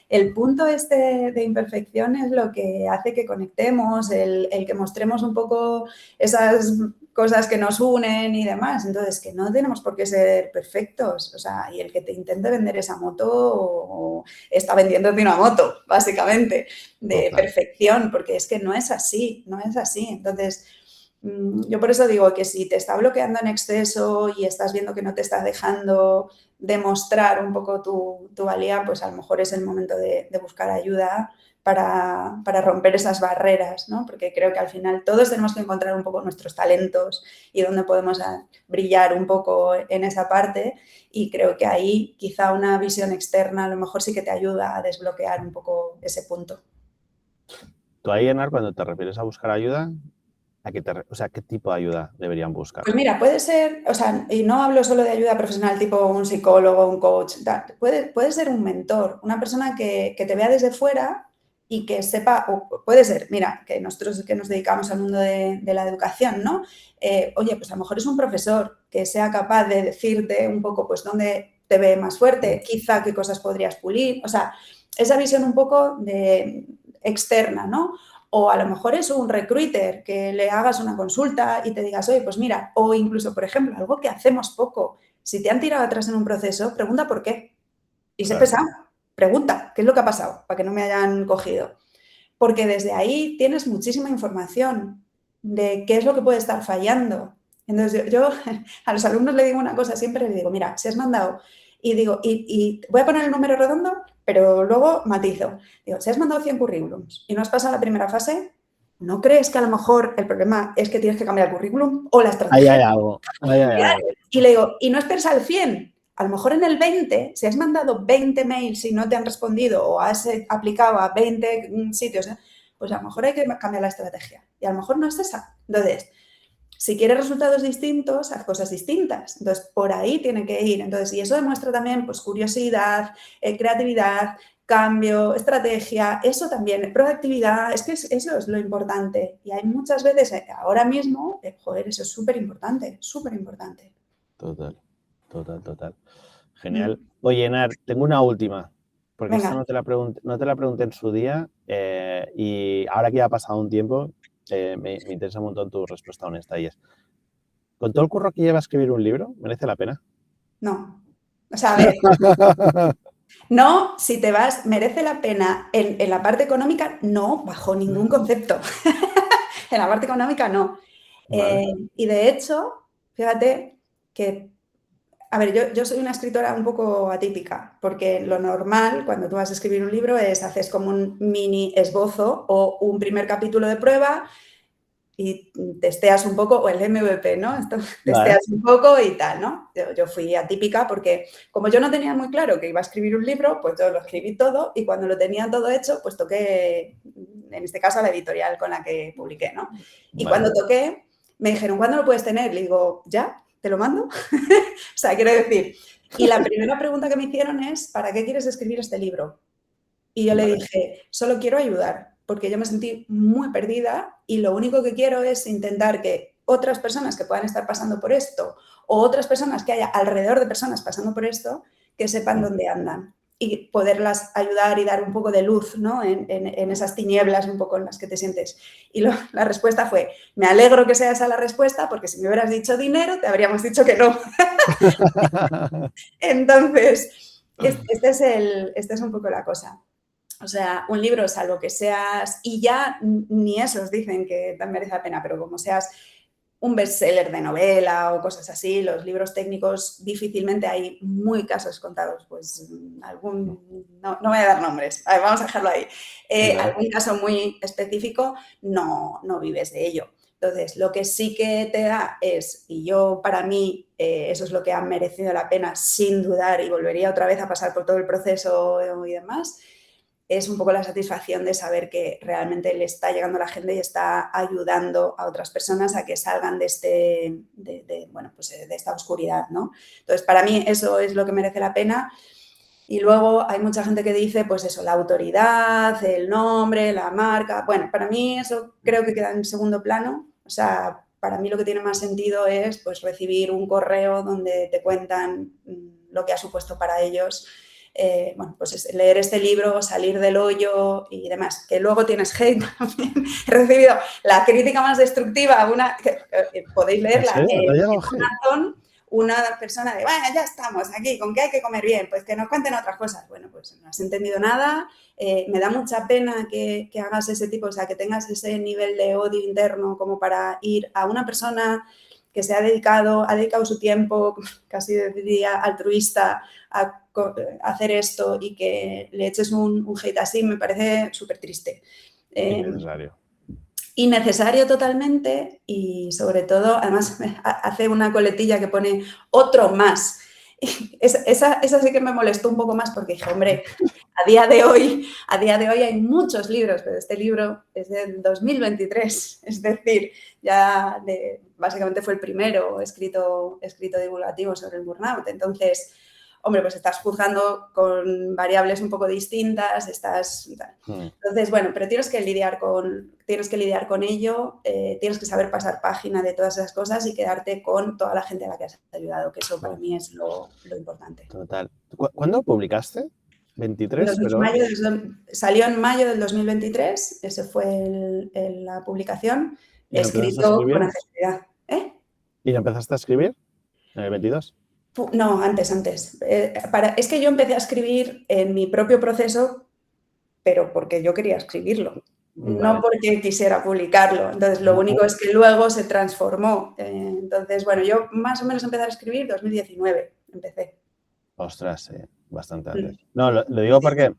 el punto este de imperfección es lo que hace que conectemos, el que mostremos un poco esas cosas que nos unen y demás. Entonces, que no tenemos por qué ser perfectos. O sea, y el que te intente vender esa moto está vendiéndote una moto, básicamente, de Total. perfección, porque es que no es así, no es así. Entonces, yo por eso digo que si te está bloqueando en exceso y estás viendo que no te estás dejando demostrar un poco tu valía, pues a lo mejor es el momento de buscar ayuda para romper esas barreras, ¿no? Porque creo que al final todos tenemos que encontrar un poco nuestros talentos y dónde podemos brillar un poco en esa parte, y creo que ahí quizá una visión externa a lo mejor sí que te ayuda a desbloquear un poco ese punto. Tú ahí, Enar, cuando te refieres a buscar ayuda, ¿qué tipo de ayuda deberían buscar? Pues mira, puede ser, o sea, y no hablo solo de ayuda profesional tipo un psicólogo, un coach, puede ser un mentor, una persona que te vea desde fuera y que sepa, o puede ser, mira, que nosotros que nos dedicamos al mundo de la educación, ¿no? Oye, pues a lo mejor es un profesor que sea capaz de decirte un poco, pues, dónde te ve más fuerte, quizá qué cosas podrías pulir, o sea, esa visión un poco externa, ¿no? O a lo mejor es un recruiter que le hagas una consulta y te digas, oye, pues mira, o incluso, por ejemplo, algo que hacemos poco, si te han tirado atrás en un proceso, pregunta por qué. Y sé Claro. pesado, pregunta, ¿qué es lo que ha pasado? Para que no me hayan cogido. Porque desde ahí tienes muchísima información de qué es lo que puede estar fallando. Entonces yo a los alumnos le digo una cosa, siempre le digo, mira, si has mandado, y digo, y voy a poner el número redondo, pero luego matizo. Digo, si has mandado 100 currículums y no has pasado la primera fase, ¿no crees que a lo mejor el problema es que tienes que cambiar el currículum o la Ahí estrategia? hay algo, ahí hay Claro. algo. Y le digo, y no esperes al 100. A lo mejor en el 20, si has mandado 20 mails y no te han respondido o has aplicado a 20 sitios, pues a lo mejor hay que cambiar la estrategia. Y a lo mejor no es esa. Entonces, si quieres resultados distintos, haz cosas distintas. Entonces, por ahí tiene que ir. Entonces, y eso demuestra también pues, curiosidad, creatividad, cambio, estrategia, eso también, proactividad, es que eso es lo importante. Y hay muchas veces, ahora mismo, joder, eso es súper importante, súper importante. Total. Genial. Oye, Enar, tengo una última, porque esta Venga. no te la pregunté en su día y ahora que ya ha pasado un tiempo, me interesa un montón tu respuesta honesta y es, ¿con todo el curro que lleva a escribir un libro, merece la pena? No. O sea, a ver, no, si te vas, merece la pena en la parte económica, no, bajo ningún concepto. En la parte económica, no. Vale. Y de hecho, fíjate que, a ver, yo soy una escritora un poco atípica, porque lo normal cuando tú vas a escribir un libro es haces como un mini esbozo o un primer capítulo de prueba y testeas un poco, o el MVP, ¿no? Esto, testeas un poco y tal, ¿no? Yo fui atípica porque como yo no tenía muy claro que iba a escribir un libro, pues yo lo escribí todo y cuando lo tenía todo hecho, pues toqué, en este caso, a la editorial con la que publiqué, ¿no? Y cuando toqué, me dijeron, ¿cuándo lo puedes tener? Le digo, ¿ya? ¿Te lo mando? O sea, quiero decir, y la primera pregunta que me hicieron es, ¿para qué quieres escribir este libro? Y yo le dije, solo quiero ayudar, porque yo me sentí muy perdida y lo único que quiero es intentar que otras personas que puedan estar pasando por esto o otras personas que haya alrededor de personas pasando por esto, que sepan dónde andan y poderlas ayudar y dar un poco de luz, ¿no? en esas tinieblas un poco en las que te sientes. Y la respuesta fue, me alegro que sea esa la respuesta, porque si me hubieras dicho dinero, te habríamos dicho que no. Entonces, esta es un poco la cosa. O sea, un libro, salvo que seas, y ya ni esos dicen que tan merece la pena, pero como seas un bestseller de novela o cosas así, los libros técnicos difícilmente hay muy casos contados, pues algún, no voy a dar nombres, a ver, vamos a dejarlo ahí, algún caso muy específico, no vives de ello. Entonces, lo que sí que te da es, y yo para mí eso es lo que ha merecido la pena sin dudar y volvería otra vez a pasar por todo el proceso y demás, es un poco la satisfacción de saber que realmente le está llegando a la gente y está ayudando a otras personas a que salgan de esta oscuridad, ¿no? Entonces, para mí eso es lo que merece la pena. Y luego hay mucha gente que dice, pues eso, la autoridad, el nombre, la marca. Bueno, para mí eso creo que queda en segundo plano. O sea, para mí lo que tiene más sentido es pues recibir un correo donde te cuentan lo que ha supuesto para ellos. Bueno, pues leer este libro, salir del hoyo y demás. Que luego tienes hate también. He recibido la crítica más destructiva, podéis leerla en Amazon, una persona de, bueno, ya estamos aquí, ¿con qué hay que comer bien? Pues que nos cuenten otras cosas. Bueno, pues no has entendido nada, me da mucha pena que hagas ese tipo, o sea, que tengas ese nivel de odio interno como para ir a una persona que se ha dedicado su tiempo, casi diría altruista, a hacer esto y que le eches un hate así, me parece súper triste. Innecesario. Innecesario totalmente y sobre todo, además hace una coletilla que pone otro más. Esa sí que me molestó un poco más porque dije, hombre, a día de hoy hay muchos libros, pero este libro es del 2023, es decir, ya básicamente fue el primero escrito divulgativo sobre el burnout. Entonces, hombre, pues estás juzgando con variables un poco distintas, Entonces, bueno, pero tienes que lidiar con ello, tienes que saber pasar página de todas esas cosas y quedarte con toda la gente a la que has ayudado, que eso para mí es lo importante. Total. ¿Cuándo publicaste? 23, pero... Salió en mayo del 2023, ese fue la publicación, ¿Y lo empezaste a escrito escribir? con anterioridad. ¿Y lo empezaste a escribir en el 22? No, antes. Es que yo empecé a escribir en mi propio proceso, pero porque yo quería escribirlo. no porque quisiera publicarlo. Entonces, lo único es que luego se transformó. Entonces, bueno, yo más o menos empecé a escribir 2019, empecé. Ostras, sí, bastante antes. No, lo digo porque,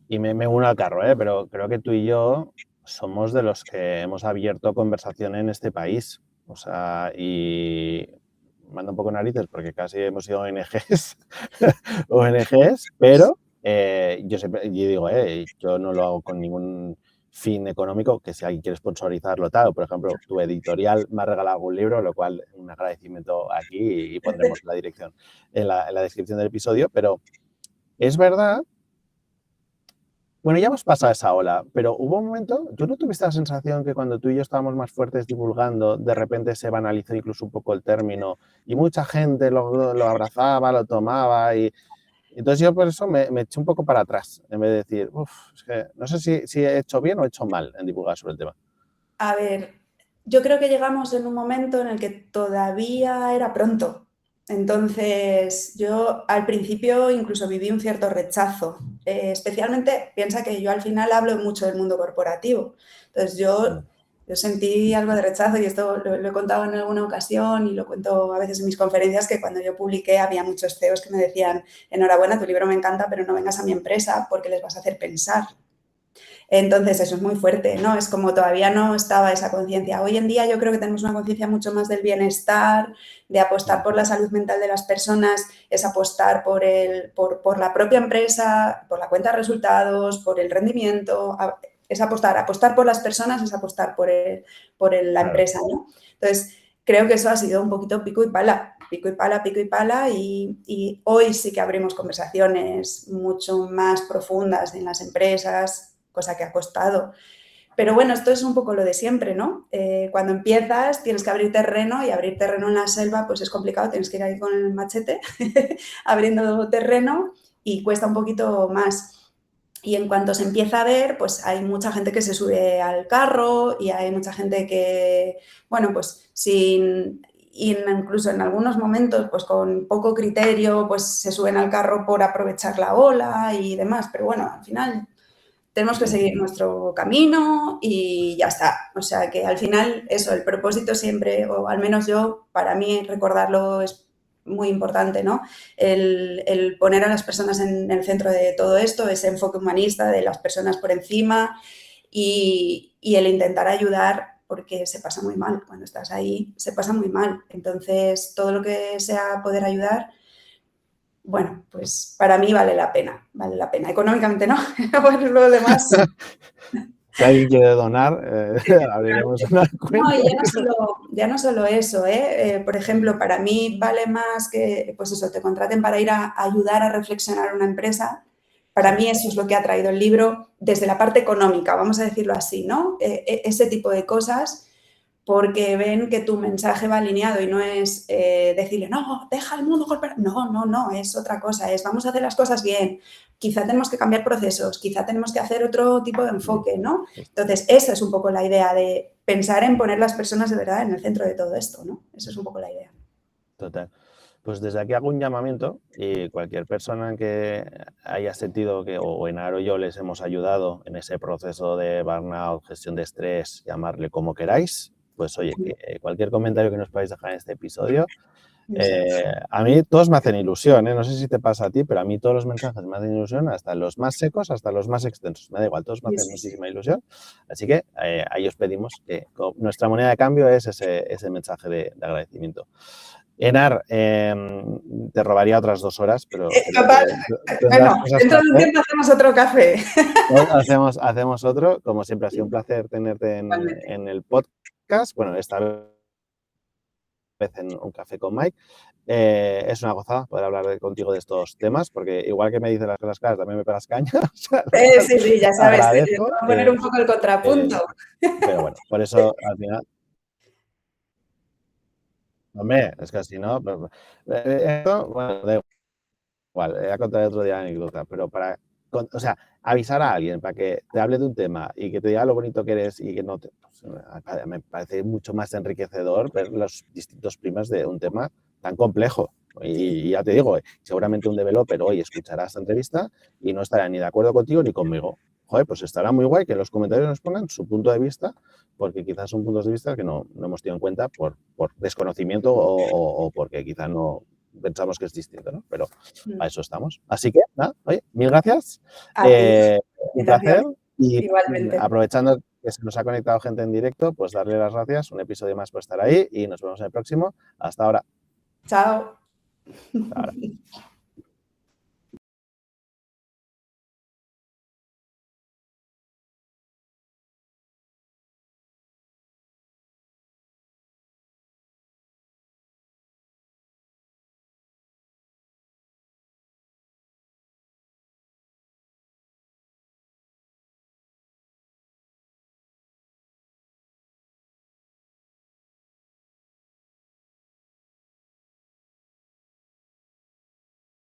y me uno al carro, pero creo que tú y yo somos de los que hemos abierto conversación en este país. O sea, y manda un poco narices porque casi hemos sido ONGs, ONGs, pero yo digo, yo no lo hago con ningún fin económico, que si alguien quiere sponsorizarlo tal, o por ejemplo, tu editorial me ha regalado algún libro, lo cual un agradecimiento aquí y pondremos la dirección en la descripción del episodio, pero es verdad. Bueno, ya hemos pasado esa ola, pero hubo un momento, ¿tú no tuviste la sensación que cuando tú y yo estábamos más fuertes divulgando, de repente se banalizó incluso un poco el término y mucha gente lo abrazaba, lo tomaba y entonces yo por eso me eché un poco para atrás en vez de decir, es que no sé si he hecho bien o he hecho mal en divulgar sobre el tema? A ver, yo creo que llegamos en un momento en el que todavía era pronto. Entonces, yo al principio incluso viví un cierto rechazo. Especialmente, piensa que yo al final hablo mucho del mundo corporativo. Entonces, yo sentí algo de rechazo y esto lo he contado en alguna ocasión y lo cuento a veces en mis conferencias, que cuando yo publiqué había muchos CEOs que me decían, enhorabuena, tu libro me encanta, pero no vengas a mi empresa porque les vas a hacer pensar. Entonces, eso es muy fuerte, ¿no? Es como todavía no estaba esa conciencia. Hoy en día yo creo que tenemos una conciencia mucho más del bienestar, de apostar por la salud mental de las personas, es apostar por la propia empresa, por la cuenta de resultados, por el rendimiento, es apostar por las personas, es apostar por la empresa, ¿no? Entonces, creo que eso ha sido un poquito pico y pala, pico y pala, pico y pala, y hoy sí que abrimos conversaciones mucho más profundas en las empresas, cosa que ha costado. Pero bueno, esto es un poco lo de siempre, ¿no? Cuando empiezas tienes que abrir terreno y abrir terreno en la selva pues es complicado, tienes que ir ahí con el machete abriendo terreno y cuesta un poquito más. Y en cuanto se empieza a ver, pues hay mucha gente que se sube al carro y hay mucha gente que, bueno, pues incluso en algunos momentos, pues con poco criterio, pues se suben al carro por aprovechar la ola y demás. Pero bueno, al final tenemos que seguir nuestro camino y ya está. O sea que al final eso, el propósito siempre, o al menos yo, para mí recordarlo es muy importante, ¿no? El poner a las personas en el centro de todo esto, ese enfoque humanista de las personas por encima y el intentar ayudar, porque se pasa muy mal. Cuando estás ahí, se pasa muy mal. Entonces, todo lo que sea poder ayudar, bueno, pues para mí vale la pena. Económicamente no, bueno, lo demás. Si alguien quiere donar, abriremos una cuenta. No, y ya no solo eso, por ejemplo, para mí vale más que, pues eso, te contraten para ir a ayudar a reflexionar una empresa. Para mí eso es lo que ha traído el libro desde la parte económica, vamos a decirlo así, ¿no? Ese tipo de cosas, porque ven que tu mensaje va alineado y no es decirle, no, deja el mundo corporativo. No, es otra cosa, es vamos a hacer las cosas bien. Quizá tenemos que cambiar procesos, quizá tenemos que hacer otro tipo de enfoque, ¿no? Entonces, esa es un poco la idea de pensar en poner las personas de verdad en el centro de todo esto, ¿no? Esa es un poco la idea. Total. Pues desde aquí hago un llamamiento y cualquier persona que haya sentido que o Enar o yo les hemos ayudado en ese proceso de burnout, gestión de estrés, llamarle como queráis, pues oye, cualquier comentario que nos podáis dejar en este episodio, a mí todos me hacen ilusión, no sé si te pasa a ti, pero a mí todos los mensajes me hacen ilusión, hasta los más secos, hasta los más extensos, me da igual, todos me hacen muchísima ilusión, así que ahí os pedimos que nuestra moneda de cambio es ese mensaje de agradecimiento. Enar, te robaría otras 2 horas, pero... Bueno, dentro de un tiempo hacemos otro café. Hacemos otro. Como siempre, ha sido un placer tenerte en el podcast. Bueno, esta vez en un café con Mike. Es una gozada poder hablar contigo de estos temas, porque igual que me dices las cosas claras, también me pegas caña. O sea, sí, ya sabes, te voy a poner un poco el contrapunto. Pero bueno, por eso al final... Hombre, es que si no... Esto, bueno, da igual, ya contaré otro día la anécdota, pero o sea, avisar a alguien para que te hable de un tema y que te diga lo bonito que eres y que no te... Pues, me parece mucho más enriquecedor ver los distintos primas de un tema tan complejo. Y ya te digo, seguramente un developer hoy escuchará esta entrevista y no estará ni de acuerdo contigo ni conmigo. joder, pues estará muy guay que en los comentarios nos pongan su punto de vista, porque quizás son puntos de vista que no hemos tenido en cuenta por desconocimiento o porque quizás no pensamos que es distinto, ¿no? Pero a eso estamos. Así que, nada, oye, mil gracias. A ti. Un placer. Y Igualmente. aprovechando que se nos ha conectado gente en directo, pues darle las gracias. Un episodio más por estar ahí y nos vemos en el próximo. Hasta ahora. Chao. Hasta ahora.